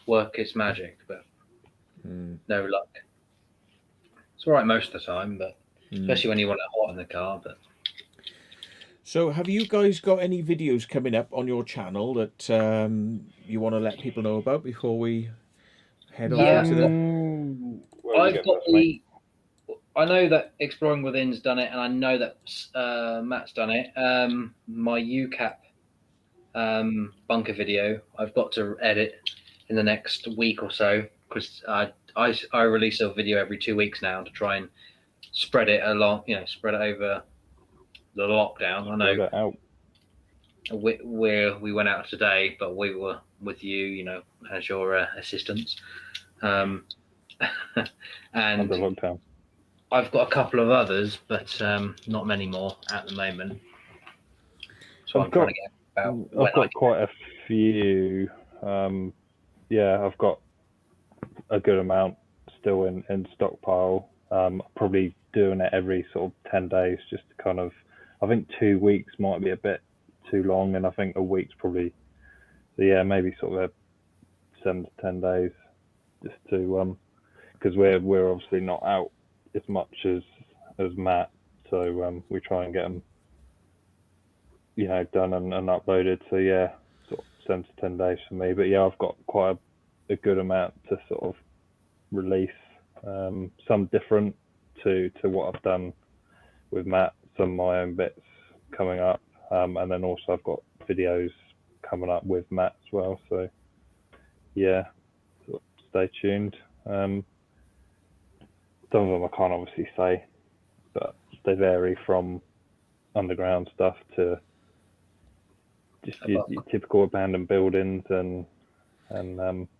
work its magic, but no luck. It's all right most of the time, but especially when you want it hot in the car. But so, have you guys got any videos coming up on your channel that you want to let people know about before we head off into the? I know that Exploring Within's done it, and I know that Matt's done it. My UCAP bunker video, I've got to edit in the next week or so, because I release a video every 2 weeks now to try and spread it along, spread it over the lockdown. I know we went out today, but we were with you, as your assistants, and under lockdown. I've got a couple of others, but not many more at the moment. So I've got quite a few. I've got a good amount still in stockpile. Probably doing it every sort of 10 days, just to kind of. I think 2 weeks might be a bit too long, and I think a week's probably. So yeah, maybe sort of 7 to 10 days, just to because we're obviously not out as much as Matt, so we try and get them, done and uploaded. So yeah, sort of 7 to 10 days for me. But yeah, I've got quite a good amount to sort of release. Some different to what I've done with Matt. Some of my own bits coming up, and then also I've got videos coming up with Matt as well. So yeah, sort of stay tuned. Some of them I can't obviously say, but they vary from underground stuff to just your typical abandoned buildings and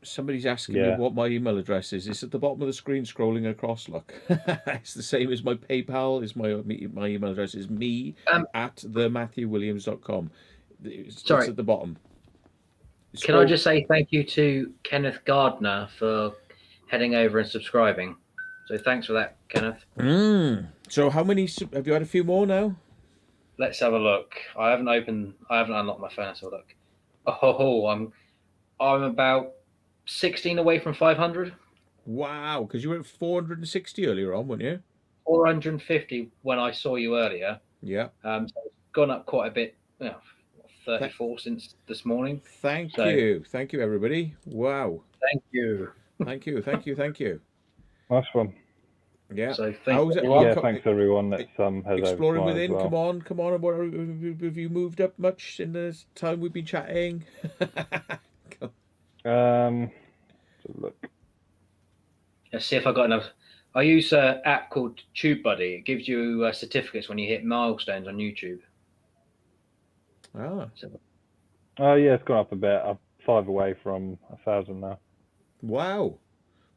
somebody's asking me what my email address is. It's at the bottom of the screen, scrolling across. Look, it's the same as my PayPal. Is my email address is me@thematthewwilliams.com. It's at the bottom. Can I just say thank you to Kenneth Gardner for heading over and subscribing? So thanks for that, Kenneth. So how many have you had? A few more now? Let's have a look. I haven't unlocked my phone. Let's have a look. Oh, I'm about 16 away from 500. Wow, because you were at 460 earlier on, weren't you? 450 when I saw you earlier. Yeah. So it's gone up quite a bit. 34 since this morning. Thank you, everybody. Wow. Thank you. Thank you. Nice one. Yeah. So How's it? Yeah, thanks everyone that's has Exploring over Within. as well. Come on. What, have you moved up much in the time we've been chatting? Look. Let's see if I got enough. I use an app called TubeBuddy. It gives you certificates when you hit milestones on YouTube. Ah. Oh yeah, it's gone up a bit. I'm 5 away from 1,000 now. Wow.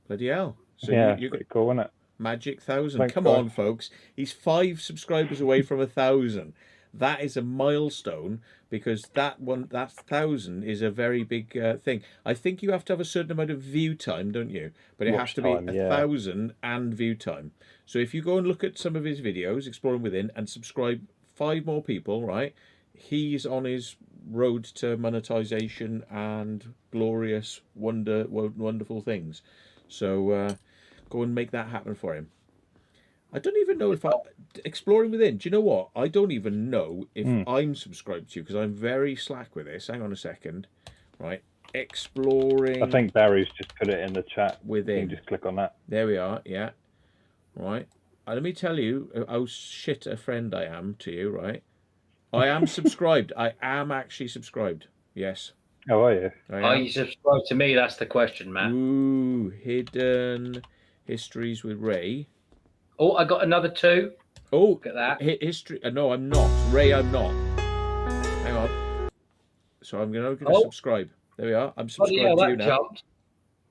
Bloody hell. So yeah, you got pretty cool, isn't it? magic 1,000. Thanks, Come guys. on, folks. He's 5 subscribers away from 1,000. That is a milestone because that 1,000 is a very big thing. I think you have to have a certain amount of view time, don't you? But it has to be 1,000 and view time. So if you go and look at some of his videos, Exploring Within, and subscribe 5 more people, right? He's on his road to monetization and glorious, wonderful things. So go and make that happen for him. I don't even know if Exploring Within. Do you know what? I don't even know if I'm subscribed to you because I'm very slack with this. Hang on a second. Right. Exploring. I think Barry's just put it in the chat. Within. You can just click on that. There we are. Yeah. Right. Let me tell you how shit a friend I am to you, right? I am subscribed. I am actually subscribed. Yes. Oh, are you? Are you subscribed to me? That's the question, Matt. Ooh, Hidden Histories with Ray. Oh, I got another 2. Oh, look at that. History. No, I'm not. Ray, I'm not. Hang on. So I'm going to subscribe. There we are. I'm subscribed to you now. Jumped.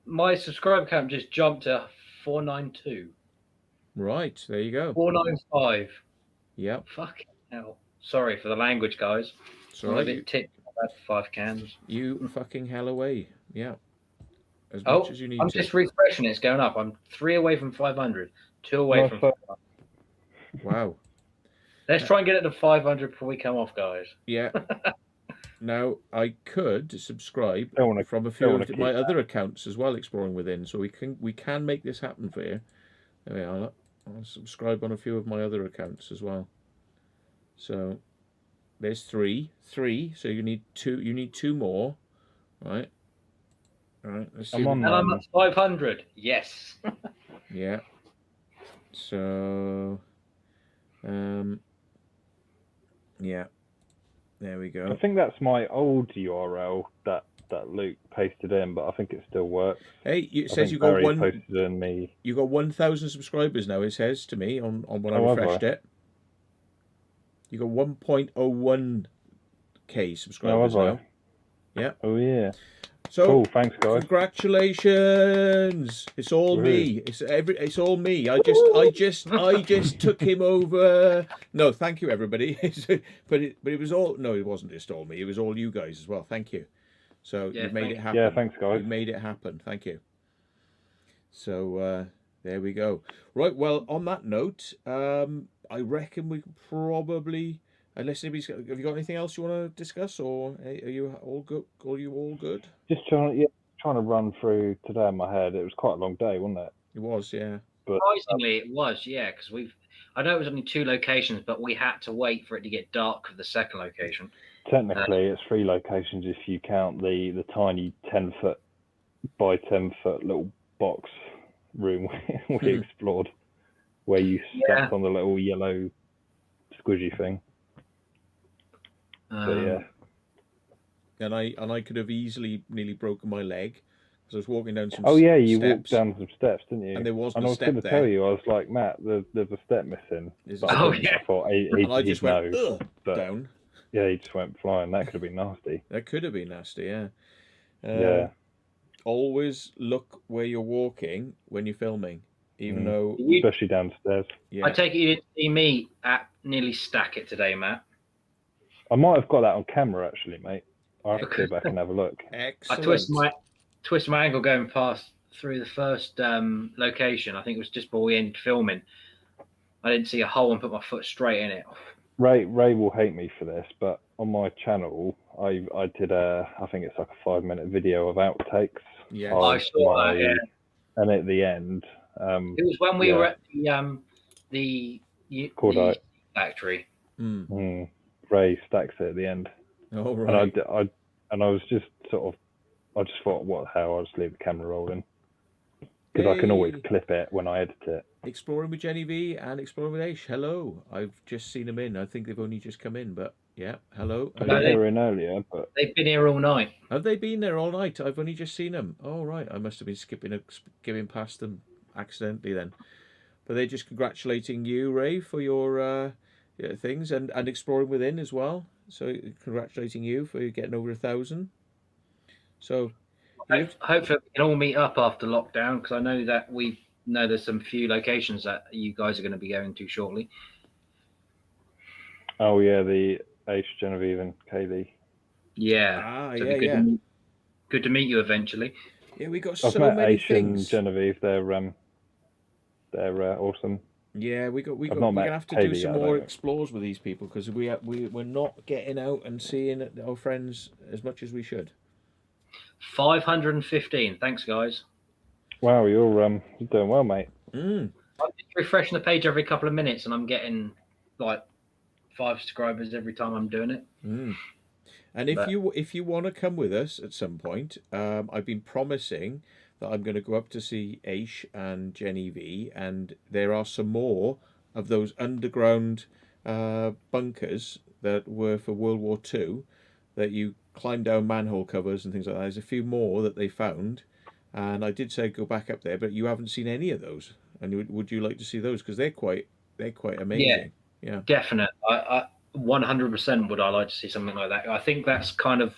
My subscriber count just jumped to 492. Right, there you go. 495. Yep. Fucking hell. Sorry for the language, guys. Sorry. A bit ticked. I've had 5 cans. You fucking hell away. Yeah. As much as you need I'm just refreshing. It's going up. I'm 3 away from 500. 2 away from 500. Wow. Let's try and get it to 500 before we come off, guys. Yeah. Now, I could subscribe from a few of my other accounts as well, Exploring Within, so we can make this happen for you. There we are. I'll subscribe on a few of my other accounts as well. So there's 3. So you need 2. You need 2 more, right? All right. Let's see. And I'm at 500. Yes. Yeah. So, yeah. There we go. I think that's my old URL that Luke pasted in, but I think it still works. Hey, it says you got posted in me. You got 1,000 subscribers now. It says to me on when I refreshed it. You got 1.01k subscribers now. Yeah. Oh yeah. So cool. Thanks, guys. Congratulations! It's all me. It's all me. I just took him over. No, thank you, everybody. but it was all. No, it wasn't just all me. It was all you guys as well. Thank you. So you made it happen. Yeah, thanks, guys. You made it happen. Thank you. So there we go. Right. Well, on that note, I reckon we could probably. Unless anybody's have you got anything else you want to discuss, or are you all good? Are you all good? Just trying to run through today in my head. It was quite a long day, wasn't it? It was, yeah. But surprisingly, it was, yeah. Because I know it was only 2 locations, but we had to wait for it to get dark for the second location. Technically, it's 3 locations if you count the tiny 10-foot by 10-foot little box room we explored, where you stuck on the little yellow squidgy thing. Yeah. And I could have easily nearly broken my leg because I was walking down some. Oh yeah, you steps, walked down some steps, didn't you? And there wasn't a step there. I was going to tell you, I was like, Matt, there's a step missing. I thought I just went down. Yeah, he just went flying. That could have been nasty. That could have been nasty, yeah. Yeah. Always look where you're walking when you're filming, even though, especially downstairs. Yeah. I take it you didn't see me at nearly stack it today, Matt. I might have got that on camera actually, mate. I'll have to go back and have a look. Excellent. I twist my ankle going past through the first location. I think it was just before we ended filming. I didn't see a hole and put my foot straight in it. Ray will hate me for this, but on my channel, I did I think it's like a 5-minute video of outtakes. Yes. I saw that. Yeah. And at the end, It was when we yeah. were at the Cordite factory. Ray stacks it at the end, Oh, right. and I was just sort of, I just thought, what the hell? I'll just leave the camera rolling because I can always clip it when I edit it. Exploring with Jenny V and Exploring with Aish. Hello. I've just seen them in. I think they've only just come in, but yeah. Hello. They were in earlier, but they've been here all night. Have they been there all night? I've only just seen them. Oh, right. I must have been skipping past them accidentally then. But they're just congratulating you, Ray, for your things and Exploring Within as well. So congratulating you for getting over 1,000. So hopefully we can all meet up after lockdown, because I know that we know there's some few locations that you guys are going to be going to shortly. Oh yeah, the Aish, Genevieve, and Kaylee. Yeah. Good to meet you eventually. Yeah, we got I've so met many Aish things. and Genevieve. They're awesome. Yeah, we're gonna have to do some more explores with these people, because we're not getting out and seeing our friends as much as we should. 515. Thanks, guys. Wow, you're doing well, mate. I'm just refreshing the page every couple of minutes, and I'm getting like 5 subscribers every time I'm doing it. And if you want to come with us at some point, I've been promising that I'm going to go up to see Aish and Jenny V, and there are some more of those underground bunkers that were for World War II that you climb down manhole covers and things like that. There's a few more that they found, and I did say go back up there, but you haven't seen any of those. And would you like to see those? Because they're quite amazing. Yeah, definite. I 100% would I like to see something like that. I think that's kind of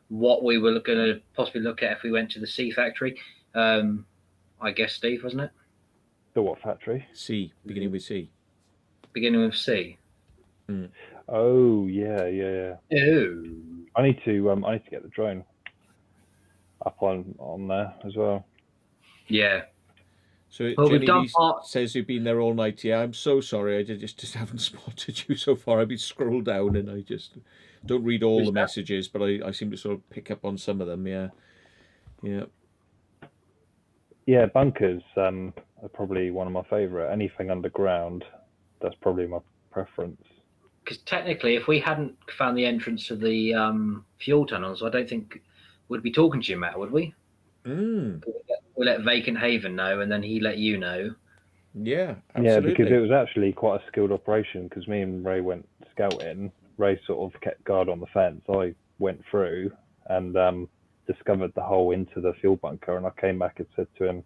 what we were going to possibly look at if we went to the C factory. I guess, Steve, wasn't it? The what factory? C, beginning with C. Beginning with C. Oh yeah. Ew. I need to get the drone up on there as well. Yeah. So Jenny Lee says you've been there all night. Yeah, I'm so sorry. I just haven't spotted you so far. I've been scrolled down and I just don't read all the messages, but I seem to sort of pick up on some of them. Yeah. Yeah, bunkers are probably one of my favourite. Anything underground, that's probably my preference. Because technically, if we hadn't found the entrance to the fuel tunnels, I don't think we'd be talking to you, Matt, would we? We let Vacant Haven know, and then he let you know. Yeah, absolutely. Yeah, because it was actually quite a skilled operation, because me and Ray went scouting. Ray sort of kept guard on the fence. I went through and discovered the hole into the fuel bunker, and I came back and said to him,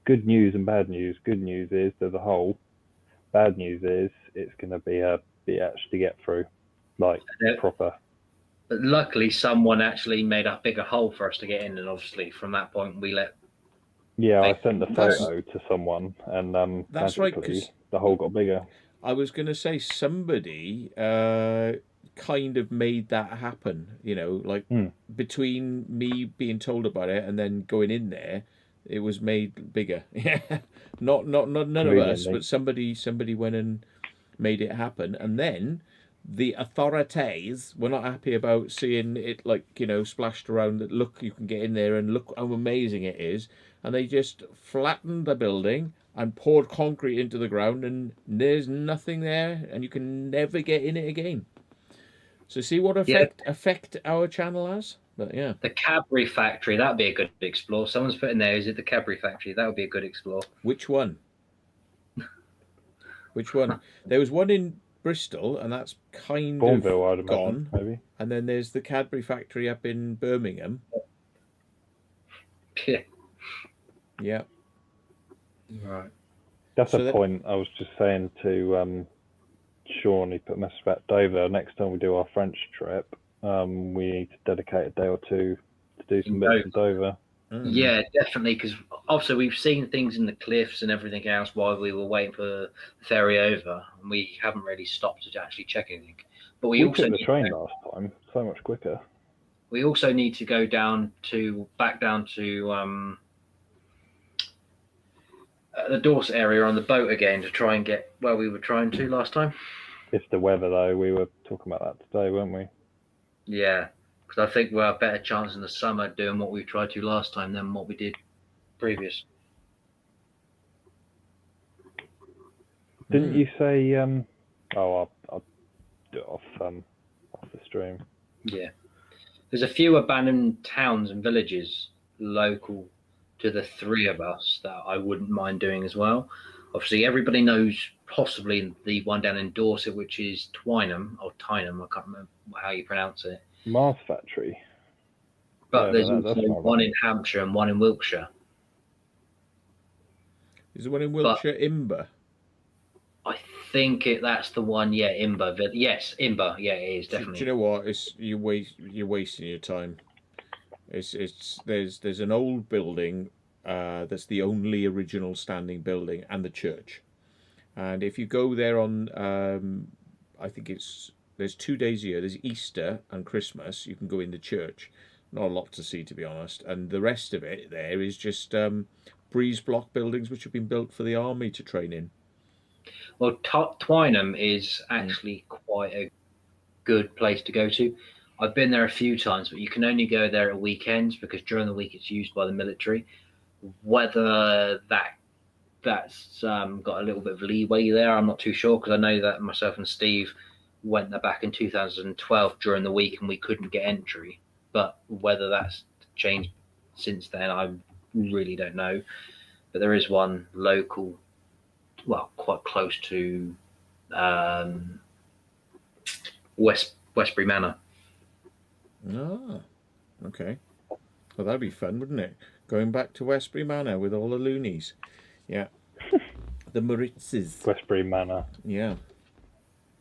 good news and bad news. Good news is there's a hole. Bad news is it's going to be a bitch to get through, like proper. But luckily, someone actually made a bigger hole for us to get in, and obviously from that point we let. Yeah, I sent the photo to someone, and that's right, because the hole got bigger. I was going to say somebody kind of made that happen. You know, like between me being told about it and then going in there, it was made bigger. Yeah, not none of us, but somebody went and made it happen, and then the authorities were not happy about seeing it, like, you know, splashed around that, look, you can get in there and look how amazing it is, and they just flattened the building and poured concrete into the ground, and there's nothing there, and you can never get in it again. So see what effect our channel has. But yeah, the Cadbury factory, that'd be a good explore. Someone's put in there, is it the Cadbury factory? That would be a good explore. Which one? There was one in Bristol, and that's kind Bourneville, of gone. Maybe. And then there's the Cadbury factory up in Birmingham. Yeah. Right. That's a point I was just saying to Sean. He put a message about Dover. Next time we do our French trip, we need to dedicate a day or two to do some bits in Dover. Yeah, definitely, because obviously we've seen things in the cliffs and everything else while we were waiting for the ferry over, and we haven't really stopped to actually check anything. But we also took the train last time, so much quicker. We also need to go back down to the Dorset area on the boat again to try and get where we were trying to last time. It's the weather, though. We were talking about that today, weren't we? Yeah, because I think we'll have a better chance in the summer doing what we tried to last time than what we did previous. Didn't you say? I'll do it off the stream. Yeah. There's a few abandoned towns and villages local to the three of us that I wouldn't mind doing as well. Obviously, everybody knows possibly the one down in Dorset, which is Twynham or Tyneham. I can't remember how you pronounce it. Mars Factory. But Yeah, there's that's also not one right. in Hampshire and one in Wiltshire. Is the one in Wiltshire Imber? I think that's the one. Yeah, Imber. Yes, Imber. Yeah, it is Do definitely. you know what? You're wasting your time. There's an old building that's the only original standing building, and the church. And if you go there on, I think there's 2 days a year. There's Easter and Christmas. You can go in the church. Not a lot to see, to be honest. And the rest of it there is just breeze block buildings which have been built for the army to train in. Well, Twynham is actually quite a good place to go to. I've been there a few times, but you can only go there at weekends because during the week it's used by the military. Whether that's got a little bit of leeway there, I'm not too sure, because I know that myself and Steve went there back in 2012 during the week and we couldn't get entry. But whether that's changed since then, I really don't know. But there is one local, well, quite close to Westbury Manor. Ah, okay. Well, that'd be fun, wouldn't it? Going back to Westbury Manor with all the loonies. Yeah. The Maritzes. Westbury Manor. Yeah.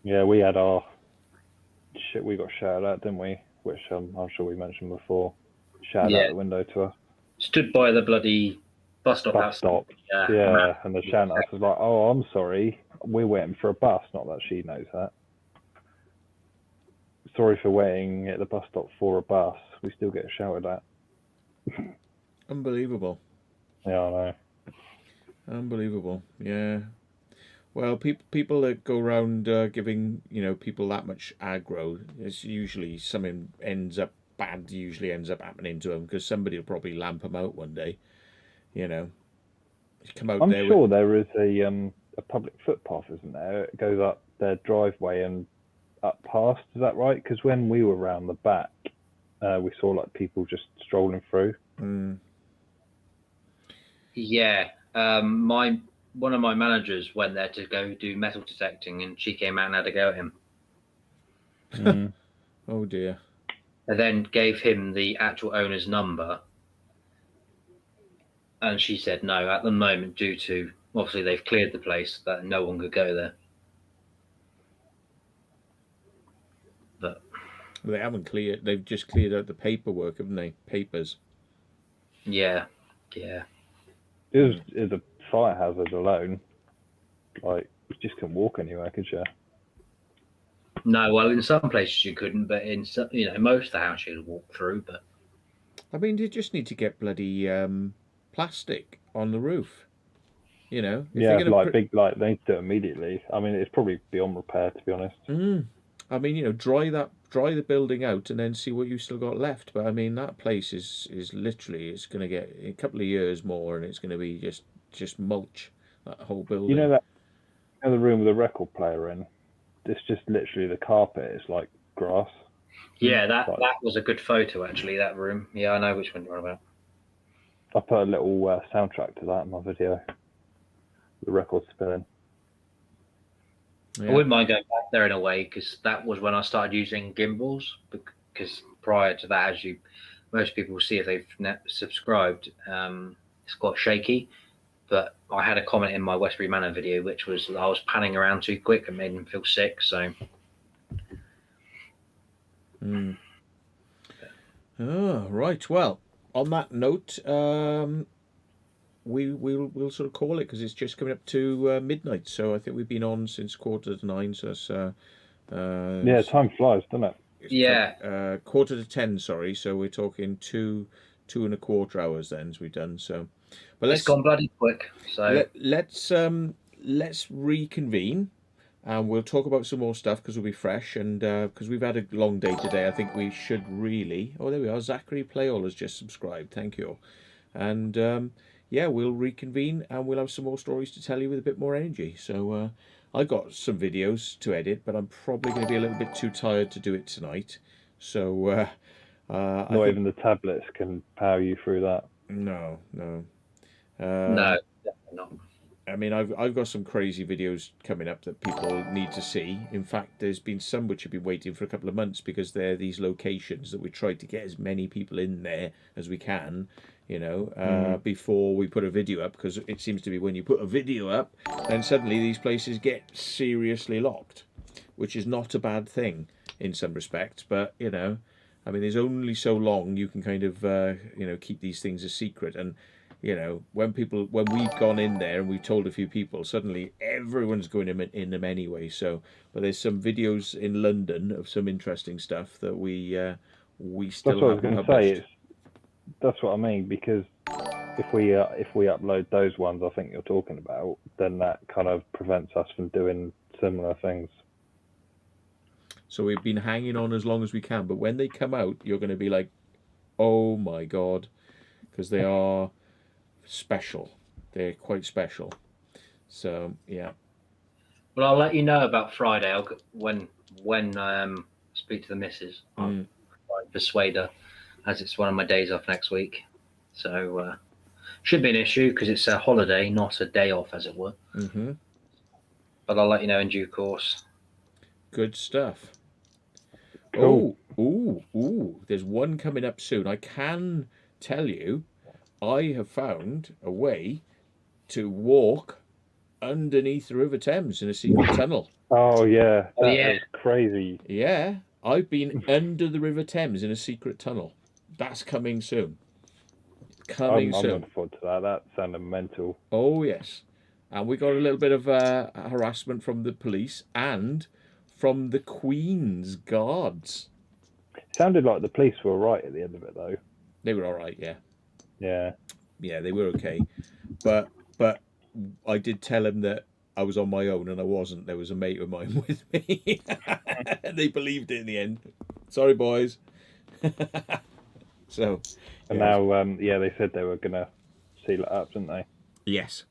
Yeah, we had our shit. We got shouted at, didn't we? Which I'm sure we mentioned before. Shouted out the window to us. Stood by the bloody bus stop. Bus stop. Yeah, and the shouting at us was like, "Oh, I'm sorry, we're waiting for a bus." Not that she knows that. Sorry for waiting at the bus stop for a bus. We still get shouted at. Unbelievable. Yeah, I know. Unbelievable. Yeah. Well, people that go around giving people that much aggro, it's usually something usually ends up happening to them, because somebody will probably lamp them out one day. Come out I'm there. sure there is a public footpath, isn't there? It goes up their driveway and up past. Is that right? Because when we were round the back, we saw like people just strolling through. Yeah. One of my managers went there to go do metal detecting, and she came out and had a go at him. Oh dear. And then gave him the actual owner's number, and she said no, at the moment, due to obviously they've cleared the place, that no one could go there. But they haven't cleared. They've just cleared out the paperwork, haven't they? Papers. Yeah. It was a fire hazard alone. Like, you just couldn't walk anywhere, could you? No, well, in some places you couldn't, but in some, most of the house you could walk through. But I mean, you just need to get bloody plastic on the roof. Yeah, like big, like they need to do it immediately. I mean, it's probably beyond repair, to be honest. I mean, dry the building out and then see what you still got left. But I mean, that place is literally, it's going to get a couple of years more, and it's going to be just mulch, that whole building. You know the room with the record player in? It's just literally the carpet. It's like grass. Yeah, that was a good photo, actually, that room. Yeah, I know which one you're on about. I put a little soundtrack to that in my video. The record spinning. Yeah. I wouldn't mind going back there in a way, because that was when I started using gimbals. Because prior to that, as most people will see if they've subscribed, it's quite shaky. But I had a comment in my Westbury Manor video, which was I was panning around too quick and made him feel sick. So. Oh, right. Well, on that note, we'll sort of call it, because it's just coming up to midnight. So I think we've been on since 8:45. So that's yeah, time flies, doesn't it? Yeah. 9:45. Sorry. So we're talking 2.25 hours then, as we've done. So, but it's gone bloody quick. So let's reconvene, and we'll talk about some more stuff because we'll be fresh, and because we've had a long day today, I think we should really. Oh, there we are. Zachary Playall has just subscribed. Thank you. And yeah, we'll reconvene and we'll have some more stories to tell you with a bit more energy. So I've got some videos to edit, but I'm probably going to be a little bit too tired to do it tonight. So Not even the tablets can power you through that. no. No, definitely not. I mean, I've got some crazy videos coming up that people need to see. In fact, there's been some which have been waiting for a couple of months because they're these locations that we tried to get as many people in there as we can, before we put a video up, because it seems to be when you put a video up, then suddenly these places get seriously locked, which is not a bad thing in some respects. But, I mean, there's only so long you can kind of, keep these things a secret. And, when we've gone in there and we've told a few people, suddenly everyone's going in them anyway. So, but there's some videos in London of some interesting stuff that we still haven't published. That's what I mean, because if we upload those ones I think you're talking about, then that kind of prevents us from doing similar things. So we've been hanging on as long as we can, but when they come out, you're going to be like, oh my God, because they are special. They're quite special. So yeah. Well, I'll let you know about Friday. When speak to the missus. I'll try and persuade her, as it's one of my days off next week. So should be an issue because it's a holiday, not a day off, as it were. Mm-hmm. But I'll let you know in due course. Good stuff. Cool. Ooh, there's one coming up soon. I can tell you, I have found a way to walk underneath the River Thames in a secret tunnel. Oh yeah, that was crazy. Yeah, I've been under the River Thames in a secret tunnel. That's coming soon. I'm looking forward to that. That sounded mental. Oh yes, and we got a little bit of harassment from the police and from the Queen's Guards. Sounded like the police were right at the end of it, though. They were all right, yeah. Yeah, They were okay, but I did tell him that I was on my own and I wasn't. There was a mate of mine with me, and they believed it in the end. Sorry, boys. So, and now, they said they were gonna seal it up, didn't they? Yes.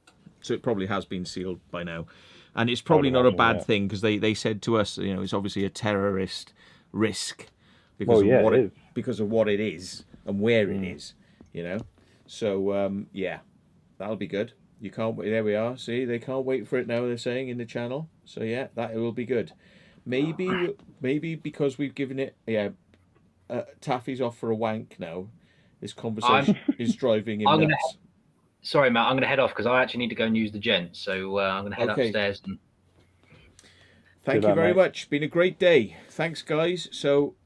So it probably has been sealed by now. And it's probably not a bad thing because they said to us, it's obviously a terrorist risk because of what it is and where it is, So, that'll be good. You can't wait. There we are. See, they can't wait for it now, they're saying in the channel. So, yeah, that will be good. Maybe because we've given it, Taffy's off for a wank now. This conversation is driving him nuts. Sorry, Matt, I'm going to head off because I actually need to go and use the gent. So I'm going to head upstairs. Thank you very much. Been a great day. Thanks, guys. So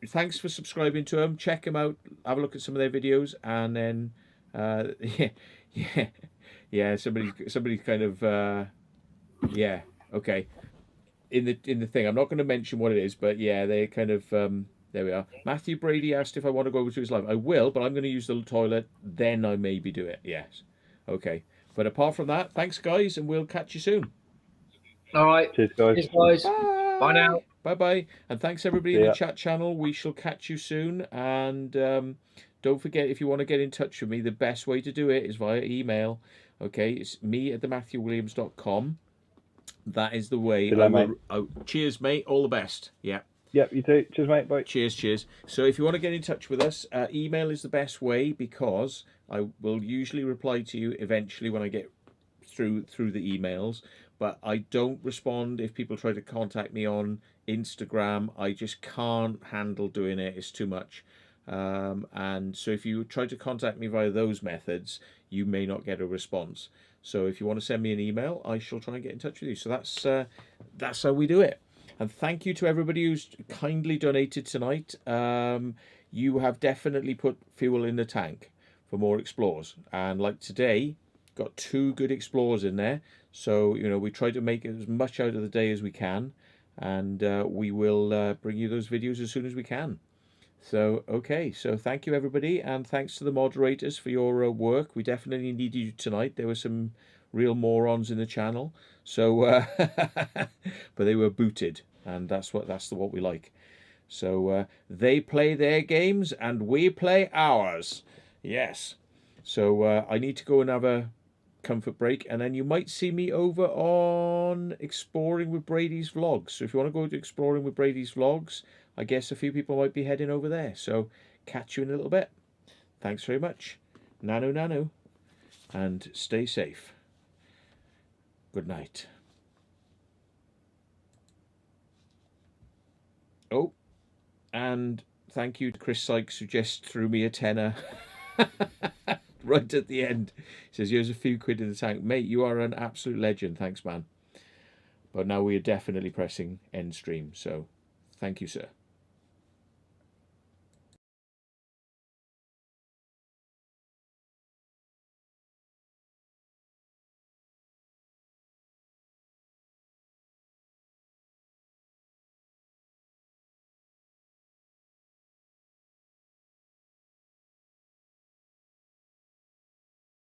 thanks for subscribing to them. Check them out. Have a look at some of their videos. And then, somebody kind of, okay. In the thing, I'm not going to mention what it is, but yeah, they kind of... there we are. Matthew Brady asked if I want to go over to his live. I will, but I'm going to use the toilet. Then I maybe do it. Yes. Okay. But apart from that, thanks, guys, and we'll catch you soon. All right. Cheers, guys. Cheers, guys. Bye now. Bye-bye. And thanks, everybody in the chat channel. We shall catch you soon. And don't forget, if you want to get in touch with me, the best way to do it is via email. Okay. It's me@thematthewwilliams.com. That is the way. Cheers, mate. All the best. Yeah. Yep, you too. Cheers, mate. Bye. Cheers. So if you want to get in touch with us, email is the best way because I will usually reply to you eventually when I get through the emails. But I don't respond if people try to contact me on Instagram. I just can't handle doing it. It's too much. And so if you try to contact me via those methods, you may not get a response. So if you want to send me an email, I shall try and get in touch with you. So that's how we do it. And thank you to everybody who's kindly donated tonight. You have definitely put fuel in the tank for more explores. And like today, got 2 good explores in there. So, we try to make as much out of the day as we can. And we will bring you those videos as soon as we can. So, okay. So thank you, everybody. And thanks to the moderators for your work. We definitely needed you tonight. There were some real morons in the channel. So, but they were booted, and that's what we like. So they play their games and we play ours. Yes. So I need to go and have a comfort break, and then you might see me over on Exploring with Brady's Vlogs. So if you want to go to Exploring with Brady's Vlogs, I guess a few people might be heading over there. So catch you in a little bit. Thanks very much. Nanu nanu. And stay safe. Good night. Oh, and thank you to Chris Sykes, who just threw me a tenner right at the end. He says, here's a few quid in the tank. Mate, you are an absolute legend. Thanks, man. But now we are definitely pressing end stream. So thank you, sir.